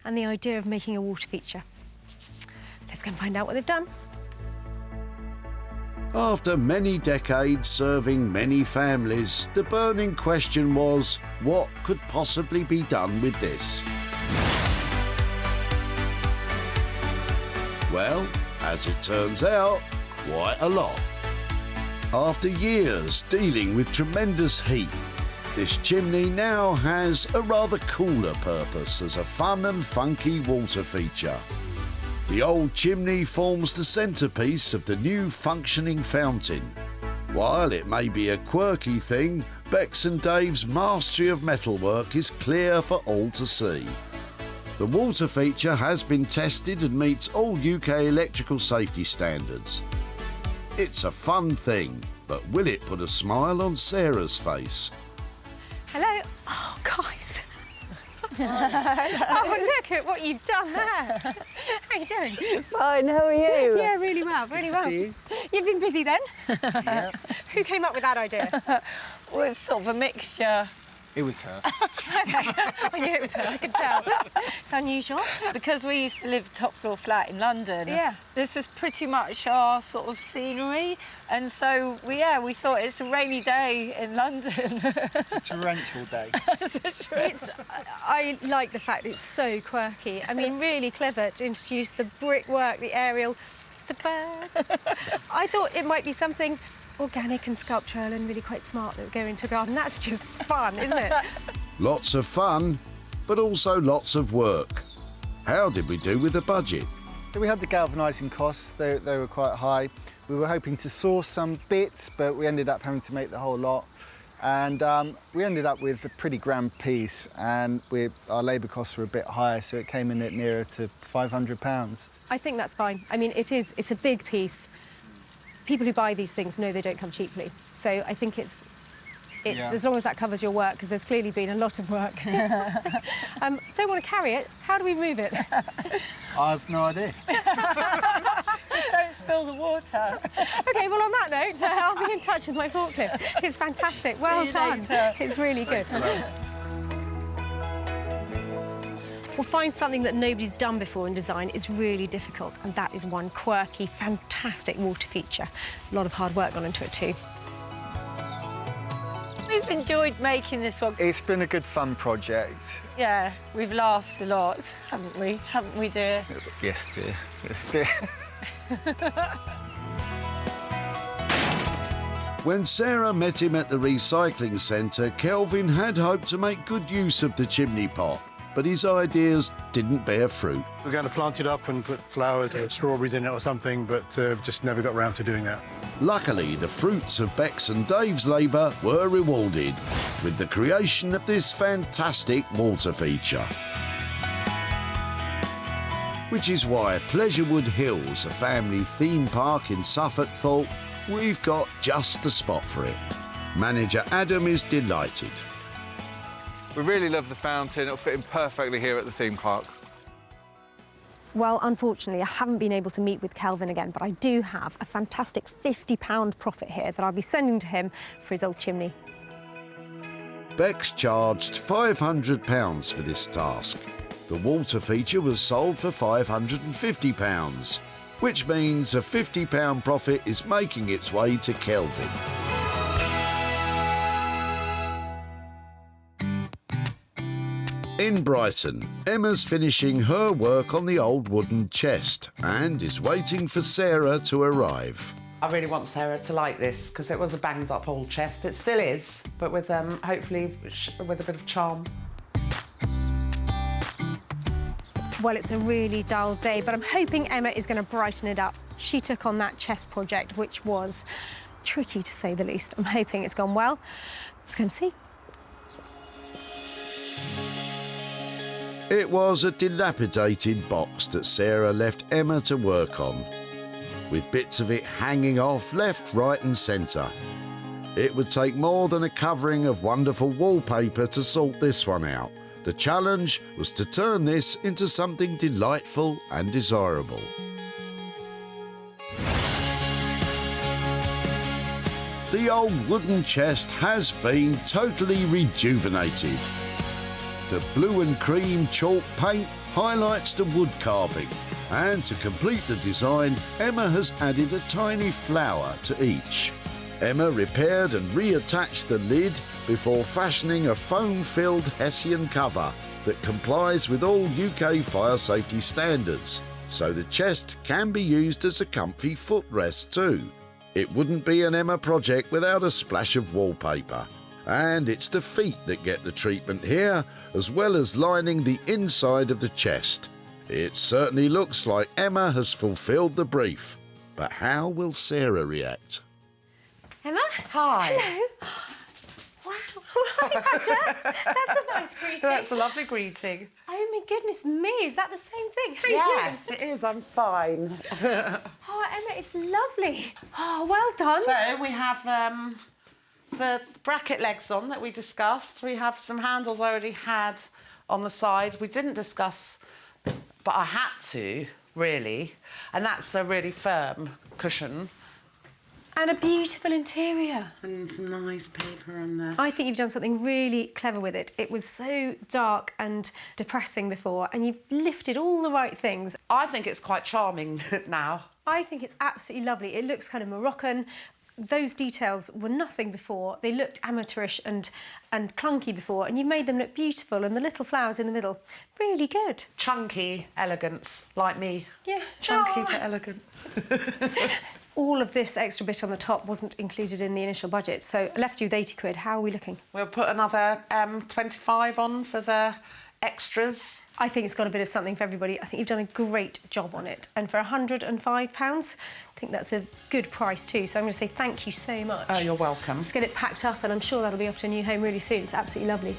and the idea of making a water feature. Let's go and find out what they've done. After many decades serving many families, the burning question was, what could possibly be done with this? Well, as it turns out, quite a lot. After years dealing with tremendous heat, this chimney now has a rather cooler purpose as a fun and funky water feature. The old chimney forms the centrepiece of the new functioning fountain. While it may be a quirky thing, Bex and Dave's mastery of metalwork is clear for all to see. The water feature has been tested and meets all UK electrical safety standards. It's a fun thing, but will it put a smile on Sarah's face? Hello. Oh, guys. Oh, look at what you've done there. How are you doing? Fine, how are you? Yeah, really well, really well. See you. You've been busy then? Yeah. Who came up with that idea? Well, it's sort of a mixture. It was her. Okay, I knew it was her, I could tell. It's unusual. Because we used to live top floor flat in London. Yeah. This is pretty much our sort of scenery. And so, we thought it's a rainy day in London. It's a torrential day. I like the fact it's so quirky. I mean, really clever to introduce the brickwork, the aerial, the birds. I thought it might be something organic and sculptural and really quite smart that would go into a garden. That's just fun, isn't it? Lots of fun, but also lots of work. How did we do with the budget? So we had the galvanising costs, they were quite high. We were hoping to source some bits, but we ended up having to make the whole lot. And we ended up with a pretty grand piece, and our labour costs were a bit higher, so it came in at nearer to £500. I think that's fine. I mean, it's a big piece. People who buy these things know they don't come cheaply. So I think it's as long as that covers your work, because there's clearly been a lot of work. Don't want to carry it. How do we move it? I've no idea. Just don't spill the water. OK, well, on that note, I'll be in touch with my forklift. It's fantastic. Well done. It's really good. Well, find something that nobody's done before in design is really difficult, and that is one quirky, fantastic water feature. A lot of hard work gone into it too. We've enjoyed making this one. It's been a good fun project. Yeah, we've laughed a lot, haven't we? Haven't we, dear? Yes, dear. Yes, dear. When Sarah met him at the recycling centre, Kelvin had hoped to make good use of the chimney pot, but his ideas didn't bear fruit. We're going to plant it up and put flowers or strawberries in it or something, but just never got round to doing that. Luckily, the fruits of Bex and Dave's labour were rewarded with the creation of this fantastic water feature. Which is why Pleasurewood Hills, a family theme park in Suffolk, thought, we've got just the spot for it. Manager Adam is delighted. We really love the fountain. It'll fit in perfectly here at the theme park. Well, unfortunately, I haven't been able to meet with Kelvin again, but I do have a fantastic £50 profit here that I'll be sending to him for his old chimney. Bex charged £500 for this task. The water feature was sold for £550, which means a £50 profit is making its way to Kelvin. In Brighton, Emma's finishing her work on the old wooden chest and is waiting for Sarah to arrive. I really want Sarah to like this because it was a banged up old chest. It still is, but with hopefully with a bit of charm. Well, it's a really dull day, but I'm hoping Emma is going to brighten it up. She took on that chest project, which was tricky to say the least. I'm hoping it's gone well. Let's go and see. It was a dilapidated box that Sarah left Emma to work on, with bits of it hanging off left, right and centre. It would take more than a covering of wonderful wallpaper to sort this one out. The challenge was to turn this into something delightful and desirable. The old wooden chest has been totally rejuvenated. The blue and cream chalk paint highlights the wood carving, and to complete the design, Emma has added a tiny flower to each. Emma repaired and reattached the lid before fashioning a foam-filled Hessian cover that complies with all UK fire safety standards, so the chest can be used as a comfy footrest too. It wouldn't be an Emma project without a splash of wallpaper. And it's the feet that get the treatment here, as well as lining the inside of the chest. It certainly looks like Emma has fulfilled the brief. But how will Sarah react? Emma? Hi. Hello. Wow. Hi, Patrick. That's a nice greeting. That's a lovely greeting. Oh, my goodness me. Is that the same thing? How Yes, are you doing? it is. I'm fine. Oh, Emma, it's lovely. Oh, well done. So we have the bracket legs on that we discussed. We have some handles I already had on the side. We didn't discuss, but I had to, really. And that's a really firm cushion. And a beautiful interior. And some nice paper on there. I think you've done something really clever with it. It was so dark and depressing before, and you've lifted all the right things. I think it's quite charming now. I think it's absolutely lovely. It looks kind of Moroccan. Those details were nothing before. They looked amateurish and clunky before, and you made them look beautiful, and the little flowers in the middle, really good. Chunky elegance, like me. Yeah. Chunky but elegant. All of this extra bit on the top wasn't included in the initial budget, so I left you with 80 quid. How are we looking? We'll put another 25 on for the extras. I think it's got a bit of something for everybody. I think you've done a great job on it. And for £105, I think that's a good price too. So I'm going to say thank you so much. Oh, you're welcome. Let's get it packed up, and I'm sure that'll be off to a new home really soon. It's absolutely lovely.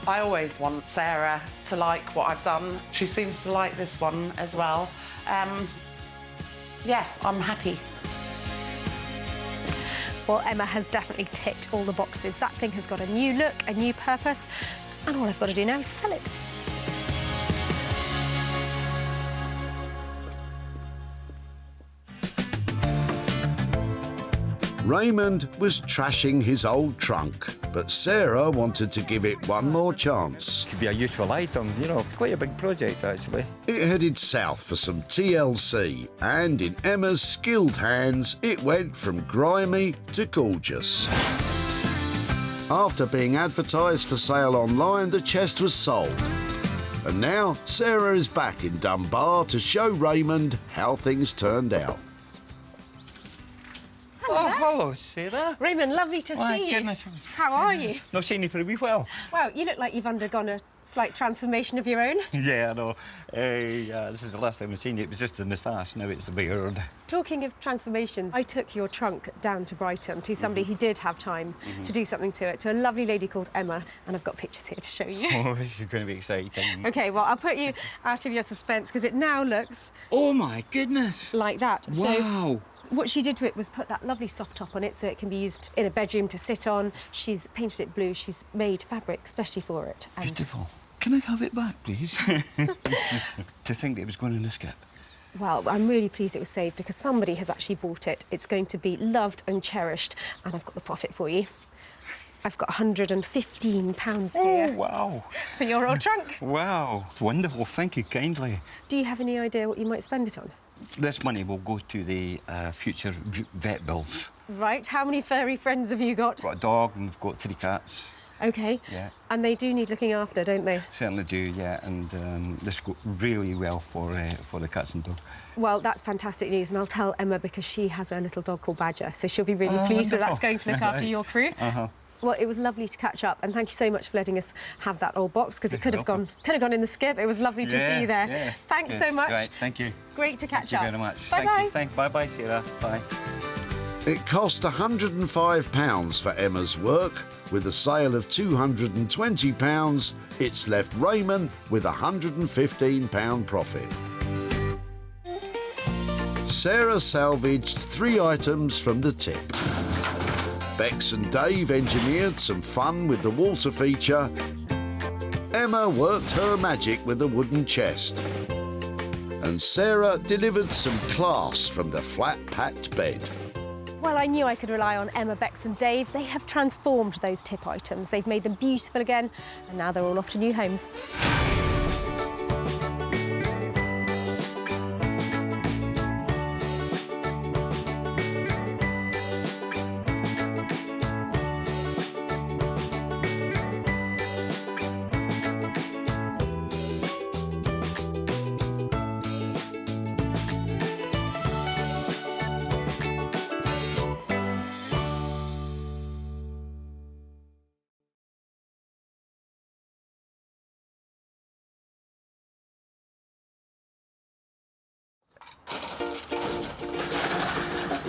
I always want Sarah to like what I've done. She seems to like this one as well. Yeah, I'm happy. Well, Emma has definitely ticked all the boxes. That thing has got a new look, a new purpose, and all I've got to do now is sell it. Raymond was trashing his old trunk, but Sarah wanted to give it one more chance. Could be a useful item, you know, it's quite a big project actually. It headed south for some TLC, and in Emma's skilled hands, it went from grimy to gorgeous. After being advertised for sale online, the chest was sold. And now Sarah is back in Dunbar to show Raymond how things turned out. Oh, hello, Sarah. Raymond, lovely to see you. Goodness. How are you? Not seen you for a wee while. Well, you look like you've undergone a slight transformation of your own. Yeah, I know. This is the last time I've seen you. It was just the moustache, now it's the beard. Talking of transformations, I took your trunk down to Brighton to somebody who did have time to do something to it, to a lovely lady called Emma, and I've got pictures here to show you. Oh, this is going to be exciting. OK, well, I'll put you out of your suspense, because it now looks... Oh, my goodness. ...like that. Wow. So, what she did to it was put that lovely soft top on it so it can be used in a bedroom to sit on. She's painted it blue. She's made fabric especially for it. And beautiful. Can I have it back, please? To think it was going in the skip. Well, I'm really pleased it was saved because somebody has actually bought it. It's going to be loved and cherished, and I've got the profit for you. I've got £115 here. Oh, wow. For your old trunk. Wow, wonderful. Thank you kindly. Do you have any idea what you might spend it on? This money will go to the future vet bills. Right. How many furry friends have you got? We've got a dog and we've got 3 cats. OK. Yeah. And they do need looking after, don't they? Certainly do, yeah. And this goes really well for the cats and dogs. Well, that's fantastic news, and I'll tell Emma because she has a little dog called Badger, so she'll be really pleased that that's going to look after your crew. Well, it was lovely to catch up, and thank you so much for letting us have that old box because it could have gone in the skip. It was lovely to see you there. Yeah. Thanks so much. Great, thank you. Great to catch up. up. Thank you very much. Bye-bye. Thank you. Bye-bye, Sarah. Bye. It cost £105 for Emma's work. With a sale of £220, it's left Raymond with £115 profit. Sarah salvaged 3 items from the tip. Bex and Dave engineered some fun with the water feature. Emma worked her magic with the wooden chest. And Sarah delivered some class from the flat-packed bed. Well, I knew I could rely on Emma, Bex and Dave. They have transformed those tip items. They've made them beautiful again, and now they're all off to new homes.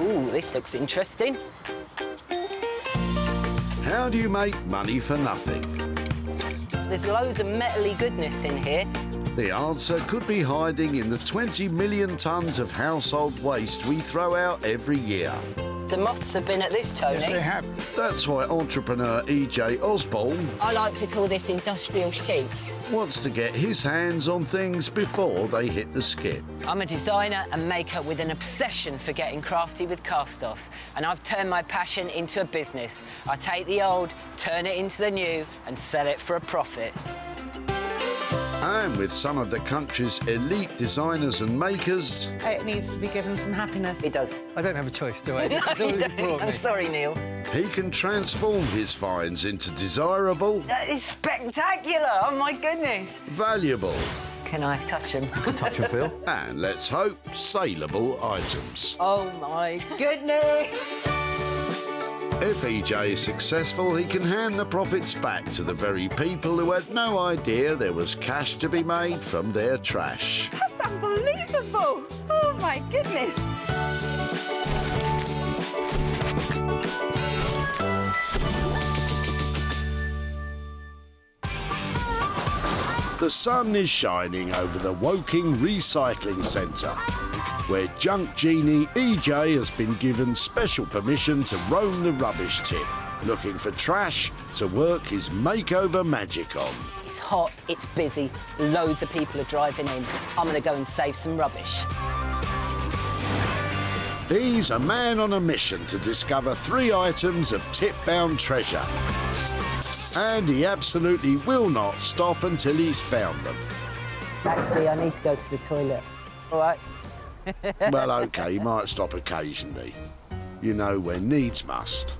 Ooh, this looks interesting. How do you make money for nothing? There's loads of metally goodness in here. The answer could be hiding in the 20 million tonnes of household waste we throw out every year. The moths have been at this, Tony. Yes, they have. That's why entrepreneur E.J. Osborne I like to call this industrial chic. wants to get his hands on things before they hit the skip. I'm a designer and maker with an obsession for getting crafty with cast-offs, and I've turned my passion into a business. I take the old, turn it into the new, and sell it for a profit. And with some of the country's elite designers and makers, It needs to be given some happiness. It does. I don't have a choice, do I? No, This is all you you've brought don't. I'm me. sorry, Neil. he can transform his finds into desirable, That is spectacular! Oh, my goodness! valuable, Can I touch them? touch and feel, and let's hope saleable items. Oh, my goodness! If EJ is successful, he can hand the profits back to the very people who had no idea there was cash to be made from their trash. That's unbelievable! Oh, my goodness! The sun is shining over the Woking Recycling Centre, where junk genie EJ has been given special permission to roam the rubbish tip, looking for trash to work his makeover magic on. It's hot, it's busy, loads of people are driving in. I'm going to go and save some rubbish. He's a man on a mission to discover 3 items of tip-bound treasure. And he absolutely will not stop until he's found them. Actually, I need to go to the toilet. All right? Well, OK, he might stop occasionally. You know, when needs must.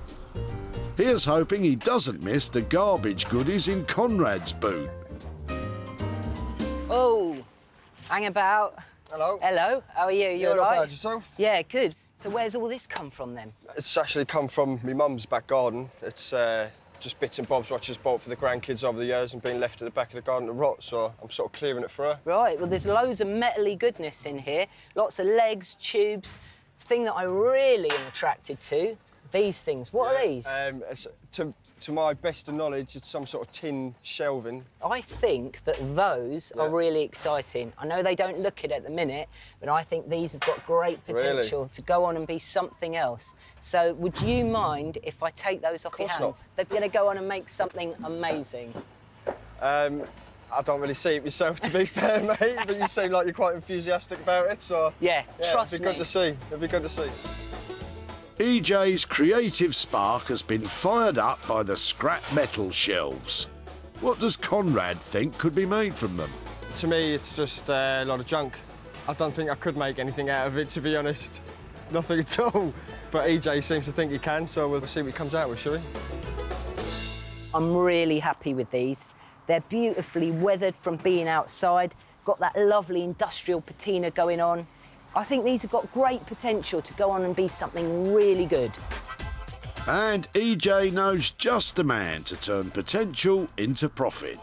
Here's hoping he doesn't miss the garbage goodies in Conrad's boot. Oh, hang about. Hello. Hello, how are you? You Yeah, all not right? bad. Yourself? Yeah, good. So where's all this come from then? It's actually come from my mum's back garden. It's just bits and bobs what I just bought for the grandkids over the years and been left at the back of the garden to rot, so I'm sort of clearing it for her. Right, well, there's loads of metally goodness in here. Lots of legs, tubes. Thing that I really am attracted to, these things. What are these? It's, to my best of knowledge, it's some sort of tin shelving. I think that those are really exciting. I know they don't look it at the minute, but I think these have got great potential to go on and be something else. So would you mind if I take those off your hands? Not. They're going to go on and make something amazing. I I don't really see it myself, to be fair, mate, but you seem like you're quite enthusiastic about it, so... Yeah, trust it'd be good to see. It'd be good to see. EJ's creative spark has been fired up by the scrap metal shelves. What does Conrad think could be made from them? To me, it's just a lot of junk. I don't think I could make anything out of it, to be honest. Nothing at all. But EJ seems to think he can, so we'll see what he comes out with, shall we? I'm really happy with these. They're beautifully weathered from being outside, got that lovely industrial patina going on. I think these have got great potential to go on and be something really good. And EJ knows just the man to turn potential into profit.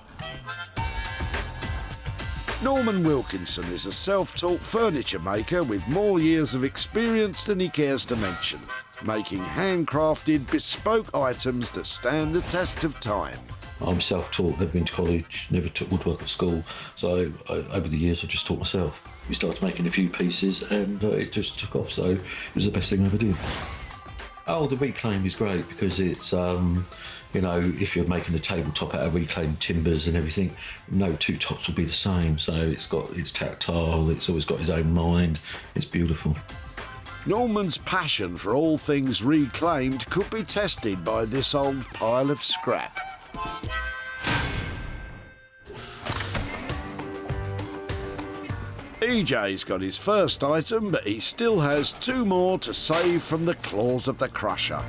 Norman Wilkinson is a self-taught furniture maker with more years of experience than he cares to mention, making handcrafted, bespoke items that stand the test of time. I'm self-taught, never been to college, never took woodwork at school, so over the years I've just taught myself. We started making a few pieces and it just took off, so it was the best thing I ever did. Oh, the reclaim is great because it's, you know, if you're making a tabletop out of reclaimed timbers and everything, no two tops will be the same, so it's tactile, it's always got his own mind, it's beautiful. Norman's passion for all things reclaimed could be tested by this old pile of scrap. EJ's got his first item, but he still has two more to save from the claws of the crusher.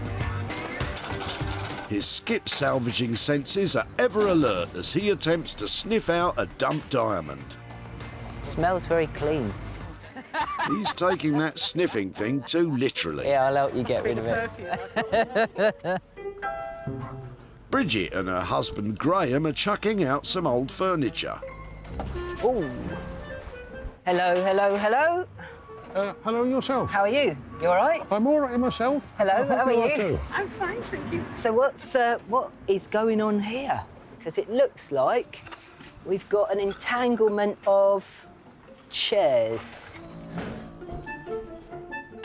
His skip salvaging senses are ever alert as he attempts to sniff out a dumped diamond. It smells very clean. He's taking that sniffing thing too literally. Yeah, I'll help you get rid of it. Bridget and her husband Graham are chucking out some old furniture. Ooh. Hello, hello, hello. Hello yourself. How are you? You all right? I'm all right myself. Hello, how are you? Too. I'm fine, thank you. So what is going on here? Because it looks like we've got an entanglement of chairs.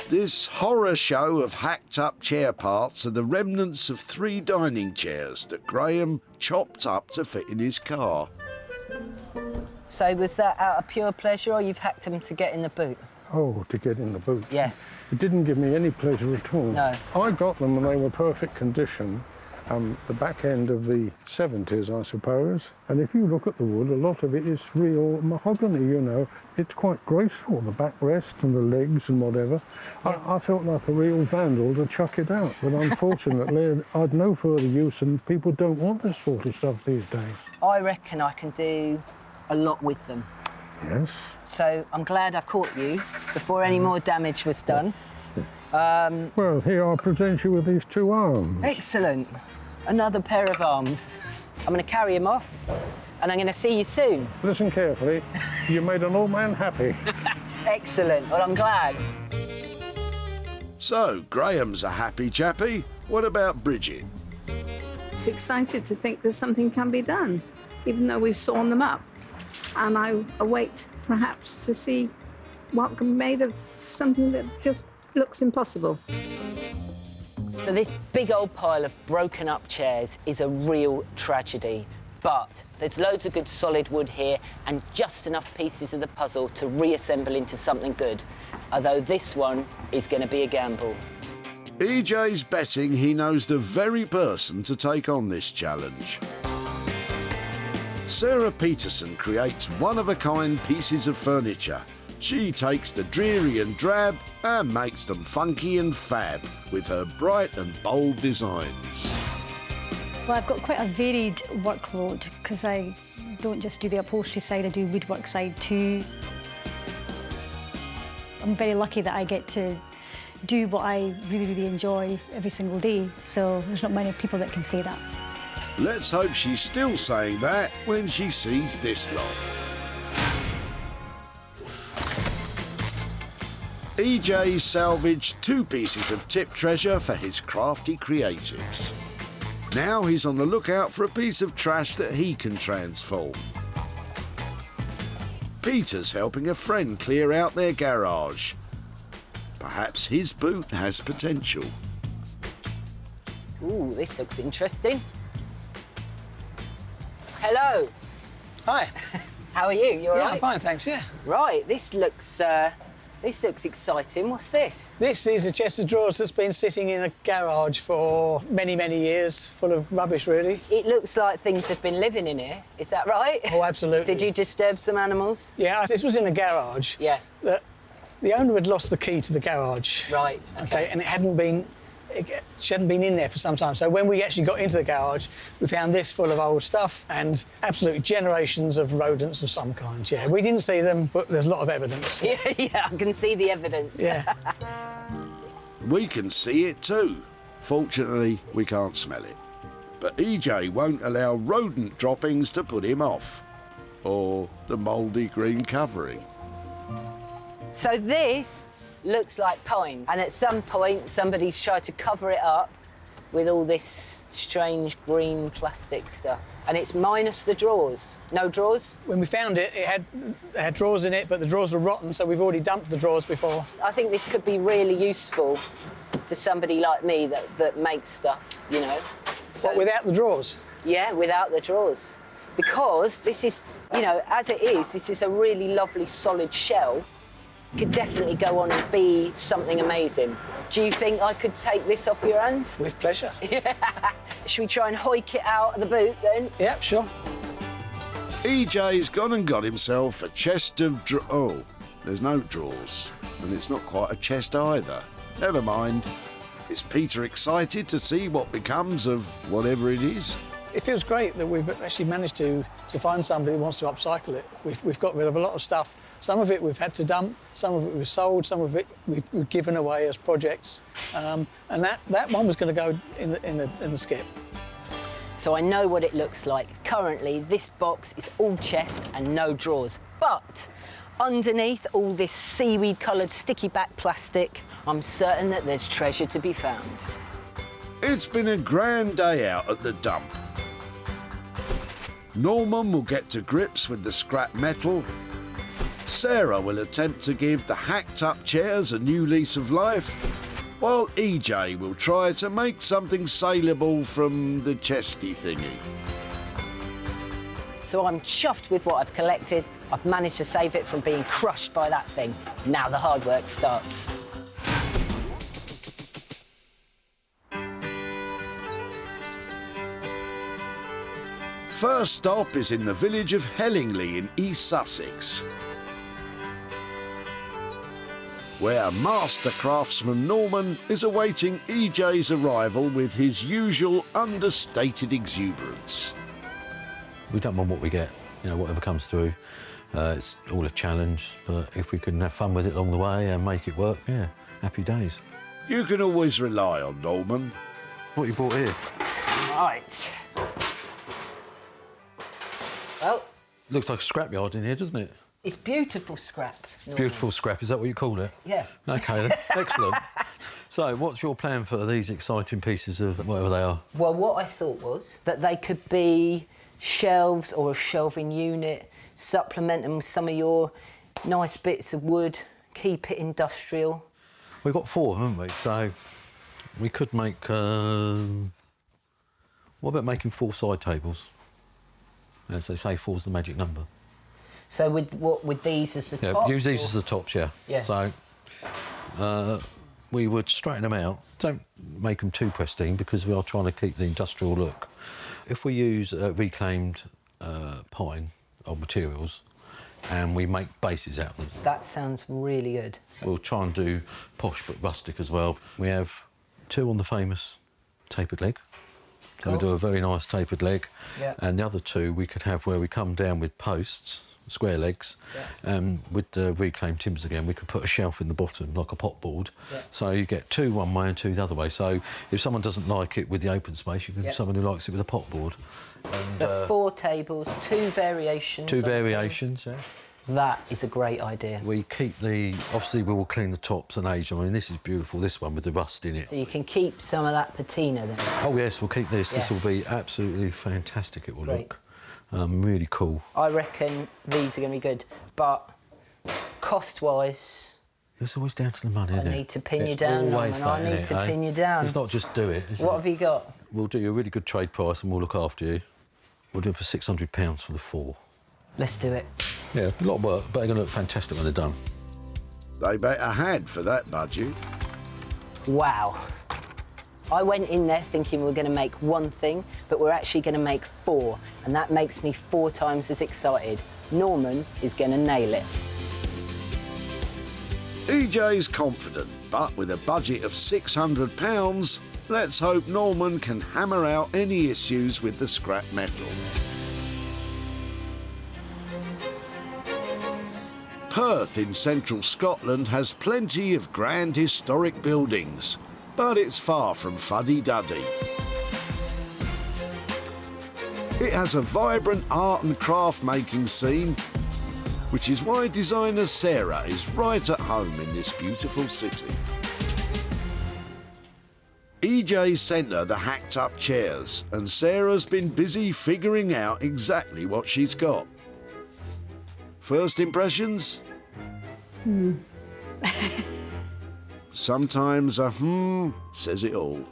This horror show of hacked-up chair parts are the remnants of 3 dining chairs that Graham chopped up to fit in his car. So was that out of pure pleasure, or you've hacked them to get in the boot? Oh, to get in the boot. Yeah. It didn't give me any pleasure at all. No. I got them when they were perfect condition, the back end of the 70s, I suppose. And if you look at the wood, a lot of it is real mahogany, you know. It's quite graceful, the backrest and the legs and whatever. Yeah. I felt like a real vandal to chuck it out, but unfortunately, I'd no further use, and people don't want this sort of stuff these days. I reckon I can do a lot with them. Yes. So I'm glad I caught you before any more damage was done. Well, here I present you with these 2 arms. Excellent. Another pair of arms. I'm going to carry him off, and I'm going to see you soon. Listen carefully. You made an old man happy. Excellent. Well, I'm glad. So, Graham's a happy chappy. What about Bridget? It's excited to think that something can be done, even though we've sawn them up. And I await, perhaps, to see what can be made of something that just looks impossible. So this big old pile of broken up chairs is a real tragedy. But there's loads of good solid wood here and just enough pieces of the puzzle to reassemble into something good. Although this one is going to be a gamble. EJ's betting he knows the very person to take on this challenge. Sarah Peterson creates one-of-a-kind pieces of furniture. She takes the dreary and drab and makes them funky and fab with her bright and bold designs. Well, I've got quite a varied workload because I don't just do the upholstery side, I do woodwork side too. I'm very lucky that I get to do what I really, really enjoy every single day, so there's not many people that can say that. Let's hope she's still saying that when she sees this lot. EJ salvaged 2 pieces of tip treasure for his crafty creatives. Now he's on the lookout for a piece of trash that he can transform. Peter's helping a friend clear out their garage. Perhaps his boot has potential. Ooh, this looks interesting. Hello. Hi. How are you? You all Yeah, right? I'm fine, thanks, yeah. Right, this looks exciting. What's this? This is a chest of drawers that's been sitting in a garage for many, many years, full of rubbish, really. It looks like things have been living in here. Is that right? Oh, absolutely. Did you disturb some animals? Yeah, this was in a garage. Yeah. The owner had lost the key to the garage. Right. Okay, and she hadn't been in there for some time. So when we actually got into the garage, we found this full of old stuff and absolutely generations of rodents of some kind. Yeah, we didn't see them, but there's a lot of evidence. Yeah, I can see the evidence. Yeah. We can see it too. Fortunately, we can't smell it. But EJ won't allow rodent droppings to put him off. Or the mouldy green covering. So this looks like pine, and at some point somebody's tried to cover it up with all this strange green plastic stuff. And it's minus the drawers. No drawers? When we found it, it had drawers in it, but the drawers were rotten, so we've already dumped the drawers before. I think this could be really useful to somebody like me that makes stuff, you know. So, What, without the drawers? Yeah, without the drawers. Because this is, you know, as it is, this is a really lovely solid shell. Could definitely go on and be something amazing. Do you think I could take this off your hands? With pleasure. Should we try and hoik it out of the boot then? Yeah, sure. EJ's gone and got himself a chest of oh, there's no drawers. And it's not quite a chest either. Never mind. Is Peter excited to see what becomes of whatever it is? It feels great that we've actually managed to find somebody who wants to upcycle it. We've got rid of a lot of stuff. Some of it we've had to dump, some of it we've sold, some of it we've given away as projects. And that one was going to go in the skip. So I know what it looks like. Currently, this box is all chest and no drawers. But underneath all this seaweed-coloured sticky back plastic, I'm certain that there's treasure to be found. It's been a grand day out at the dump. Norman will get to grips with the scrap metal. Sarah will attempt to give the hacked-up chairs a new lease of life, while EJ will try to make something saleable from the chesty thingy. So I'm chuffed with what I've collected. I've managed to save it from being crushed by that thing. Now the hard work starts. First stop is in the village of Hellingley in East Sussex, where master craftsman Norman is awaiting EJ's arrival with his usual understated exuberance. We don't mind what we get, you know, whatever comes through. It's all a challenge, but if we can have fun with it along the way and make it work, yeah, happy days. You can always rely on Norman. What you brought here? Right. Well, looks like a scrapyard in here, doesn't it? It's beautiful scrap. Norman. Beautiful scrap, is that what you call it? Yeah. OK then, excellent. So, what's your plan for these exciting pieces of whatever they are? Well, what I thought was that they could be shelves or a shelving unit, supplement them with some of your nice bits of wood, keep it industrial. We've got 4 of them, haven't we? So, we could make... what about making 4 side tables? As they say, 4's the magic number. So with these as the top? Use these as the tops, yeah. Yeah. So we would straighten them out. Don't make them too pristine because we are trying to keep the industrial look. If we use reclaimed pine or materials and we make bases out of them. That sounds really good. We'll try and do posh but rustic as well. We have 2 on the famous tapered leg. So we do a very nice tapered leg. Yeah. And the other 2 we could have where we come down with posts, square legs, and with the reclaimed timbers again, we could put a shelf in the bottom, like a pot board. Yeah. So you get 2 one way and 2 the other way. So if someone doesn't like it with the open space, you can have someone who likes it with a pot board. And, so 4 tables, 2 variations. 2 variations, yeah. That is a great idea. We keep the... Obviously, we will clean the tops and age them. I mean, this is beautiful, this one with the rust in it. So you can keep some of that patina then? Oh, yes, we'll keep this. Yeah. This will be absolutely fantastic, it will Great. look. Really cool. I reckon these are going to be good, but cost-wise... It's always down to the money, isn't it? I need to pin you down, Norman. I need to pin you down. It's not just do it, is it? What have you got? We'll do you a really good trade price and we'll look after you. We'll do it for £600 for the 4. Let's do it. Yeah, a lot of work, but they're going to look fantastic when they're done. They better had for that budget. Wow. I went in there thinking we were going to make one thing, but we're actually going to make 4, and that makes me 4 times as excited. Norman is going to nail it. EJ's confident, but with a budget of £600, let's hope Norman can hammer out any issues with the scrap metal. Perth in central Scotland has plenty of grand historic buildings, but it's far from fuddy-duddy. It has a vibrant art and craft making scene, which is why designer Sarah is right at home in this beautiful city. EJ sent her the hacked up chairs, and Sarah's been busy figuring out exactly what she's got. First impressions? Sometimes a says it all.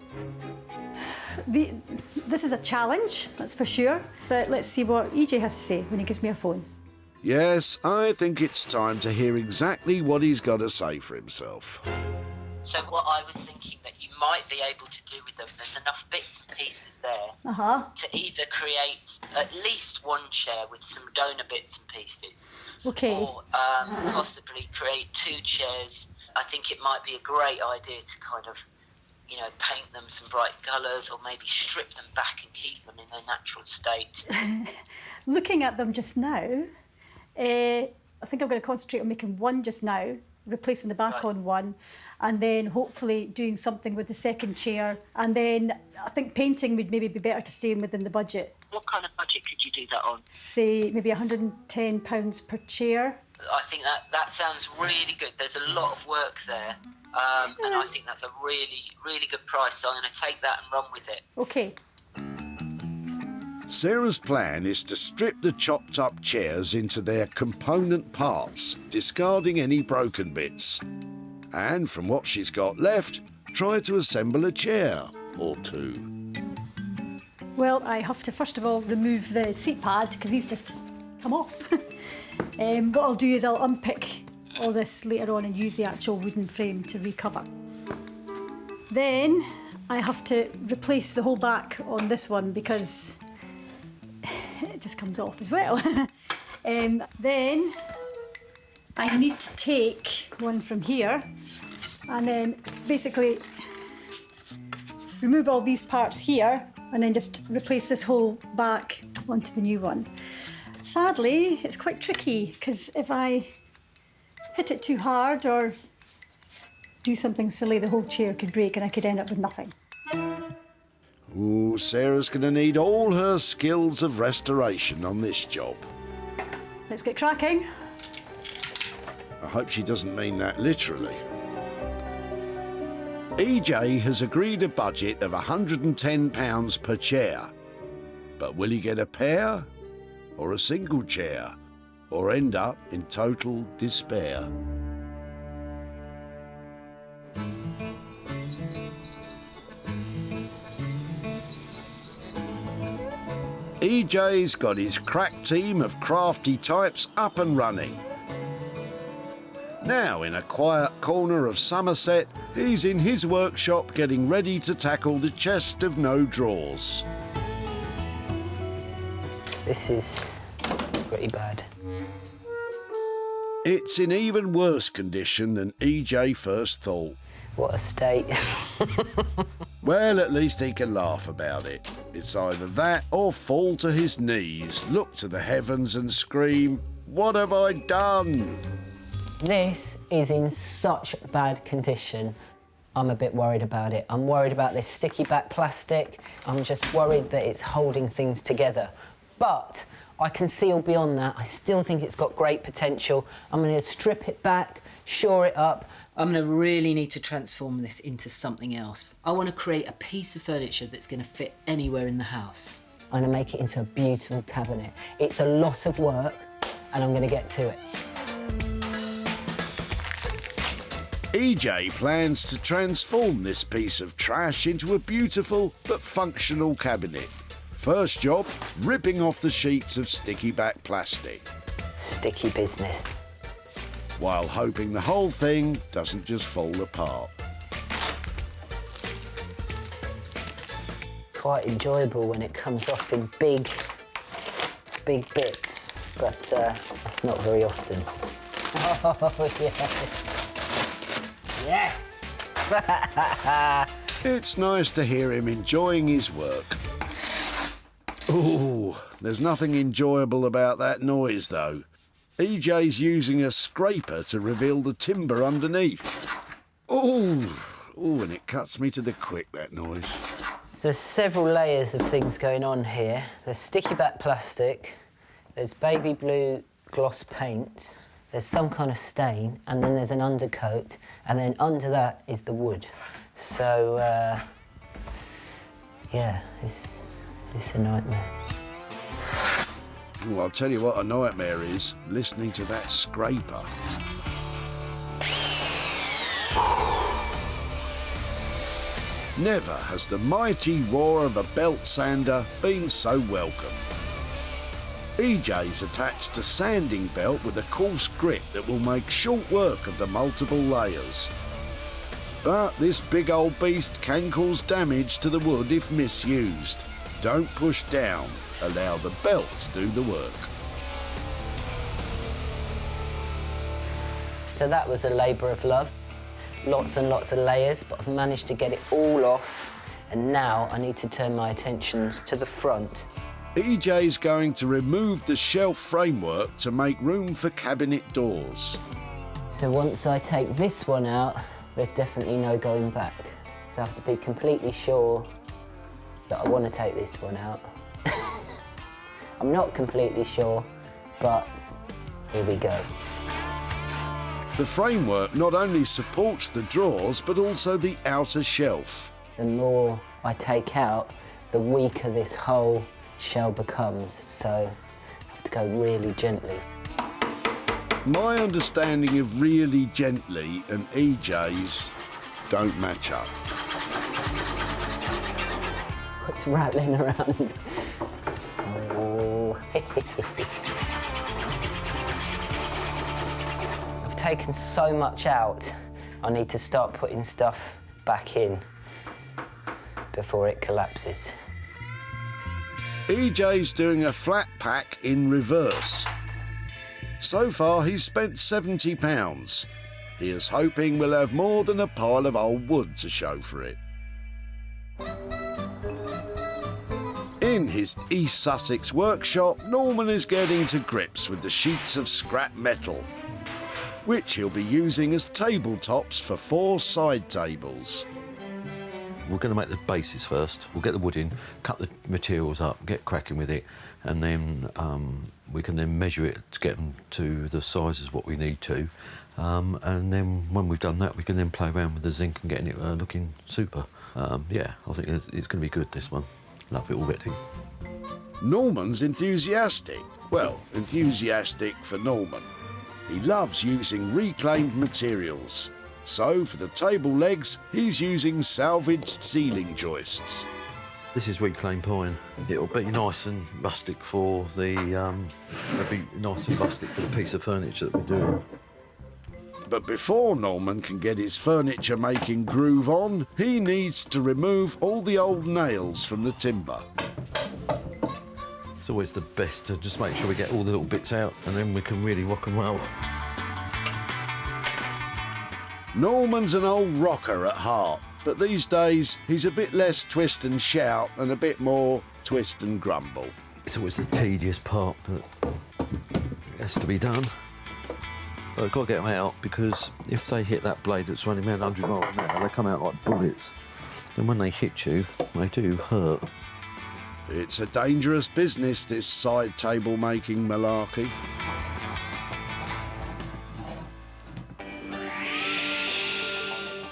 This is a challenge, that's for sure, but let's see what EJ has to say when he gives me a phone. Yes, I think it's time to hear exactly what he's got to say for himself. So what I was thinking that you might be able to do with them, there's enough bits and pieces there to either create at least one chair with some donor bits and pieces, or possibly create 2 chairs. I think it might be a great idea to kind of, you know, paint them some bright colours, or maybe strip them back and keep them in their natural state. Looking at them just now, I think I'm going to concentrate on making one just now, replacing the back on one, and then hopefully doing something with the second chair. And then I think painting would maybe be better to stay within the budget. What kind of budget could you do that on? Say maybe £110 per chair. I think that sounds really good. There's a lot of work there, and I think that's a really, really good price. So I'm going to take that and run with it. OK. Sarah's plan is to strip the chopped up chairs into their component parts, discarding any broken bits. And from what she's got left, try to assemble a chair or 2. Well, I have to first of all remove the seat pad because he's just come off. What I'll do is I'll unpick all this later on and use the actual wooden frame to recover. Then I have to replace the whole back on this one because it just comes off as well. Then I need to take one from here and then basically remove all these parts here and then just replace this whole back onto the new one. Sadly, it's quite tricky because if I hit it too hard or do something silly, the whole chair could break and I could end up with nothing. Ooh, Sarah's going to need all her skills of restoration on this job. Let's get cracking. I hope she doesn't mean that literally. EJ has agreed a budget of £110 per chair. But will he get a pair or a single chair or end up in total despair? EJ's got his crack team of crafty types up and running. Now, in a quiet corner of Somerset, he's in his workshop getting ready to tackle the chest of no drawers. This is pretty bad. It's in even worse condition than EJ first thought. What a state. Well, at least he can laugh about it. It's either that or fall to his knees, look to the heavens and scream, "What have I done?" This is in such bad condition. I'm a bit worried about it. I'm worried about this sticky back plastic. I'm just worried that it's holding things together. But I can see all beyond that. I still think it's got great potential. I'm going to strip it back, shore it up. I'm going to really need to transform this into something else. I want to create a piece of furniture that's going to fit anywhere in the house. I'm going to make it into a beautiful cabinet. It's a lot of work, and I'm going to get to it. EJ plans to transform this piece of trash into a beautiful but functional cabinet, First job, ripping off the sheets of sticky back plastic. Sticky business. While hoping the whole thing doesn't just fall apart. Quite enjoyable when it comes off in big bits, but that's not very often. Oh, yes. Yes! It's nice to hear him enjoying his work. Ooh, there's nothing enjoyable about that noise, though. EJ's using a scraper to reveal the timber underneath. Ooh, and it cuts me to the quick, that noise. There's several layers of things going on here. There's sticky back plastic, there's baby blue gloss paint, there's some kind of stain, and then there's an undercoat, and then under that is the wood. So, yeah, it's a nightmare. Well, I'll tell you what a nightmare is, listening to that scraper. Never has the mighty roar of a belt sander been so welcome. EJ's attached a sanding belt with a coarse grip that will make short work of the multiple layers. But this big old beast can cause damage to the wood if misused. Don't push down, allow the belt to do the work. So that was a labour of love. Lots and lots of layers, but I've managed to get it all off, and now I need to turn my attentions to the front. EJ's going to remove the shelf framework to make room for cabinet doors. So once I take this one out, there's definitely no going back. So I have to be completely sure that I want to take this one out. I'm not completely sure, but here we go. The framework not only supports the drawers, but also the outer shelf. The more I take out, the weaker this whole shell becomes, so I have to go really gently. My understanding of really gently and EJ's don't match up. What's rattling around? Oh. I've taken so much out, I need to start putting stuff back in before it collapses. EJ's doing a flat pack in reverse. So far, he's spent £70. He is hoping we'll have more than a pile of old wood to show for it. In his East Sussex workshop, Norman is getting to grips with the sheets of scrap metal, which he'll be using as tabletops for 4 side tables. We're going to make the bases first. We'll get the wood in, cut the materials up, get cracking with it, and then we can then measure it to get them to the sizes what we need to. And then when we've done that, we can then play around with the zinc and getting it looking super. Yeah, I think it's going to be good, this one. Love it already. Norman's enthusiastic. Well, enthusiastic for Norman. He loves using reclaimed materials. So, for the table legs, he's using salvaged ceiling joists. This is reclaimed pine. It'll be nice and rustic for the. It'll be nice and rustic for the piece of furniture that we're doing. But before Norman can get his furniture-making groove on, he needs to remove all the old nails from the timber. It's always the best to just make sure we get all the little bits out, and then we can really rock and roll. Norman's an old rocker at heart, but these days he's a bit less twist and shout and a bit more twist and grumble. It's always the tedious part, but it has to be done. But I've got to get them out, because if they hit that blade that's running around 100 miles an hour, they come out like bullets. And when they hit you, they do hurt. It's a dangerous business, this side table making malarkey.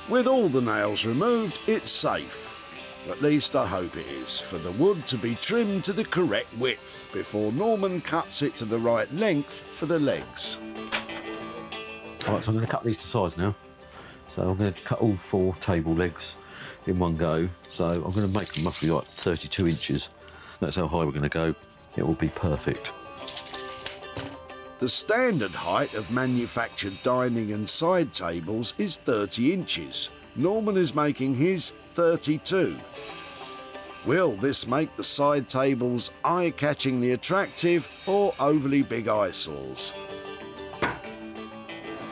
With all the nails removed, it's safe. At least I hope it is, for the wood to be trimmed to the correct width before Norman cuts it to the right length for the legs. All right, so I'm going to cut these to size now. So I'm going to cut all 4 table legs in one go. So I'm going to make them roughly like 32 inches. That's how high we're going to go. It will be perfect. The standard height of manufactured dining and side tables is 30 inches. Norman is making his 32. Will this make the side tables eye-catchingly attractive or overly big eyesores?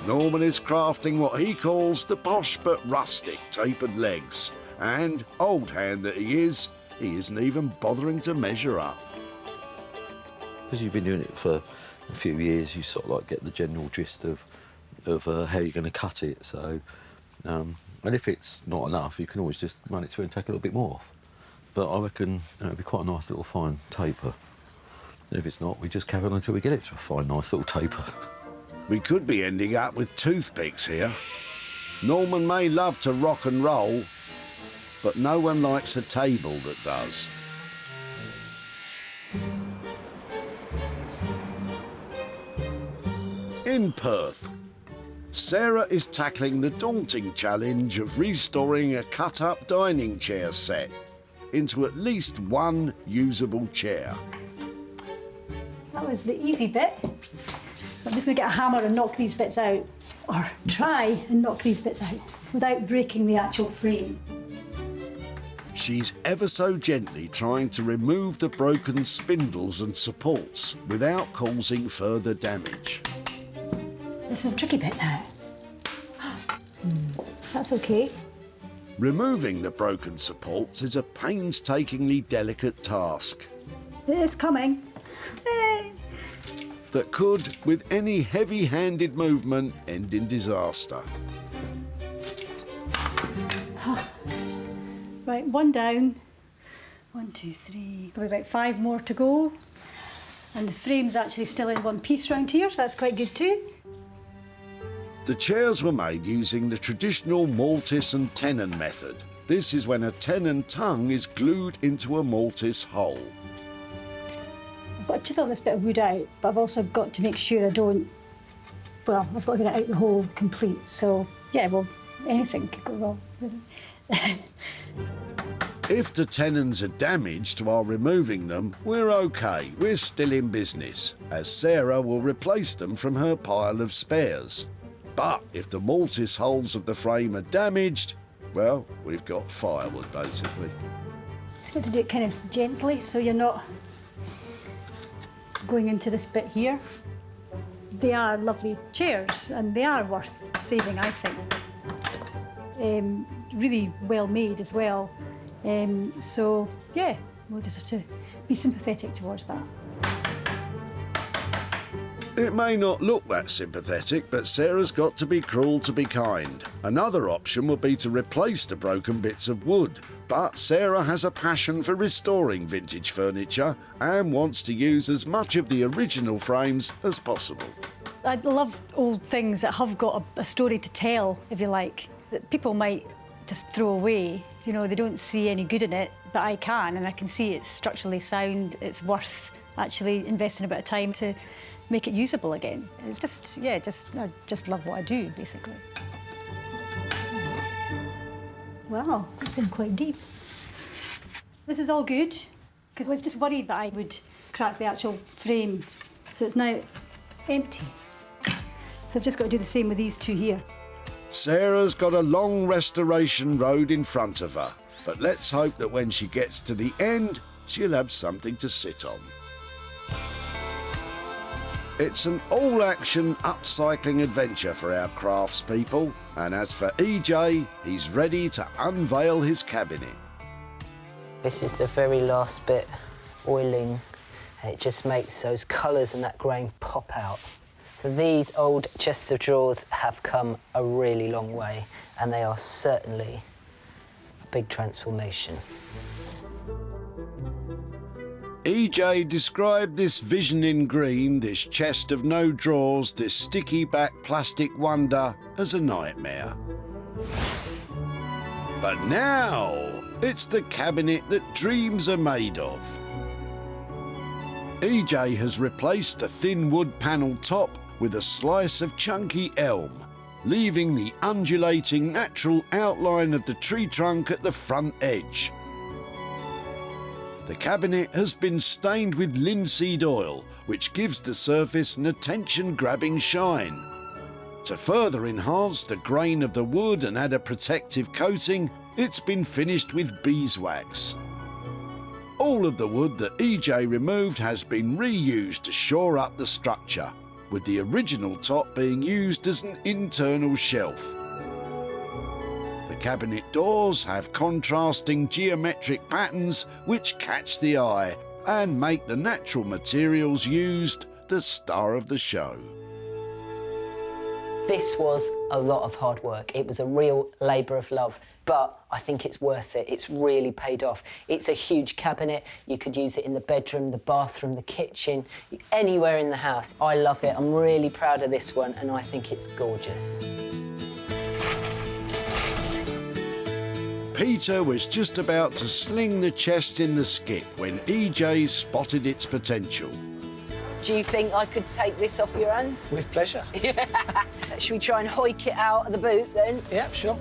Norman is crafting what he calls the posh but rustic tapered legs. And, old hand that he isn't even bothering to measure up. Because you've been doing it for a few years, you sort of like get the general gist of how you're going to cut it. So, and if it's not enough, you can always just run it through and take a little bit more off. But I reckon it'd be quite a nice little fine taper. And if it's not, we just carry on until we get it to a fine, nice little taper. We could be ending up with toothpicks here. Norman may love to rock and roll, but no one likes a table that does. In Perth, Sarah is tackling the daunting challenge of restoring a cut-up dining chair set into at least one usable chair. That was the easy bit. I'm just going to get a hammer and knock these bits out, or try and knock these bits out without breaking the actual frame. She's ever so gently trying to remove the broken spindles and supports without causing further damage. This is the tricky bit now. That's okay. Removing the broken supports is a painstakingly delicate task It is coming. Hey. that could, with any heavy-handed movement, end in disaster. Right, one down. 1, 2, 3. Probably about 5 more to go. And the frame's actually still in one piece round here, so that's quite good too. The chairs were made using the traditional mortise and tenon method. This is when a tenon tongue is glued into a mortise hole. I've got to chisel this bit of wood out, but I've also got to make sure I don't... Well, I've got to get it out the hole complete. So, yeah, well, anything could go wrong, really. If the tenons are damaged while removing them, we're okay. We're still in business, as Sarah will replace them from her pile of spares. But if the mortise holes of the frame are damaged, well, we've got firewood, basically. It's got to do it kind of gently, so you're not going into this bit here. They are lovely chairs, and they are worth saving, I think. Really well made as well. So, yeah, we'll just have to be sympathetic towards that. It may not look that sympathetic, but Sarah's got to be cruel to be kind. Another option would be to replace the broken bits of wood. But Sarah has a passion for restoring vintage furniture and wants to use as much of the original frames as possible. I love old things that have got a story to tell, if you like, that people might just throw away. You know, they don't see any good in it, but I can, and I can see it's structurally sound. It's worth actually investing a bit of time to make it usable again. It's just, yeah, I just love what I do, basically. Wow, that's in quite deep. This is all good, because I was just worried that I would crack the actual frame. So it's now empty. So I've just got to do the same with these two here. Sarah's got a long restoration road in front of her, but let's hope that when she gets to the end, she'll have something to sit on. It's an all-action upcycling adventure for our craftspeople, and as for EJ, he's ready to unveil his cabinet. This is the very last bit, oiling. It just makes those colours and that grain pop out. So these old chests of drawers have come a really long way, and they are certainly a big transformation. EJ described this vision in green, this chest of no drawers, this sticky back plastic wonder as a nightmare. But now, it's the cabinet that dreams are made of. EJ has replaced the thin wood panel top with a slice of chunky elm, leaving the undulating natural outline of the tree trunk at the front edge. The cabinet has been stained with linseed oil, which gives the surface an attention-grabbing shine. To further enhance the grain of the wood and add a protective coating, it's been finished with beeswax. All of the wood that EJ removed has been reused to shore up the structure, with the original top being used as an internal shelf. The cabinet doors have contrasting geometric patterns which catch the eye and make the natural materials used the star of the show. This was a lot of hard work. It was a real labour of love, but I think it's worth it. It's really paid off. It's a huge cabinet. You could use it in the bedroom, the bathroom, the kitchen, anywhere in the house. I love it. I'm really proud of this one, and I think it's gorgeous. Peter was just about to sling the chest in the skip when EJ spotted its potential. Do you think I could take this off your hands? With pleasure. Should we try and hoik it out of the boot then? Yeah, sure.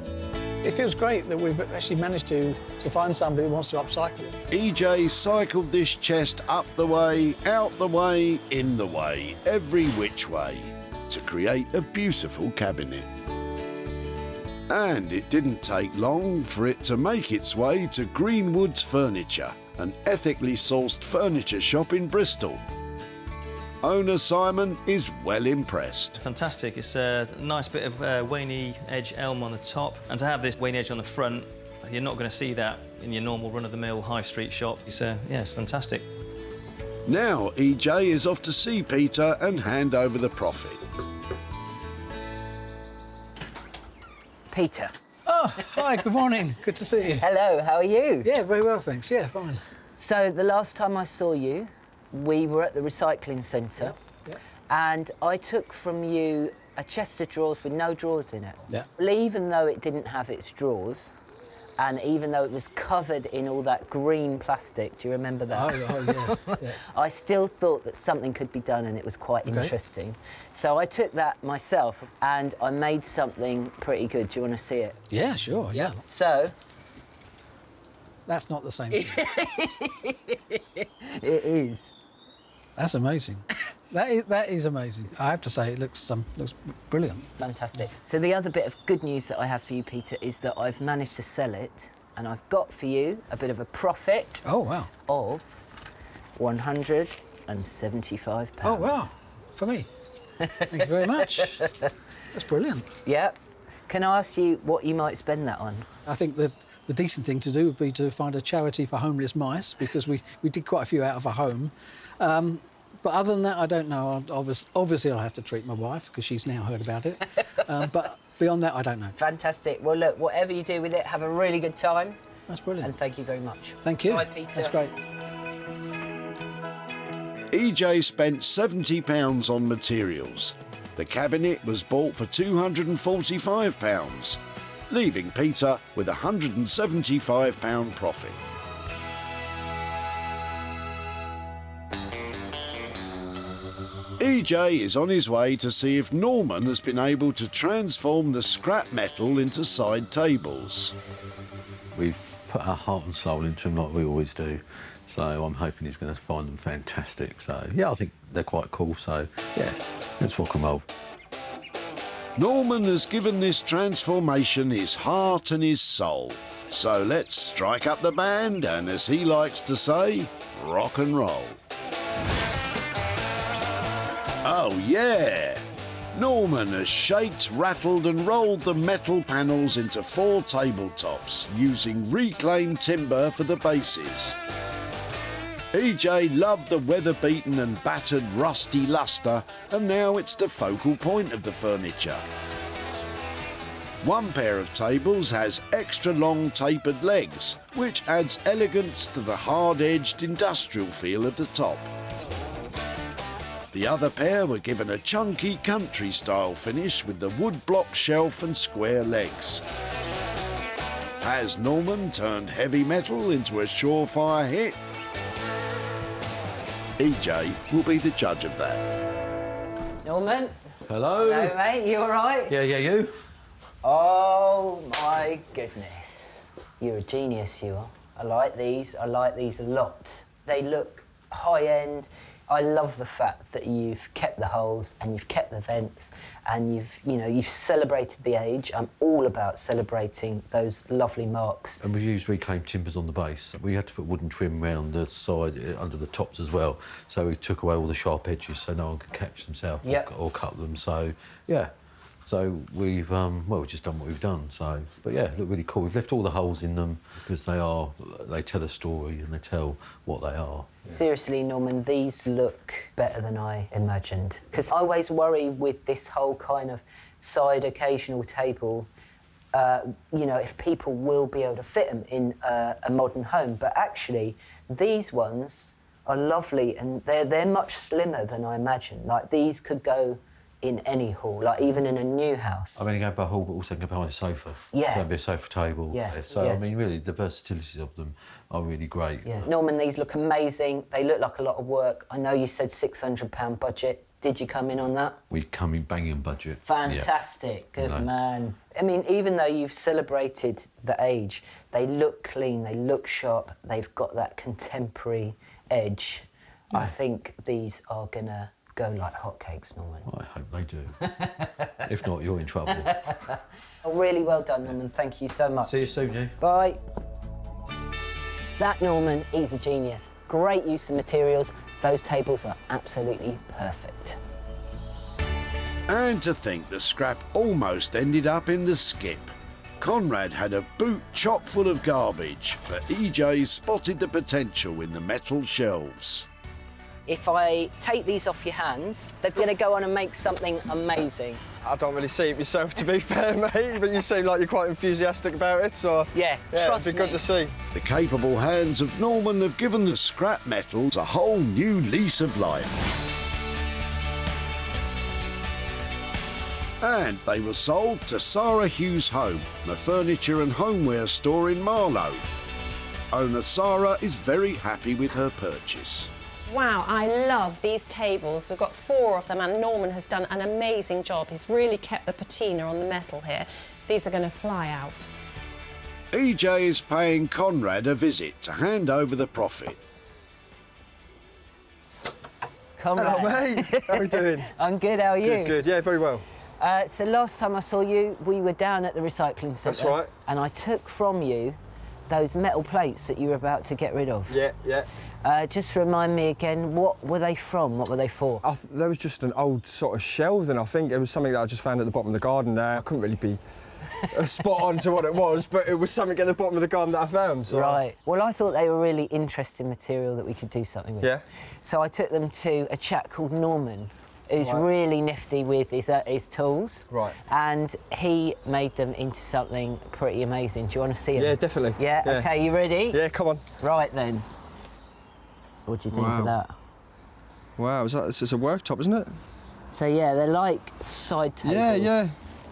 It feels great that we've actually managed to find somebody who wants to upcycle it. EJ cycled this chest up the way, out the way, in the way, every which way, to create a beautiful cabinet. And it didn't take long for it to make its way to Greenwood's Furniture, an ethically sourced furniture shop in Bristol. Owner Simon is well impressed. Fantastic. It's a nice bit of Waney edge elm on the top, and to have this Waney edge on the front, you're not going to see that in your normal run-of-the-mill high street shop. It's it's fantastic. Now EJ is off to see Peter and hand over the profit. Peter. Oh, hi, good morning. Good to see you. Hello, how are you? Yeah, very well, thanks. Yeah, fine. So the last time I saw you, we were at the recycling centre, and I took from you a chest of drawers with no drawers in it. Yeah. Well, even though it didn't have its drawers, and even though it was covered in all that green plastic, do you remember that? Yeah. I still thought that something could be done, and it was quite interesting. So I took that myself, and I made something pretty good. Do you want to see it? Yeah, sure, yeah. So... That's not the same thing. It is. That's amazing. That is amazing. I have to say, it looks brilliant. Fantastic. So the other bit of good news that I have for you, Peter, is that I've managed to sell it, and I've got for you a bit of a profit. Oh, wow. Of £175. Oh, wow. For me. Thank you very much. That's brilliant. Yeah. Can I ask you what you might spend that on? I think that the decent thing to do would be to find a charity for homeless mice, because we did quite a few out of a home. But other than that, I don't know. Obviously, I'll have to treat my wife, because she's now heard about it. But beyond that, I don't know. Fantastic. Well, look, whatever you do with it, have a really good time. That's brilliant. And thank you very much. Thank you. Bye, Peter. That's great. EJ spent £70 on materials. The cabinet was bought for £245, leaving Peter with £175 profit. EJ is on his way to see if Norman has been able to transform the scrap metal into side tables. We've put our heart and soul into them like we always do, so I'm hoping he's going to find them fantastic. So, yeah, I think they're quite cool, so, yeah, let's rock and roll. Norman has given this transformation his heart and his soul. So let's strike up the band and, as he likes to say, rock and roll. Oh yeah! Norman has shaked, rattled and rolled the metal panels into 4 tabletops using reclaimed timber for the bases. EJ loved the weather-beaten and battered rusty lustre, and now it's the focal point of the furniture. One pair of tables has extra long tapered legs, which adds elegance to the hard-edged industrial feel of the top. The other pair were given a chunky country-style finish with the wood block shelf and square legs. Has Norman turned heavy metal into a surefire hit? EJ will be the judge of that. Norman? Hello? Hello, mate. You all right? Yeah, you? Oh, my goodness. You're a genius, you are. I like these a lot. They look high-end. I love the fact that you've kept the holes and you've kept the vents and you've celebrated the age. I'm all about celebrating those lovely marks. And we've used reclaimed timbers on the base. We had to put wooden trim round the side, under the tops as well. So we took away all the sharp edges so no one could catch themselves or cut them. So, yeah. So we've, we've just done what we've done. So, but yeah, look really cool. We've left all the holes in them because they tell a story and they tell what they are. Yeah. Seriously, Norman, these look better than I imagined. Because I always worry with this whole kind of side occasional table, if people will be able to fit them in a modern home. But actually, these ones are lovely and they're much slimmer than I imagined. Like, these could go in any hall, like even in a new house. I mean, they go by a hall, but also go behind a sofa. Yeah. So there'll be a sofa table. Yeah. So, yeah. I mean, really, the versatilities of them are really great. Yeah. Norman, these look amazing. They look like a lot of work. I know you said £600 budget. Did you come in on that? We come in banging budget. Fantastic. Yeah. Good man. I mean, even though you've celebrated the age, they look clean, they look sharp, they've got that contemporary edge. Yeah. I think these are gonna go like hotcakes, Norman. I hope they do. If not, you're in trouble. Oh, really well done, Norman. Thank you so much. See you soon, you. Bye. That Norman, he's a genius. Great use of materials. Those tables are absolutely perfect. And to think the scrap almost ended up in the skip. Conrad had a boot chock full of garbage, but EJ spotted the potential in the metal shelves. If I take these off your hands, they're going to go on and make something amazing. I don't really see it myself, to be fair, mate, but you seem like you're quite enthusiastic about it, so... Yeah, trust me. It'd be good to see. The capable hands of Norman have given the scrap metals a whole new lease of life. And they were sold to Sarah Hughes Home, a furniture and homeware store in Marlow. Owner Sarah is very happy with her purchase. Wow, I love these tables. We've got 4 of them and Norman has done an amazing job. He's really kept the patina on the metal here. These are going to fly out. EJ is paying Conrad a visit to hand over the profit. Conrad. Hello, mate. How are you doing? I'm good, how are you? Good, yeah, very well. So last time I saw you, we were down at the recycling centre. That's right. And I took from you those metal plates that you were about to get rid of. Yeah, yeah. Just remind me again, what were they from? What were they for? There was just an old sort of shelving, I think. It was something that I just found at the bottom of the garden there. I couldn't really be spot on to what it was, but it was something at the bottom of the garden that I found. So. Right. Well, I thought they were really interesting material that we could do something with. Yeah. So I took them to a chap called Norman, who's really nifty with his tools. Right. And he made them into something pretty amazing. Do you want to see them? Yeah, definitely. Yeah? Yeah. OK, you ready? Yeah, come on. Right, then. What do you think of that? Wow, this is a worktop, isn't it? So, yeah, they're like side tables. Yeah, yeah.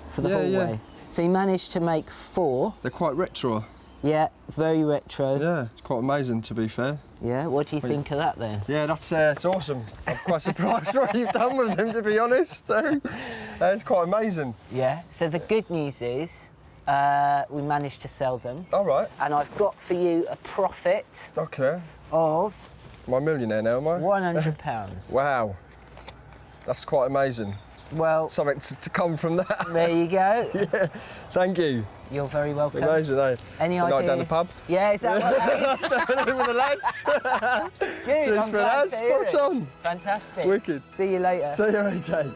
For the hallway. Yeah. So you managed to make 4. They're quite retro. Yeah, very retro. Yeah, it's quite amazing, to be fair. Yeah, what do you think of that, then? Yeah, that's it's awesome. I'm quite surprised what you've done with them, to be honest. It's quite amazing. Yeah, so the good news is we managed to sell them. All right. And I've got for you a profit of... Am I a millionaire now, am I? £100. Wow. That's quite amazing. Well... Something to come from that. There you go. Yeah, thank you. You're very welcome. Amazing, eh? Any so idea? Night down the pub? Yeah, is that what that is? That's definitely with the lads. Good, Cheers I'm for glad that, to hear spot it. on. Fantastic. Wicked. See you later. See you, AJ.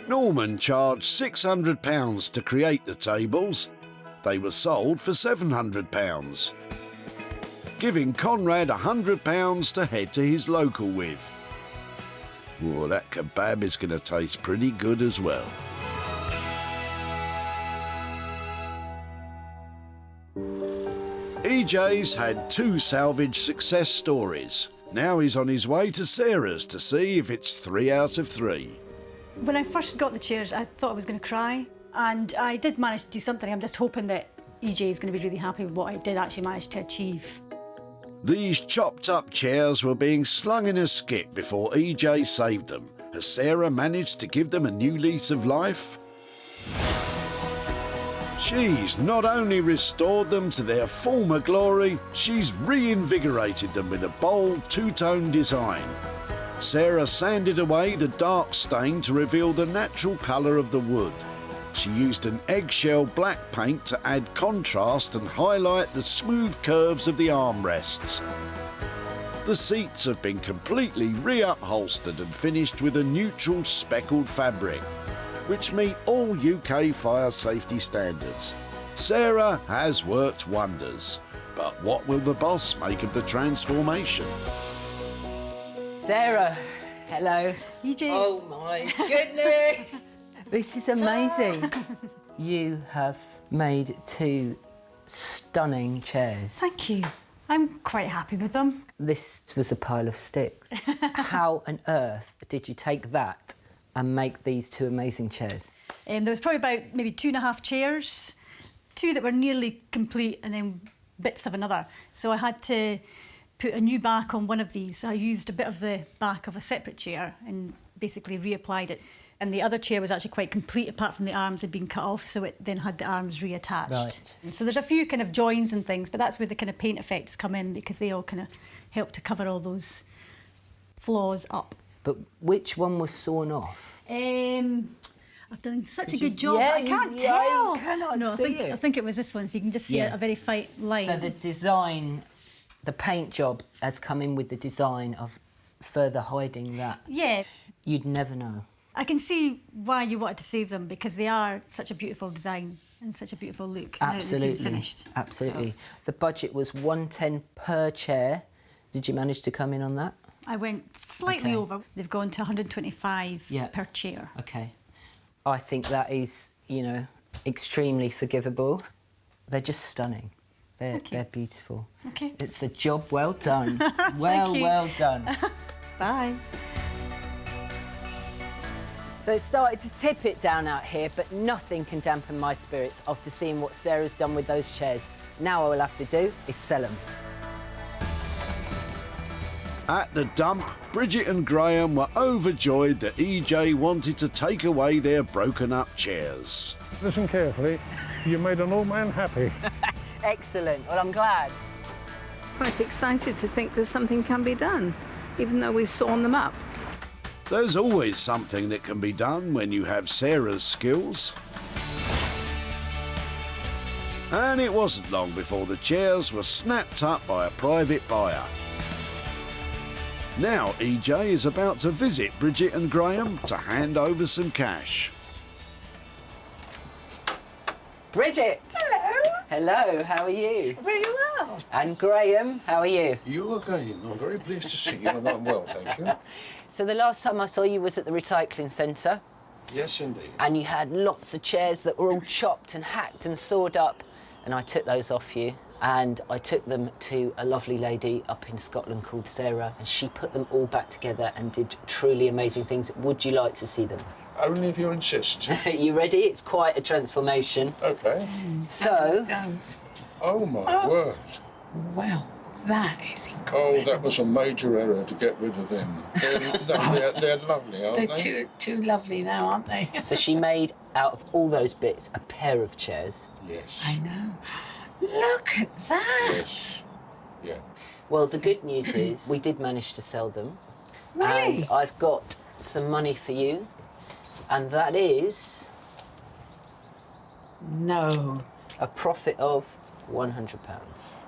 Norman charged £600 to create the tables. They were sold for £700, giving Conrad £100 to head to his local with. Oh, that kebab is going to taste pretty good as well. EJ's had 2 salvage success stories. Now he's on his way to Sarah's to see if it's 3 out of 3. When I first got the chairs, I thought I was going to cry. And I did manage to do something. I'm just hoping that EJ is going to be really happy with what I did actually manage to achieve. These chopped-up chairs were being slung in a skip before EJ saved them. Has Sarah managed to give them a new lease of life? She's not only restored them to their former glory, she's reinvigorated them with a bold two-tone design. Sarah sanded away the dark stain to reveal the natural colour of the wood. She used an eggshell black paint to add contrast and highlight the smooth curves of the armrests. The seats have been completely re-upholstered and finished with a neutral speckled fabric, which meet all UK fire safety standards. Sarah has worked wonders, but what will the boss make of the transformation? Sarah, hello. EJ. Oh my goodness! This is amazing. You have made 2 stunning chairs. Thank you. I'm quite happy with them. This was a pile of sticks. How on earth did you take that and make these 2 amazing chairs? There was probably about maybe 2.5 chairs, 2 that were nearly complete and then bits of another. So I had to put a new back on one of these. I used a bit of the back of a separate chair and basically reapplied it. And the other chair was actually quite complete, apart from the arms had been cut off, so it then had the arms reattached. Right. And so there's a few kind of joins and things, but that's where the kind of paint effects come in, because they all kind of help to cover all those flaws up. But which one was sawn off? I've done such a good job. Yeah, I can't tell. You cannot no, see I think it was this one, so you can just see a very fine line. So the design, the paint job has come in with the design of further hiding that. Yeah. You'd never know. I can see why you wanted to save them, because they are such a beautiful design and such a beautiful look. Absolutely. Now they've been finished. Absolutely. So The budget was 110 per chair. Did you manage to come in on that? I went slightly over. They've gone to 125 per chair. Okay. I think that is, you know, extremely forgivable. They're just stunning. They're beautiful. Okay. It's a job well done. well done. Bye. So it started to tip it down out here, but nothing can dampen my spirits after seeing what Sarah's done with those chairs. Now all we'll have to do is sell them. At the dump, Bridget and Graham were overjoyed that EJ wanted to take away their broken-up chairs. Listen carefully. You made an old man happy. Excellent. Well, I'm glad. Quite excited to think that something can be done, even though we've sawn them up. There's always something that can be done when you have Sarah's skills. And it wasn't long before the chairs were snapped up by a private buyer. Now EJ is about to visit Bridget and Graham to hand over some cash. Bridget! Hello! Hello, how are you? Very well. And Graham, how are you? You again. I'm very pleased to see you, and I'm well, thank you. So the last time I saw you was at the recycling centre. Yes, indeed. And you had lots of chairs that were all chopped and hacked and sawed up. And I took those off you. And I took them to a lovely lady up in Scotland called Sarah. And she put them all back together and did truly amazing things. Would you like to see them? Only if you insist. You ready? It's quite a transformation. OK. So... Oh, my word. Wow. That is incredible. Oh, that was a major error to get rid of them. They're lovely, aren't they? They're too lovely now, aren't they? So she made, out of all those bits, a pair of chairs. Yes. I know. Look at that. Yes. Yeah. Well, the good news is we did manage to sell them. Really? And I've got some money for you. And that is... No. A profit of £100.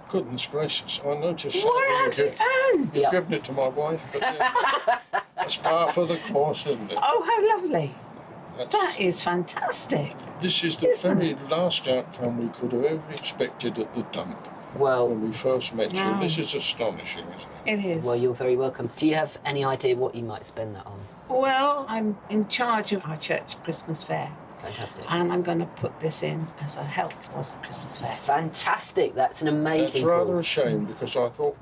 Goodness gracious. I noticed £100? You've given it to my wife, but that's par for the course, isn't it? Oh, how lovely. That is fantastic. This is the very last outcome we could have ever expected at the dump. Well, when we first met No. you, this is astonishing, isn't it? It is. Well, you're very welcome. Do you have any idea what you might spend that on? Well, I'm in charge of our church Christmas fair. Fantastic. And I'm going to put this in as a help towards the Christmas fair. Fantastic. That's an amazing That's rather cause. a shame, because I thought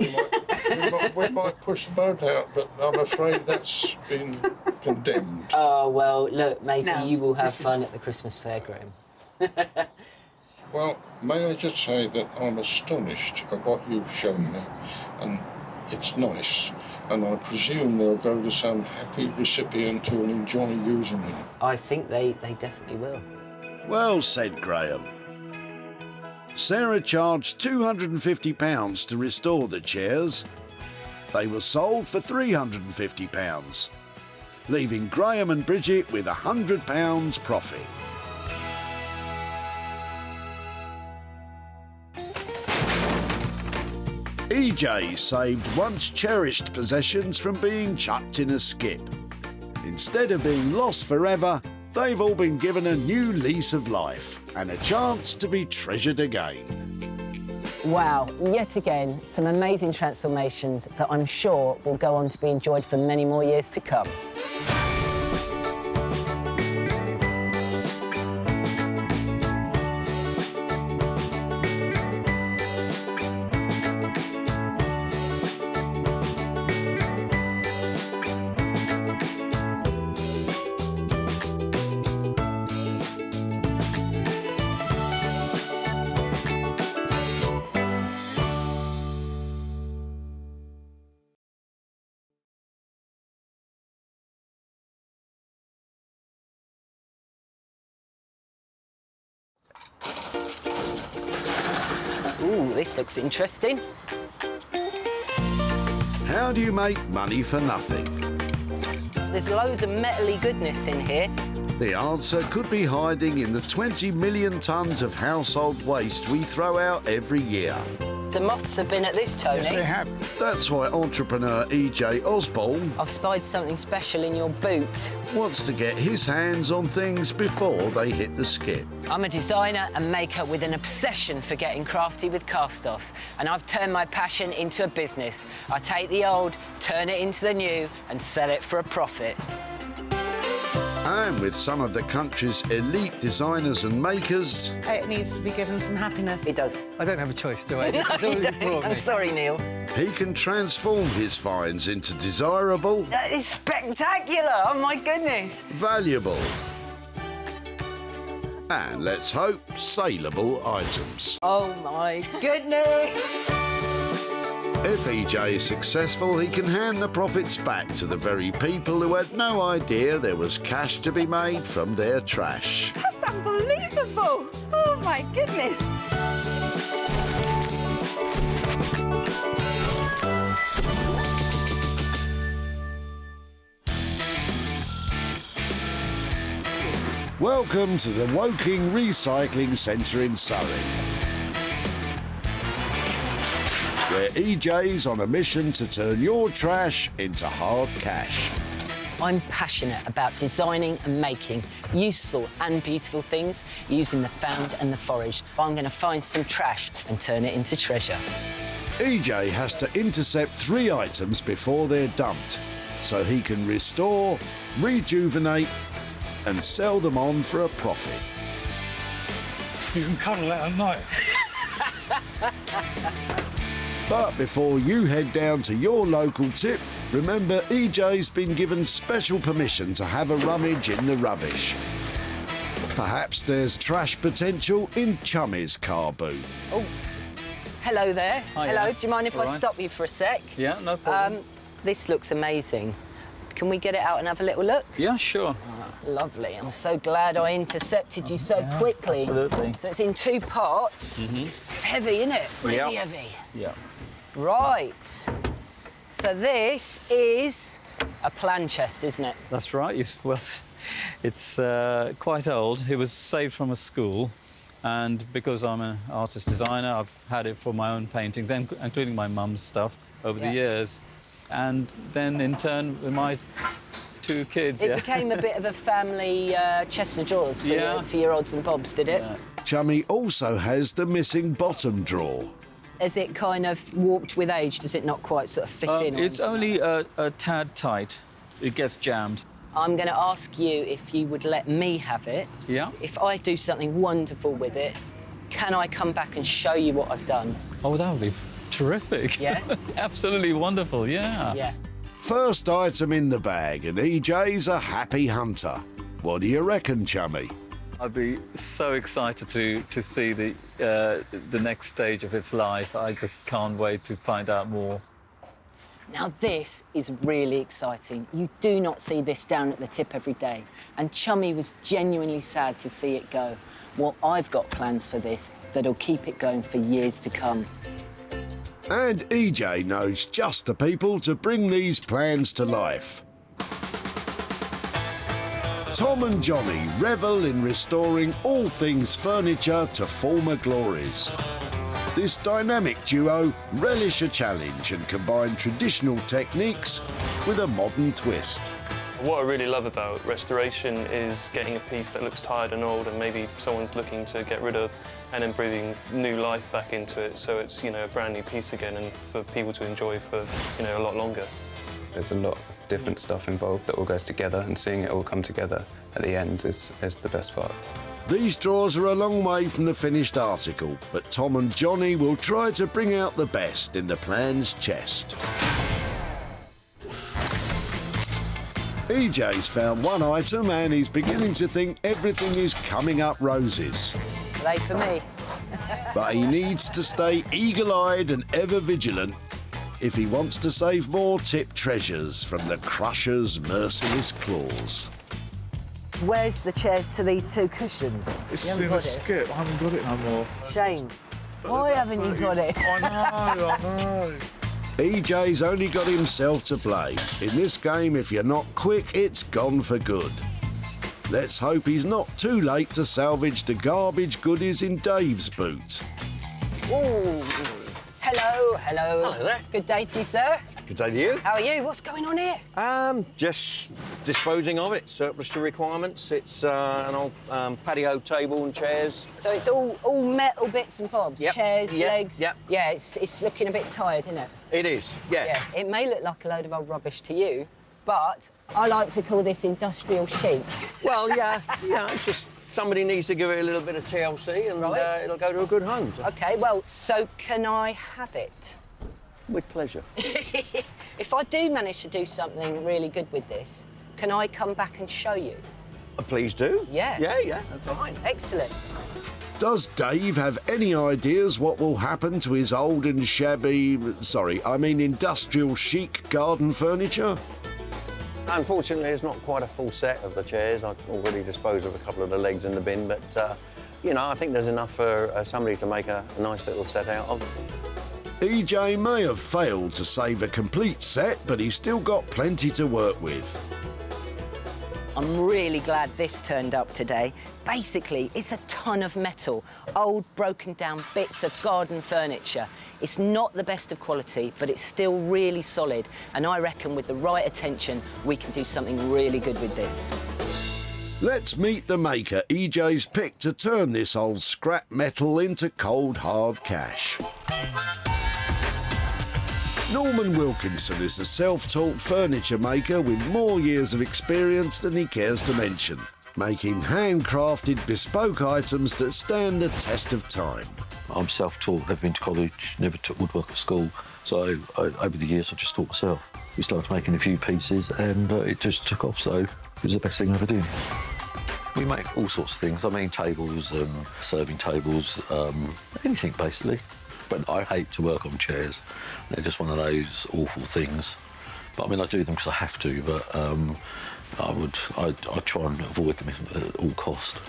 we might push the boat out, but I'm afraid that's been condemned. Oh, well, look, maybe No, you will have this is- fun at the Christmas fair, Graham. Well, may I just say that I'm astonished at what you've shown me, and it's nice, and I presume they'll go to some happy recipient who will enjoy using it. I think they definitely will. Well said, Graham. Sarah charged £250 to restore the chairs. They were sold for £350, leaving Graham and Bridget with £100 profit. EJ saved once cherished possessions from being chucked in a skip. Instead of being lost forever, they've all been given a new lease of life and a chance to be treasured again. Wow, yet again, some amazing transformations that I'm sure will go on to be enjoyed for many more years to come. Ooh, this looks interesting. How do you make money for nothing? There's loads of metally goodness in here. The answer could be hiding in the 20 million tonnes of household waste we throw out every year. The moths have been at this, Tony. Yes, they have. That's why entrepreneur EJ Osborne I've spied something special in your boot. wants to get his hands on things before they hit the skip. I'm a designer and maker with an obsession for getting crafty with cast-offs, and I've turned my passion into a business. I take the old, turn it into the new, and sell it for a profit. And with some of the country's elite designers and makers, It needs to be given some happiness. It does. I don't have a choice, do I? No, you don't. I'm sorry, Neil. he can transform his finds into desirable, That is spectacular. Oh, my goodness. valuable, and let's hope saleable items. Oh, my goodness. If EJ is successful, he can hand the profits back to the very people who had no idea there was cash to be made from their trash. That's unbelievable! Oh my goodness! Welcome to the Woking Recycling Centre in Surrey, where EJ's on a mission to turn your trash into hard cash. I'm passionate about designing and making useful and beautiful things using the found and the foraged. I'm going to find some trash and turn it into treasure. EJ has to intercept 3 items before they're dumped, so he can restore, rejuvenate, and sell them on for a profit. You can cuddle it at night. But before you head down to your local tip, remember EJ's been given special permission to have a rummage in the rubbish. Perhaps there's trash potential in Chummy's car boot. Oh, hello there. Hiya. Hello, do you mind if All I right. stop you for a sec? Yeah, no problem. This looks amazing. Can we get it out and have a little look? Yeah, sure. Lovely. I'm so glad I intercepted you so quickly. Absolutely. So it's in 2 pots. Mm-hmm. It's heavy, isn't it? Really Yeah. heavy. Yeah. Right. So this is a plan chest, isn't it? That's right. Well, it's quite old. It was saved from a school, and because I'm an artist designer, I've had it for my own paintings, including my mum's stuff over the years. And then, in turn, with my 2 kids, It became a bit of a family chest of drawers for your odds and bobs, did it? Chummy also has the missing bottom drawer. Has it kind of warped with age? Does it not quite sort of fit in? It's only a tad tight. It gets jammed. I'm going to ask you if you would let me have it. Yeah. If I do something wonderful with it, can I come back and show you what I've done? Oh, that would be terrific. Yeah? Absolutely wonderful, yeah. Yeah. First item in the bag, and EJ's a happy hunter. What do you reckon, Chummy? I'd be so excited to see the next stage of its life. I just can't wait to find out more. Now this is really exciting. You do not see this down at the tip every day. And Chummy was genuinely sad to see it go. Well, I've got plans for this that'll keep it going for years to come. And EJ knows just the people to bring these plans to life. Tom and Johnny revel in restoring all things furniture to former glories. This dynamic duo relish a challenge and combine traditional techniques with a modern twist. What I really love about restoration is getting a piece that looks tired and old and maybe someone's looking to get rid of, and then breathing new life back into it, so it's, you know, a brand new piece again and for people to enjoy for, you know, a lot longer. There's a lot of different stuff involved that all goes together, and seeing it all come together at the end is the best part. These drawers are a long way from the finished article, but Tom and Johnny will try to bring out the best in the plan's chest. EJ's found one item and he's beginning to think everything is coming up roses. Are they for me? But he needs to stay eagle-eyed and ever vigilant if he wants to save more tipped treasures from the Crusher's merciless claws. Where's the chairs to these two cushions? It's in a skip. I haven't got it no more. Shame. Why haven't you got it? I know. EJ's only got himself to blame. In this game, if you're not quick, it's gone for good. Let's hope he's not too late to salvage the garbage goodies in Dave's boot. Ooh. Hello, hello. Hello there. Good day to you, sir. Good day to you. How are you? What's going on here? Just disposing of it, surplus to requirements. It's an old patio table and chairs. So it's all metal bits and bobs? Yep. Chairs, Yep. legs? Yep. Yeah, it's looking a bit tired, isn't it? It is, yeah. It may look like a load of old rubbish to you, but I like to call this industrial chic. Well, yeah, it's just somebody needs to give it a little bit of TLC and Right. it'll go to a good home. So. OK, well, so can I have it? With pleasure. If I do manage to do something really good with this, can I come back and show you? Please do. Yeah. Yeah. Fine, excellent. Does Dave have any ideas what will happen to his old and shabby, industrial chic garden furniture? Unfortunately, it's not quite a full set of the chairs. I've already disposed of a couple of the legs in the bin, but, I think there's enough for somebody to make a nice little set out of. EJ may have failed to save a complete set, but he's still got plenty to work with. I'm really glad this turned up today. Basically, it's a ton of metal, old, broken down bits of garden furniture. It's not the best of quality, but it's still really solid, and I reckon with the right attention, we can do something really good with this. Let's meet the maker EJ's picked to turn this old scrap metal into cold, hard cash. Norman Wilkinson is a self-taught furniture maker with more years of experience than he cares to mention, making handcrafted bespoke items that stand the test of time. I'm self-taught, never been to college, never took woodwork at school, so over the years I just taught myself. We started making a few pieces and it just took off, so it was the best thing I ever did. We make all sorts of things, tables, serving tables, anything basically. But I hate to work on chairs. They're just one of those awful things. But I do them because I have to, but I try and avoid them at all cost.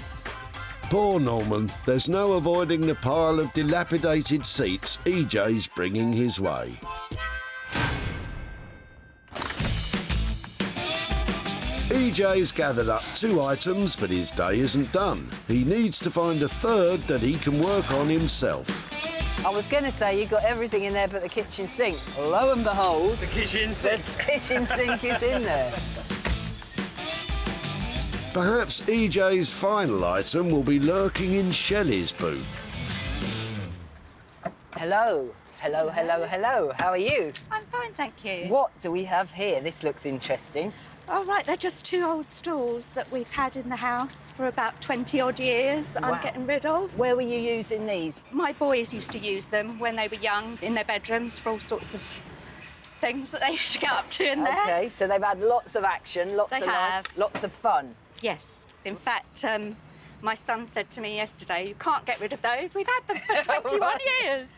Poor Norman, there's no avoiding the pile of dilapidated seats EJ's bringing his way. EJ's gathered up 2 items, but his day isn't done. He needs to find a third that he can work on himself. I was going to say you got everything in there but the kitchen sink. Lo and behold, the kitchen sink is in there. Perhaps EJ's final item will be lurking in Shelley's boot. Hello. Hello, hello, hello. How are you? I'm fine, thank you. What do we have here? This looks interesting. Oh, right, they're just 2 old stools that we've had in the house for about 20-odd years that I'm getting rid of. Where were you using these? My boys used to use them when they were young in their bedrooms for all sorts of things that they used to get up to in there. OK, so they've had lots of action, lots of life, lots of fun. Yes. In fact, my son said to me yesterday, you can't get rid of those. We've had them for 21 years.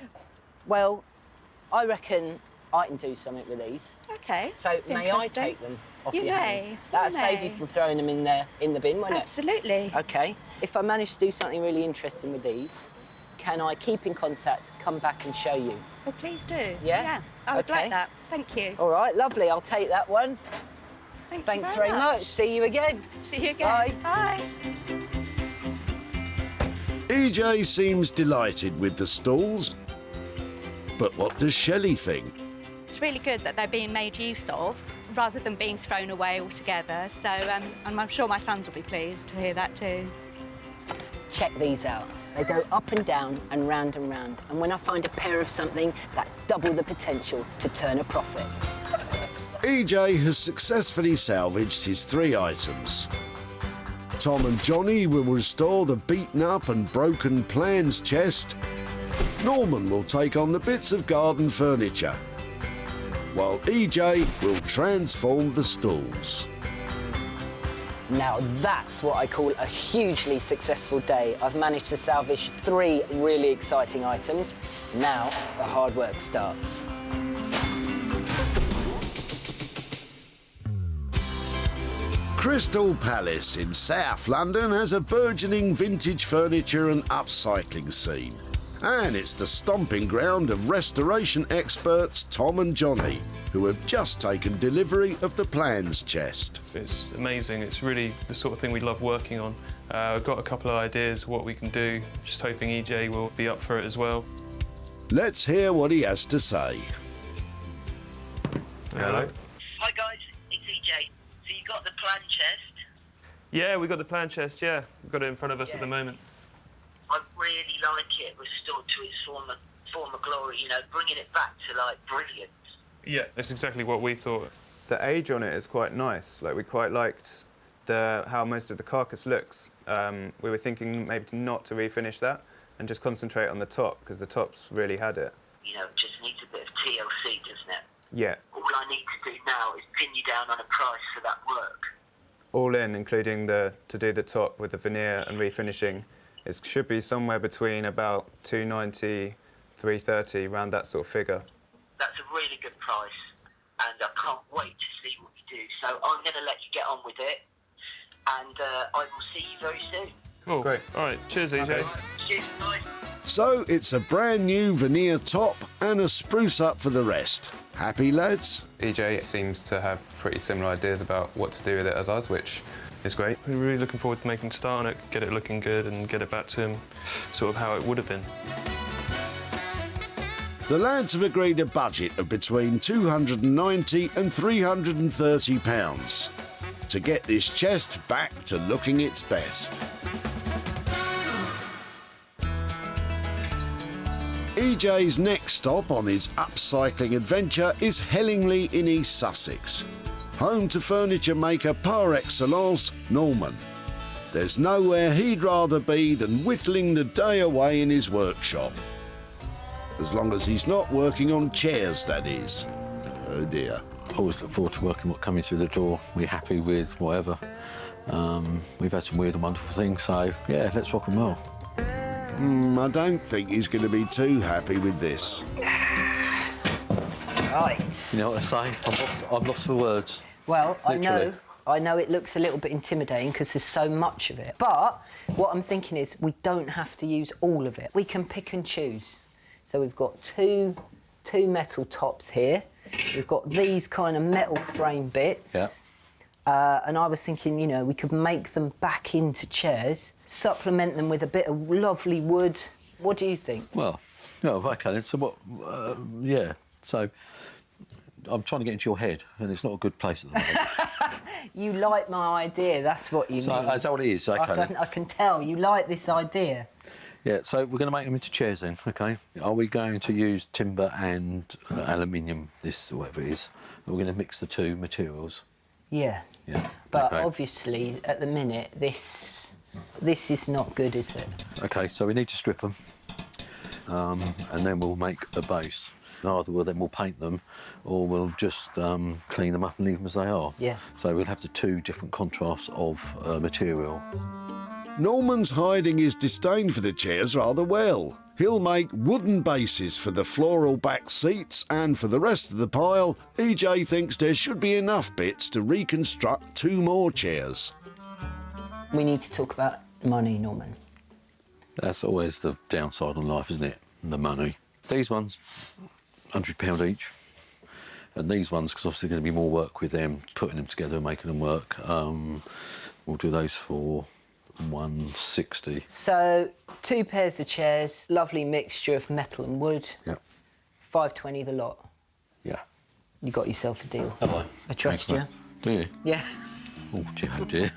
Well, I reckon I can do something with these. OK. So may I take them? off You your may, hands. you That'll save you may. from throwing them in the bin, won't it? Absolutely. OK. If I manage to do something really interesting with these, can I keep in contact, come back and show you? Oh, please do. Yeah? Yeah, I would Okay. like that. Thank you. All right, lovely. I'll take that one. Thanks very much. See you again. See you again. Bye. Bye. EJ seems delighted with the stalls. But what does Shelley think? It's really good that they're being made use of rather than being thrown away altogether. So, and I'm sure my sons will be pleased to hear that too. Check these out. They go up and down and round and round. And when I find a pair of something, that's double the potential to turn a profit. EJ has successfully salvaged his 3 items. Tom and Johnny will restore the beaten up and broken plans chest. Norman will take on the bits of garden furniture, while EJ will transform the stalls. Now that's what I call a hugely successful day. I've managed to salvage 3 really exciting items. Now the hard work starts. Crystal Palace in South London has a burgeoning vintage furniture and upcycling scene. And it's the stomping ground of restoration experts Tom and Johnny, who have just taken delivery of the plans chest. It's amazing. It's really the sort of thing we love working on. I've got a couple of ideas of what we can do. Just hoping EJ will be up for it as well. Let's hear what he has to say. Hello. Hi guys, it's EJ. So you got the plan chest? Yeah, we got the plan chest, yeah. We've got it in front of us at the moment. I really like it restored to its former glory, you know, bringing it back to, like, brilliance. Yeah, that's exactly what we thought. The age on it is quite nice. Like, we quite liked how most of the carcass looks. We were thinking maybe not to refinish that and just concentrate on the top, because the top's really had it. You know, it just needs a bit of TLC, doesn't it? Yeah. All I need to do now is pin you down on a price for that work. All in, including to do the top with the veneer and refinishing, it should be somewhere between about 290, 330, around that sort of figure. That's a really good price, and I can't wait to see what you do. So I'm going to let you get on with it, and I will see you very soon. Cool. Great. All right. Cheers, EJ. Okay. Cheers, guys. So it's a brand new veneer top and a spruce up for the rest. Happy, lads? EJ seems to have pretty similar ideas about what to do with it as us, which is great. We're really looking forward to making a start on it, get it looking good and get it back to him sort of how it would have been. The lads have agreed a budget of between £290 and £330 to get this chest back to looking its best. EJ's next stop on his upcycling adventure is Hellingley in East Sussex, home to furniture maker par excellence, Norman. There's nowhere he'd rather be than whittling the day away in his workshop. As long as he's not working on chairs, that is. Oh dear. I always look forward to working, coming through the door. We're happy with whatever. We've had some weird and wonderful things, so yeah, let's rock and roll. I don't think he's going to be too happy with this. Right. You know what I say? I'm lost for words. Well, Literally. I know it looks a little bit intimidating because there's so much of it. But what I'm thinking is we don't have to use all of it. We can pick and choose. So we've got two metal tops here. We've got these kind of metal frame bits. Yeah. And I was thinking, you know, we could make them back into chairs, supplement them with a bit of lovely wood. What do you think? Well, no, OK then. So what? Yeah. So I'm trying to get into your head, and it's not a good place at the moment. You like my idea. That's what you So mean. is that what it is? OK. I can tell you like this idea. Yeah. So we're going to make them into chairs then. OK. Are we going to use timber and aluminium? This or whatever it is. We're going to mix the two materials. Yeah. Yeah. But okay. obviously, at the minute, this is not good, is it? OK, so we need to strip them, and then we'll make a base. Either we'll paint them, or we'll just clean them up and leave them as they are. Yeah. So we'll have the two different contrasts of material. Norman's hiding his disdain for the chairs rather well. He'll make wooden bases for the floral back seats, and for the rest of the pile, EJ thinks there should be enough bits to reconstruct 2 more chairs. We need to talk about money, Norman. That's always the downside on life, isn't it? The money. These ones, £100 each. And these ones, because obviously there's going to be more work with them, putting them together and making them work, we'll do those for £160. So 2 pairs of chairs, lovely mixture of metal and wood. Yep. $5.20 the lot. Yeah. You got yourself a deal. Have I? I trust Thanks, you. mate. Do you? Yeah. Oh dear, oh dear.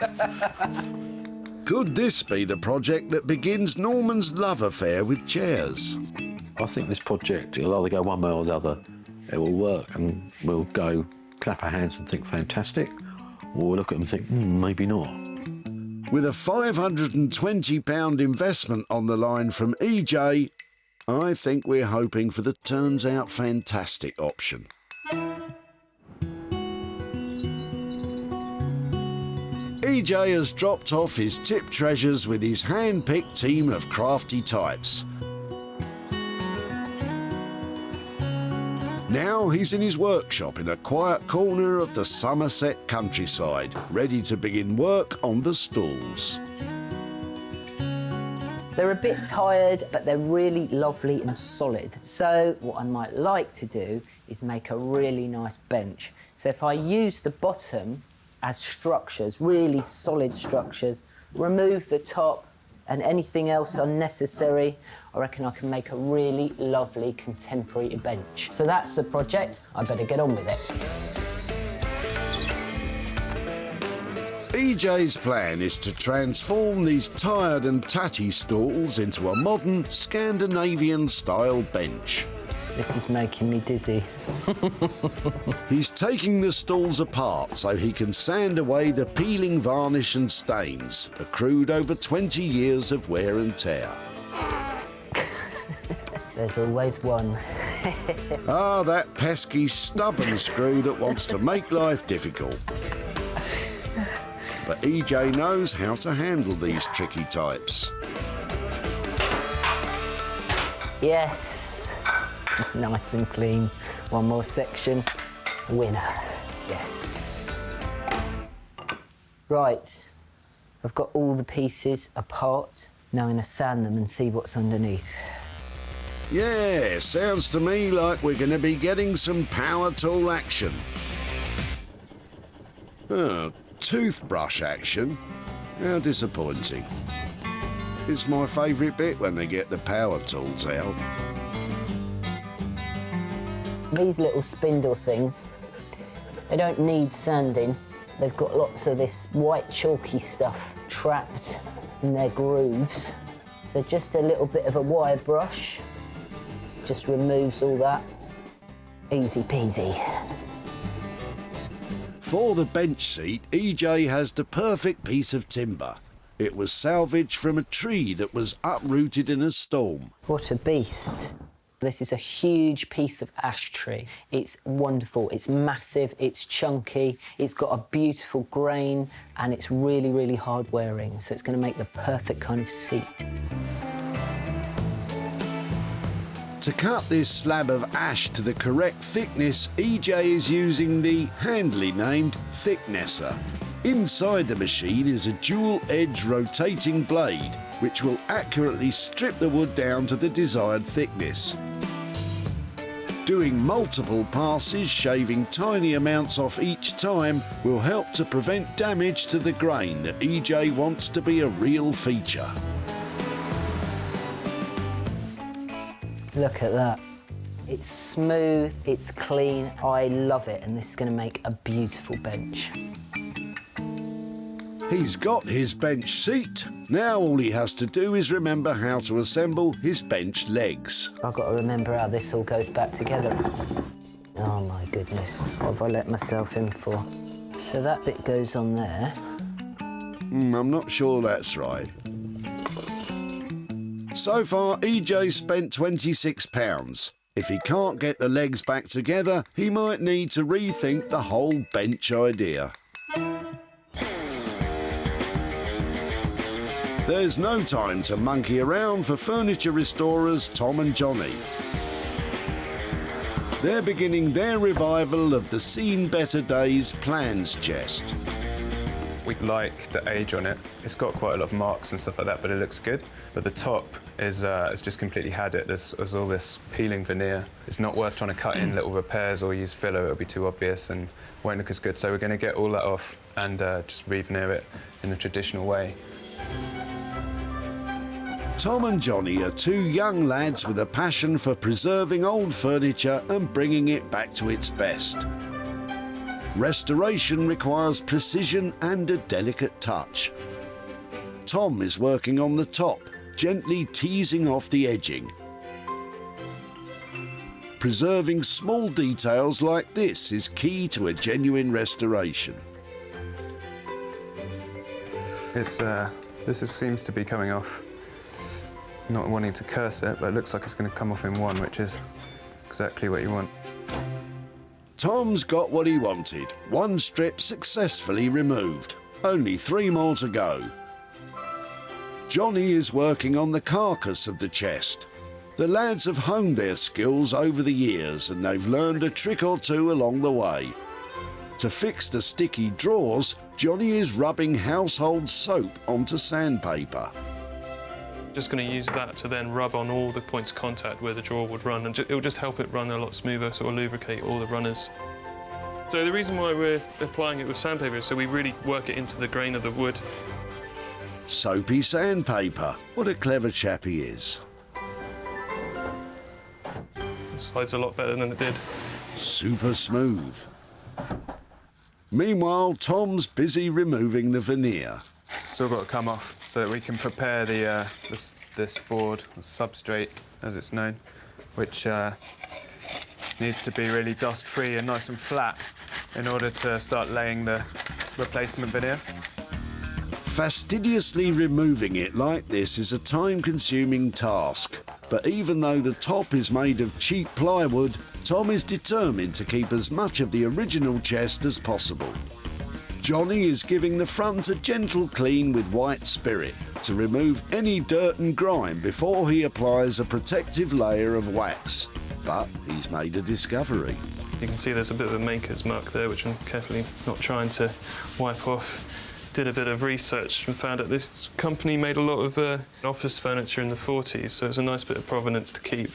Could this be the project that begins Norman's love affair with chairs? I think this project, it'll either go one way or the other. It will work and we'll go clap our hands and think fantastic, or we'll look at them and think, maybe not. With a £520 investment on the line from EJ, I think we're hoping for the turns out fantastic option. EJ has dropped off his tip treasures with his hand-picked team of crafty types. Now he's in his workshop in a quiet corner of the Somerset countryside, ready to begin work on the stalls. They're a bit tired, but they're really lovely and solid. So what I might like to do is make a really nice bench. So if I use the bottom as structures, really solid structures, remove the top and anything else unnecessary, I reckon I can make a really lovely contemporary bench. So that's the project. I better get on with it. EJ's plan is to transform these tired and tatty stalls into a modern Scandinavian-style bench. This is making me dizzy. He's taking the stalls apart so he can sand away the peeling varnish and stains accrued over 20 years of wear and tear. There's always one. Ah, that pesky stubborn screw that wants to make life difficult. But EJ knows how to handle these tricky types. Yes. Nice and clean. One more section. Winner. Yes. Right. I've got all the pieces apart. Now I'm going to sand them and see what's underneath. Yeah, sounds to me like we're going to be getting some power tool action. Oh, toothbrush action? How disappointing. It's my favourite bit when they get the power tools out. These little spindle things, they don't need sanding. They've got lots of this white chalky stuff trapped in their grooves. So just a little bit of a wire brush just removes all that. Easy peasy. For the bench seat, EJ has the perfect piece of timber. It was salvaged from a tree that was uprooted in a storm. What a beast. This is a huge piece of ash tree. It's wonderful, it's massive, it's chunky, it's got a beautiful grain, and it's really, really hard wearing, so it's going to make the perfect kind of seat. To cut this slab of ash to the correct thickness, EJ is using the handily named Thicknesser. Inside the machine is a dual-edge rotating blade, which will accurately strip the wood down to the desired thickness. Doing multiple passes, shaving tiny amounts off each time, will help to prevent damage to the grain that EJ wants to be a real feature. Look at that. It's smooth, it's clean, I love it, and this is going to make a beautiful bench. He's got his bench seat. Now all he has to do is remember how to assemble his bench legs. I've got to remember how this all goes back together. Oh my goodness, what have I let myself in for? So that bit goes on there. I'm not sure that's right. So far, EJ spent £26. If he can't get the legs back together, he might need to rethink the whole bench idea. There's no time to monkey around for furniture restorers Tom and Johnny. They're beginning their revival of the Seen Better Days plans chest. We like the age on it. It's got quite a lot of marks and stuff like that, but it looks good. But the top is it's just completely had it. There's all this peeling veneer. It's not worth trying to cut in little repairs or use filler. It'll be too obvious and won't look as good. So we're going to get all that off and just re-veneer it in the traditional way. Tom and Johnny are two young lads with a passion for preserving old furniture and bringing it back to its best. Restoration requires precision and a delicate touch. Tom is working on the top, gently teasing off the edging. Preserving small details like this is key to a genuine restoration. This seems to be coming off. Not wanting to curse it, but it looks like it's going to come off in one, which is exactly what you want. Tom's got what he wanted. One strip successfully removed. Only 3 more to go. Johnny is working on the carcass of the chest. The lads have honed their skills over the years and they've learned a trick or two along the way. To fix the sticky drawers, Johnny is rubbing household soap onto sandpaper. Just going to use that to then rub on all the points of contact where the drawer would run, and it will just help it run a lot smoother, sort of lubricate all the runners. So the reason why we're applying it with sandpaper is so we really work it into the grain of the wood. Soapy sandpaper. What a clever chap he is. It slides a lot better than it did. Super smooth. Meanwhile, Tom's busy removing the veneer. It's all got to come off so that we can prepare this board, or substrate as it's known, which needs to be really dust-free and nice and flat in order to start laying the replacement veneer. Fastidiously removing it like this is a time-consuming task, but even though the top is made of cheap plywood, Tom is determined to keep as much of the original chest as possible. Johnny is giving the front a gentle clean with white spirit to remove any dirt and grime before he applies a protective layer of wax. But he's made a discovery. You can see there's a bit of a maker's mark there, which I'm carefully not trying to wipe off. Did a bit of research and found that this company made a lot of office furniture in the 40s, so it's a nice bit of provenance to keep.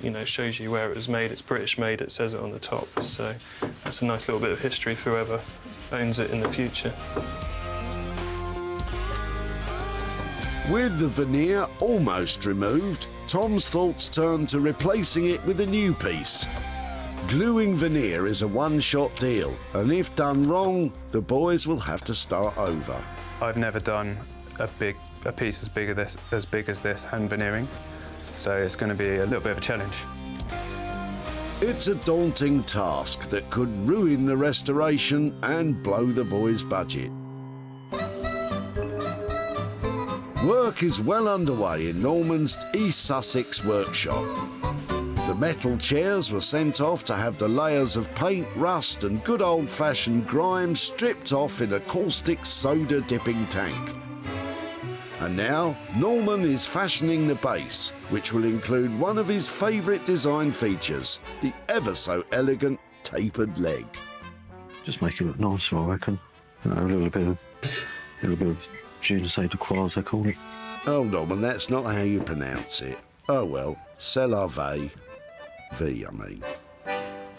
You know, shows you where it was made. It's British made, it says it on the top, so that's a nice little bit of history for whoever owns it in the future. With the veneer almost removed, Tom's thoughts turn to replacing it with a new piece. Gluing veneer is a one-shot deal, and if done wrong, the boys will have to start over. I've never done a piece as big as this hand veneering, so it's going to be a little bit of a challenge. It's a daunting task that could ruin the restoration and blow the boys' budget. Work is well underway in Norman's East Sussex workshop. The metal chairs were sent off to have the layers of paint, rust and good old-fashioned grime stripped off in a caustic soda dipping tank. And now, Norman is fashioning the base, which will include one of his favourite design features, the ever-so-elegant tapered leg. Just make it look nicer, I reckon. You know, a little bit of je ne sais de quoi, as they call it. Oh, Norman, that's not how you pronounce it. Oh, well, c'est la vie. V, I mean.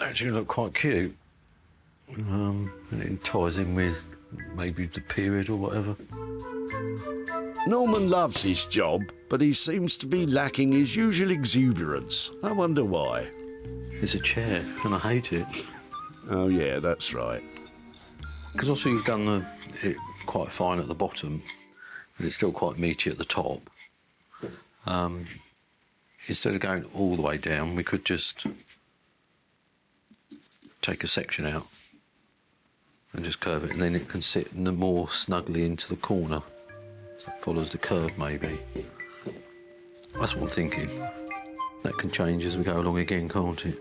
Actually look quite cute. And it ties in with maybe the period or whatever. Norman loves his job, but he seems to be lacking his usual exuberance. I wonder why. It's a chair, and I hate it. Oh, yeah, that's right. Because also you've done it quite fine at the bottom, but it's still quite meaty at the top. Instead of going all the way down, we could just take a section out and just curve it, and then it can sit more snugly into the corner. So it follows the curve, maybe. That's what I'm thinking. That can change as we go along again, can't it?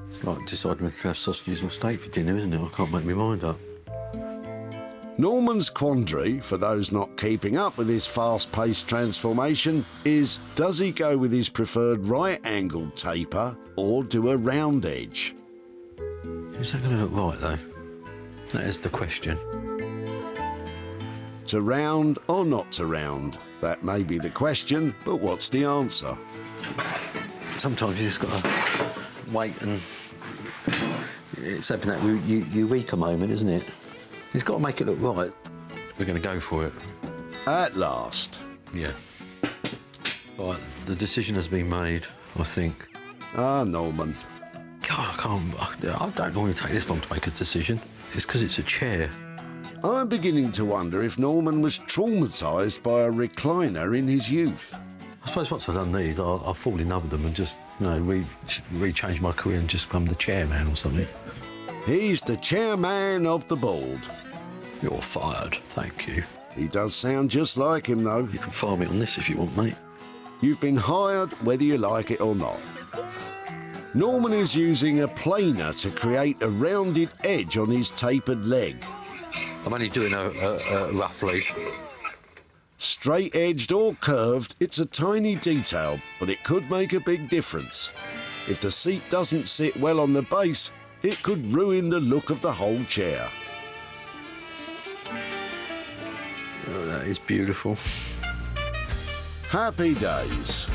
It's like deciding whether to have sausages or steak for dinner, isn't it? I can't make my mind up. Norman's quandary, for those not keeping up with his fast-paced transformation, is does he go with his preferred right-angled taper or do a round edge? Is that going to look right, though? That is the question. To round or not to round? That may be the question, but what's the answer? Sometimes you just got to wait and... It's having that eureka moment, isn't it? He's got to make it look right. We're going to go for it. At last. Yeah. Right, the decision has been made, I think. Ah, Norman. God, I don't normally take this long to make a decision. It's because it's a chair. I'm beginning to wonder if Norman was traumatised by a recliner in his youth. I suppose once I've done these, I'll fall in love with them and just, you know, re-change my career and just become the chairman or something. He's the chairman of the board. You're fired, thank you. He does sound just like him, though. You can fire me on this if you want, mate. You've been hired whether you like it or not. Norman is using a planer to create a rounded edge on his tapered leg. I'm only doing a roughly. Straight-edged or curved, it's a tiny detail, but it could make a big difference. If the seat doesn't sit well on the base, it could ruin the look of the whole chair. Oh, that is beautiful. Happy days.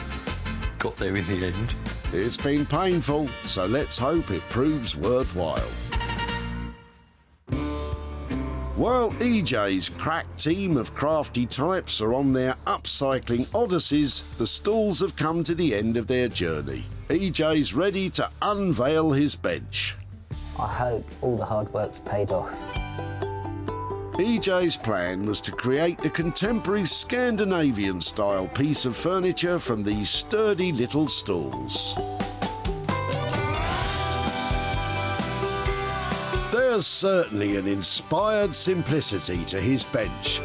Got there in the end. It's been painful, so let's hope it proves worthwhile. While EJ's crack team of crafty types are on their upcycling odysseys, the stalls have come to the end of their journey. EJ's ready to unveil his bench. I hope all the hard work's paid off. EJ's plan was to create a contemporary Scandinavian-style piece of furniture from these sturdy little stools. There's certainly an inspired simplicity to his bench.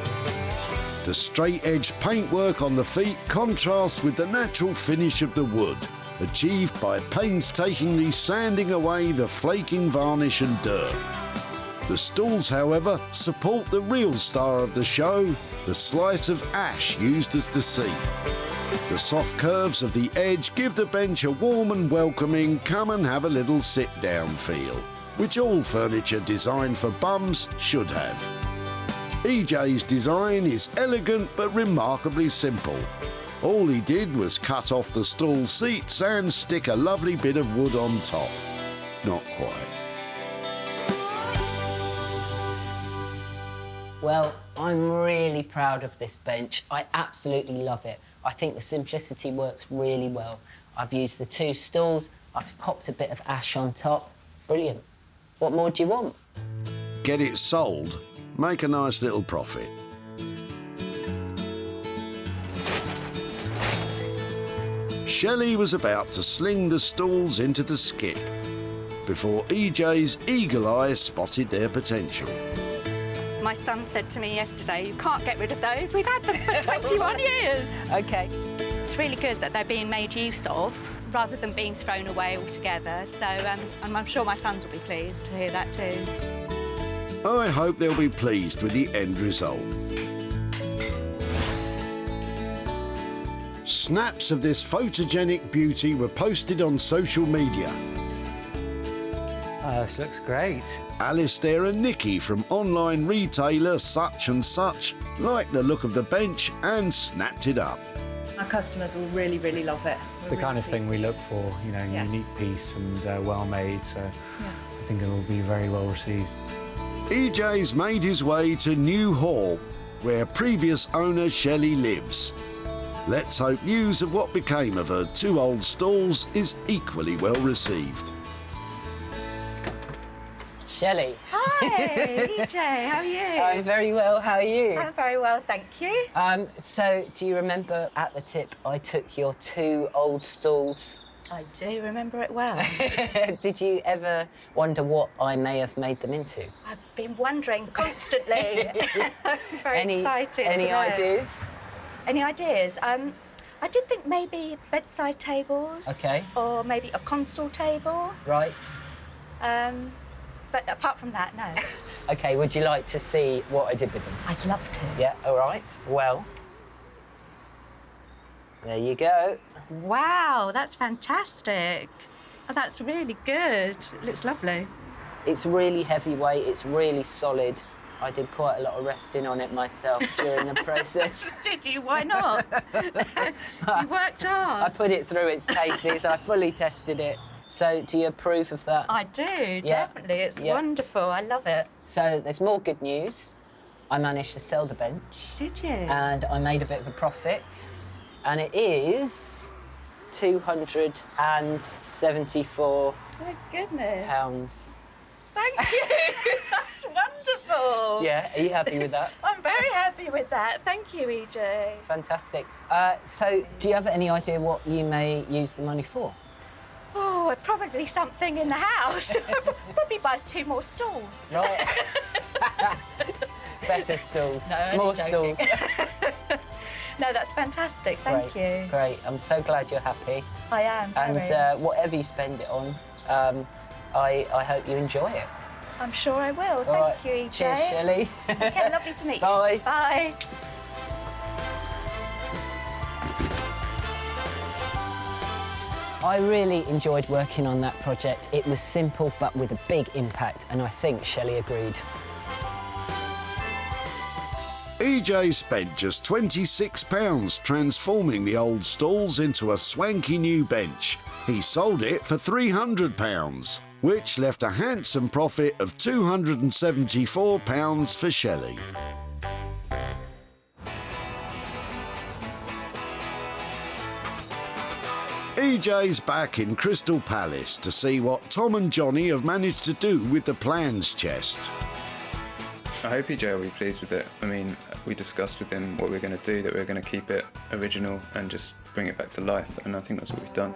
The straight-edge paintwork on the feet contrasts with the natural finish of the wood, achieved by painstakingly sanding away the flaking varnish and dirt. The stools, however, support the real star of the show, the slice of ash used as the seat. The soft curves of the edge give the bench a warm and welcoming come and have a little sit-down feel, which all furniture designed for bums should have. EJ's design is elegant but remarkably simple. All he did was cut off the stool seats and stick a lovely bit of wood on top. Not quite. Well, I'm really proud of this bench. I absolutely love it. I think the simplicity works really well. I've used the two stools, I've popped a bit of ash on top. Brilliant. What more do you want? Get it sold, make a nice little profit. Shelley was about to sling the stools into the skip before EJ's eagle eye spotted their potential. My son said to me yesterday, you can't get rid of those. We've had them for 21 years. OK. It's really good that they're being made use of rather than being thrown away altogether. So and I'm sure my sons will be pleased to hear that too. I hope they'll be pleased with the end result. Snaps of this photogenic beauty were posted on social media. This looks great. Alistair and Nikki from online retailer Such and Such liked the look of the bench and snapped it up. Our customers will really, really love it. It's the kind of thing we look for, you know, Yeah. unique piece and well made, so I think it will be very well received. EJ's made his way to New Hall, where previous owner Shelley lives. Let's hope news of what became of her two old stalls is equally well received. Shelley. Hi, EJ, how are you? I'm very well, how are you? I'm very well, thank you. So, do you remember at the tip I took your two old stools? I do remember it well. Did you ever wonder what I may have made them into? I've been wondering constantly. Very excited. Any to know. ideas? Any ideas? I did think maybe bedside tables. OK. Or maybe a console table. Right. but apart from that, no. OK, would you like to see what I did with them? I'd love to. Yeah, all right. Well, there you go. Wow, that's fantastic. Oh, that's really good. It looks lovely. It's really heavyweight, it's really solid. I did quite a lot of resting on it myself during the process. Did you? Why not? You worked hard. I put it through its paces, I fully tested it. So, do you approve of that? I do, definitely. It's wonderful. I love it. So, there's more good news. I managed to sell the bench. Did you? And I made a bit of a profit. And it is £274. My goodness. Thank you. That's wonderful. Yeah, are you happy with that? I'm very happy with that. Thank you, EJ. Fantastic. So, do you have any idea what you may use the money for? Oh, probably something in the house. Probably buy 2 more stools. Right. Better stools. No, only more joking. stools. No, that's fantastic. Thank you. Great. I'm so glad you're happy. I am. And very. whatever you spend it on, I hope you enjoy it. I'm sure I will. All Thank right. you, EJ. Cheers, Shelley. Okay, lovely to meet you. Bye. Bye. I really enjoyed working on that project. It was simple but with a big impact, and I think Shelley agreed. EJ spent just £26 transforming the old stalls into a swanky new bench. He sold it for £300, which left a handsome profit of £274 for Shelley. EJ's back in Crystal Palace to see what Tom and Johnny have managed to do with the plans chest. I hope EJ will be pleased with it. I mean, we discussed with him what we're going to do, that we're going to keep it original and just bring it back to life, and I think that's what we've done.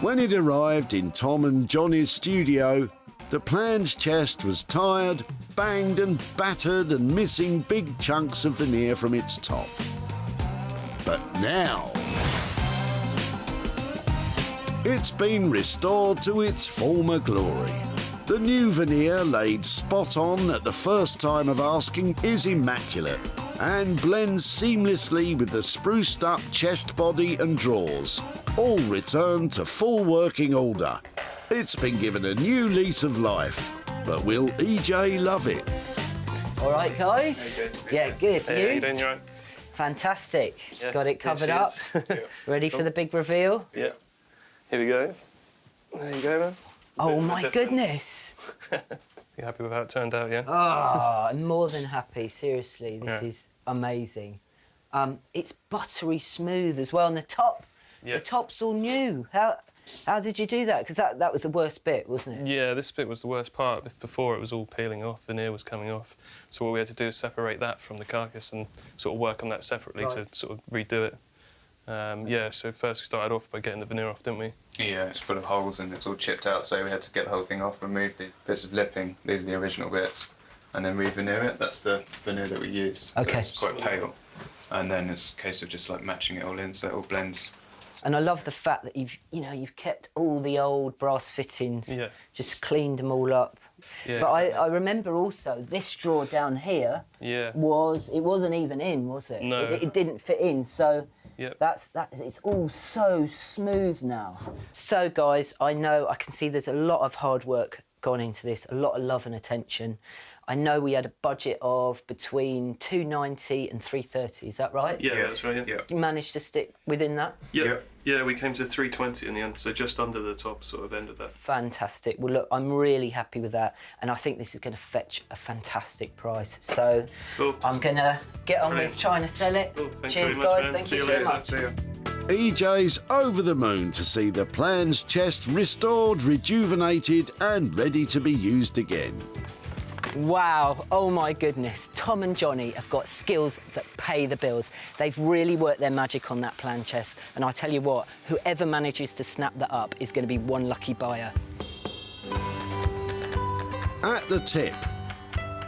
When it arrived in Tom and Johnny's studio, the plans chest was tired, banged and battered and missing big chunks of veneer from its top. But now, it's been restored to its former glory. The new veneer, laid spot on at the first time of asking, is immaculate and blends seamlessly with the spruced up chest body and drawers, all returned to full working order. It's been given a new lease of life, but will EJ love it? All right, guys? Yeah, good. Hey, You? how you doing? You all right? Fantastic. Yeah, Got it covered up. Ready for the big reveal? Yeah. Here we go. There you go, man. Oh, my goodness. You happy with how it turned out, yeah? Oh, I'm more than happy. Seriously, this Yeah. is amazing. It's buttery smooth as well, and the top's all new. How did you do that? Because that was the worst bit, wasn't it? Yeah, this bit was the worst part. Before, it was all peeling off, veneer was coming off. So what we had to do is separate that from the carcass and sort of work on that separately to sort of redo it. Yeah, so first we started off by getting the veneer off, didn't we? Yeah, it's full of holes and it's all chipped out, so we had to get the whole thing off, remove the bits of lipping, these are the original bits, and then re-veneer it. That's the veneer that we use. Okay. So it's quite pale. And then it's a case of just like matching it all in so it all blends. And I love the fact that you've kept all the old brass fittings, just cleaned them all up. Yeah, but exactly. I remember also this drawer down here it wasn't even in, was it? No. It didn't fit in, so it's all so smooth now. So guys, I can see there's a lot of hard work gone into this, a lot of love and attention. I know we had a budget of between £290 and £330, is that right? Yeah, that's right, yeah. You managed to stick within that? Yeah, we came to 320 in the end, so just under the top sort of end of that. Fantastic. Well, look, I'm really happy with that, and I think this is going to fetch a fantastic price. So I'm going to get on with trying to sell it. Cheers, guys. Thank you so much. EJ's over the moon to see the plans chest restored, rejuvenated and ready to be used again. Wow, oh my goodness. Tom and Johnny have got skills that pay the bills. They've really worked their magic on that plan chest, and I tell you what, whoever manages to snap that up is going to be one lucky buyer. At the tip,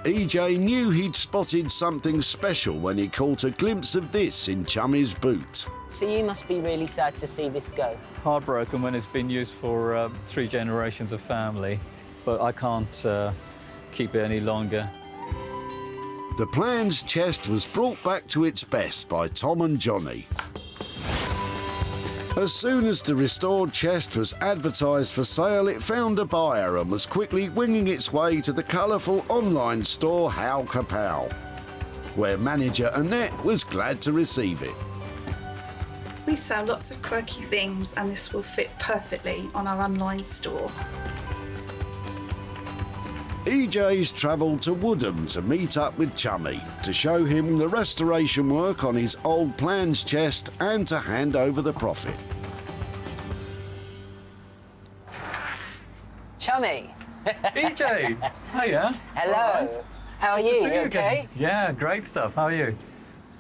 EJ knew he'd spotted something special when he caught a glimpse of this in Chummy's boot. So you must be really sad to see this go. Heartbroken when it's been used for 3 generations of family. but I can't keep it any longer. The plan's chest was brought back to its best by Tom and Johnny. As soon as the restored chest was advertised for sale, it found a buyer and was quickly winging its way to the colourful online store How Kapow, where manager Annette was glad to receive it. We sell lots of quirky things and this will fit perfectly on our online store. EJ's travelled to Woodham to meet up with Chummy to show him the restoration work on his old plans chest and to hand over the profit. Chummy! EJ! Hiya! Hello! Right. How are Good to you? see You okay? again. Yeah, great stuff. How are you?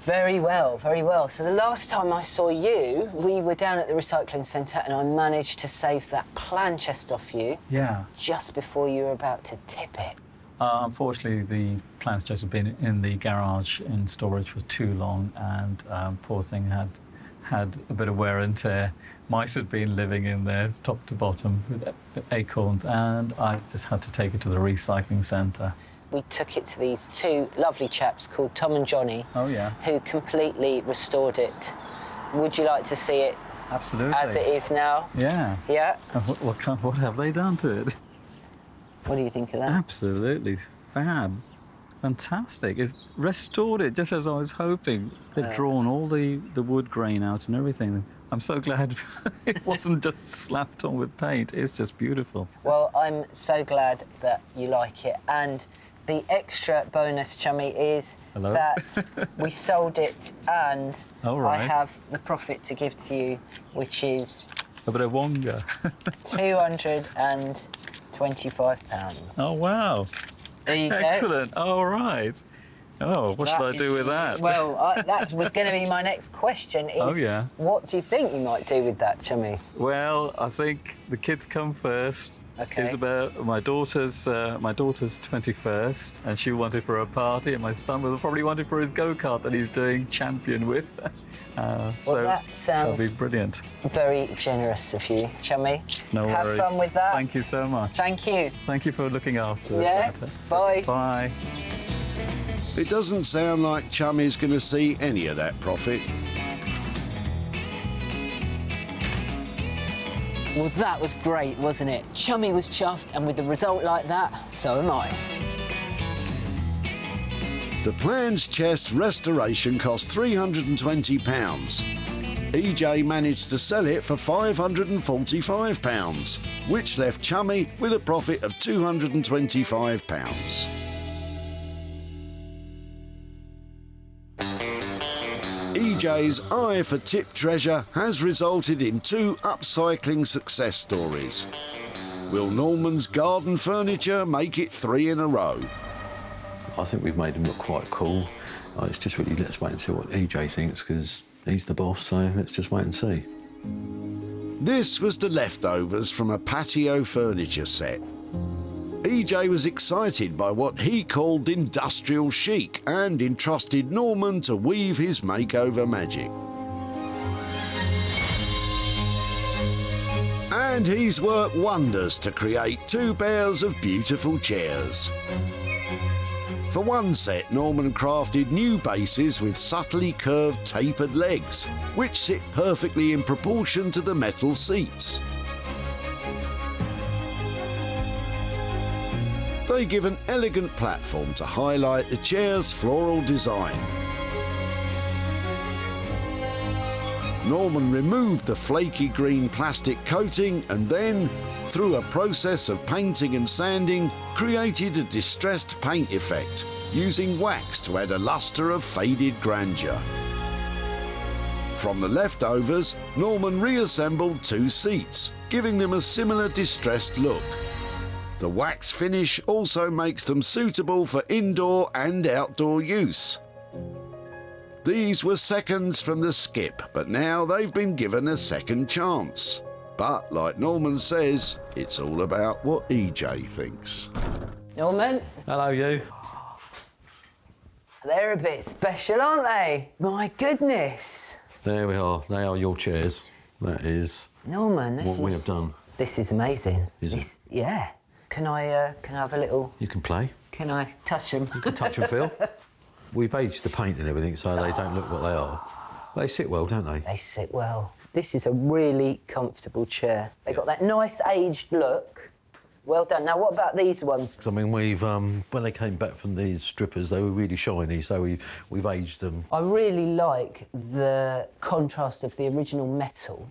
Very well, very well. So the last time I saw you, we were down at the recycling centre and I managed to save that plan chest off you. Yeah. Just before you were about to tip it. Unfortunately, the plans chest had been in the garage in storage for too long, and poor thing had a bit of wear and tear. Mice had been living in there, top to bottom, with acorns, and I just had to take it to the recycling centre. We took it to these two lovely chaps called Tom and Johnny. Oh, yeah. Who completely restored it. Would you like to see it? Absolutely. As it is now? Yeah. Yeah. And what have they done to it? What do you think of that? Absolutely fab. Fantastic. It's restored it just as I was hoping. They've drawn all the wood grain out and everything. I'm so glad it wasn't just slapped on with paint. It's just beautiful. Well, I'm so glad that you like it. And the extra bonus, Chummy, is Hello? that we sold it and All right. I have the profit to give to you, which is A bit of wonga. £225. Oh, wow. There you go. Excellent. All right. Oh, what should I do with that? Well, that was going to be my next question. Is, Oh, yeah. What do you think you might do with that, Chummy? Well, I think the kids come first. Okay. It's about my daughter's 21st, and she wanted for a party, and my son will probably want it for his go-kart that he's doing champion with. So that sounds that'll be brilliant. Very generous of you, Chummy. No Have worries. fun with that. Thank you so much. Thank you. Thank you for looking after Yeah. it. Bye. Bye. It doesn't sound like Chummy's going to see any of that profit. Well, that was great, wasn't it? Chummy was chuffed, and with the result like that, so am I. The plans chest restoration cost £320. EJ managed to sell it for £545, which left Chummy with a profit of £225. EJ's eye for tip treasure has resulted in 2 upcycling success stories. Will Norman's garden furniture make it 3 in a row? I think we've made them look quite cool. It's just really, let's wait and see what EJ thinks, because he's the boss, so let's just wait and see. This was the leftovers from a patio furniture set. EJ was excited by what he called industrial chic and entrusted Norman to weave his makeover magic. And he's worked wonders to create 2 pairs of beautiful chairs. For one set, Norman crafted new bases with subtly curved tapered legs, which sit perfectly in proportion to the metal seats. They give an elegant platform to highlight the chair's floral design. Norman removed the flaky green plastic coating and then, through a process of painting and sanding, created a distressed paint effect, using wax to add a lustre of faded grandeur. From the leftovers, Norman reassembled 2 seats, giving them a similar distressed look. The wax finish also makes them suitable for indoor and outdoor use. These were seconds from the skip, but now they've been given a second chance. But, like Norman says, it's all about what EJ thinks. Norman? Hello, you. They're a bit special, aren't they? My goodness. There we are. They are your chairs. That is Norman, this what is... we have done. This is amazing. Is it? Yeah. Can I have a little... You can play. Can I touch them? You can touch and feel. We've aged the paint and everything, so they don't look what they are. They sit well, don't they? They sit well. This is a really comfortable chair. They've got that nice aged look. Well done. Now, what about these ones? I mean, we've when they came back from these strippers, they were really shiny, so we've aged them. I really like the contrast of the original metal,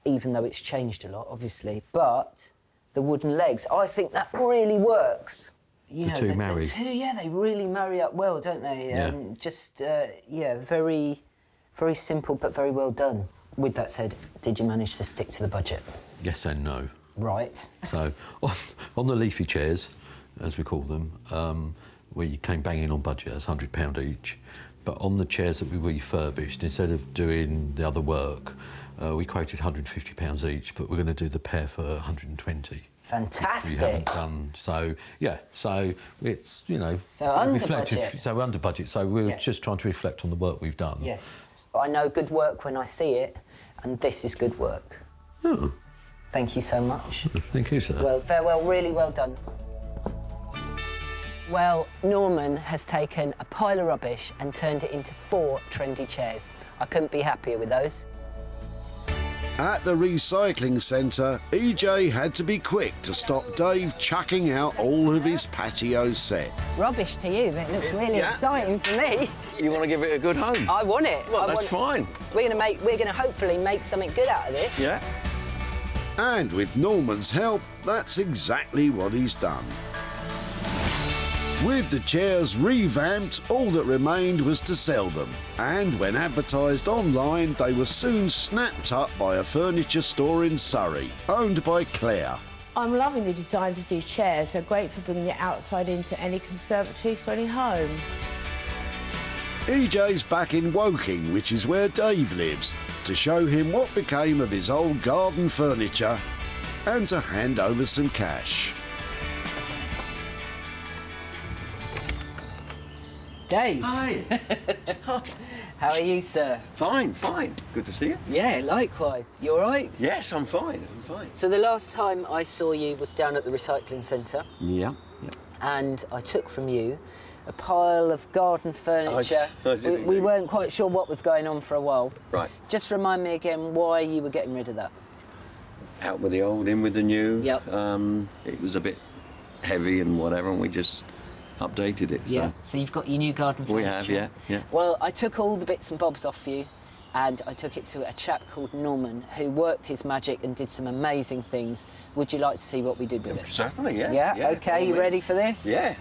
even though it's changed a lot, obviously, but the wooden legs, I think that really works. You The know, two marry. The two, yeah, they really marry up well, don't they? Yeah. Yeah, very, very simple, but very well done. With that said, did you manage to stick to the budget? Yes and no. Right. So, on the leafy chairs, as we call them, we came banging on budget as £100 each. But on the chairs that we refurbished, instead of doing the other work, we quoted £150 each, but we're going to do the pair for £120. Fantastic. We haven't done, so, yeah, so it's, you know... So under reflective, budget. So under budget, so we're just trying to reflect on the work we've done. Yes. I know good work when I see it, and this is good work. Oh. Thank you so much. Thank you, sir. Well, farewell, really well done. Well, Norman has taken a pile of rubbish and turned it into 4 trendy chairs. I couldn't be happier with those. At the recycling centre, EJ had to be quick to stop Dave chucking out all of his patio set. Rubbish to you, but it looks really exciting for me. You want to give it a good home? I want it. Well, that's fine. We're gonna hopefully make something good out of this. Yeah. And with Norman's help, that's exactly what he's done. With the chairs revamped, all that remained was to sell them. And when advertised online, they were soon snapped up by a furniture store in Surrey, owned by Claire. I'm loving the designs of these chairs. They're great for bringing it outside into any conservatory for any home. EJ's back in Woking, which is where Dave lives, to show him what became of his old garden furniture and to hand over some cash. Dave. Hi. How are you, sir? Fine, fine. Good to see you. Yeah, likewise. You all right? Yes, I'm fine. I'm fine. So the last time I saw you was down at the recycling centre. Yeah. And I took from you a pile of garden furniture. We weren't quite sure what was going on for a while. Right. Just remind me again why you were getting rid of that. Out with the old, in with the new. Yep. It was a bit heavy and whatever, and we just updated it. Yeah. So you've got your new garden furniture. We have, yeah. Well, I took all the bits and bobs off you, and I took it to a chap called Norman, who worked his magic and did some amazing things. Would you like to see what we did with it? Certainly, yeah. Yeah? OK, you ready for this? Yeah.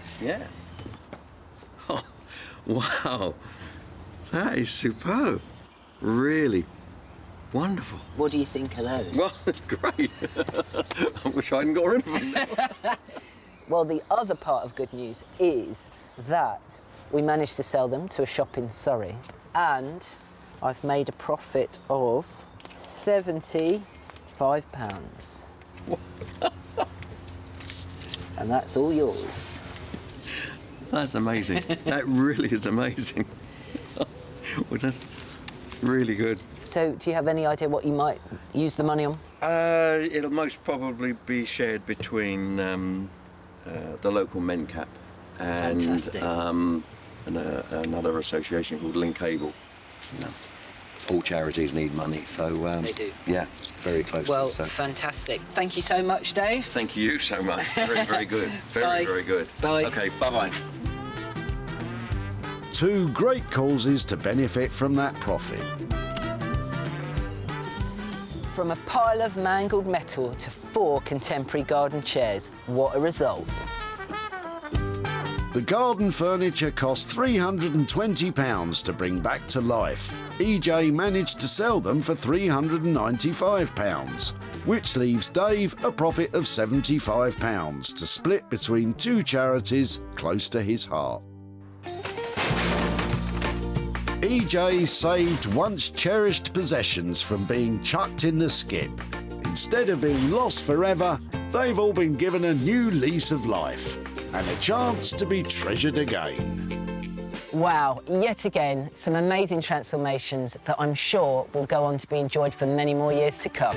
Oh, wow. That is superb. Really wonderful. What do you think of those? Well, it's great. I wish I hadn't got rid of them. Well, the other part of good news is that we managed to sell them to a shop in Surrey, and I've made a profit of £75. And that's all yours. That's amazing. That really is amazing. Well, that's really good. So, do you have any idea what you might use the money on? It'll most probably be shared between the local MENCAP and another association called Link Cable. You know, all charities need money, so they do. Yeah, very close. Well, to fantastic. Thank you so much, Dave. Thank you so much. Very, very good. Bye. Very good. Bye. Okay, bye-bye. 2 great causes to benefit from that profit. From a pile of mangled metal to 4 contemporary garden chairs. What a result. The garden furniture cost £320 to bring back to life. EJ managed to sell them for £395, which leaves Dave a profit of £75 to split between 2 charities close to his heart. EJ saved once cherished possessions from being chucked in the skip. Instead of being lost forever, they've all been given a new lease of life and a chance to be treasured again. Wow, yet again, some amazing transformations that I'm sure will go on to be enjoyed for many more years to come.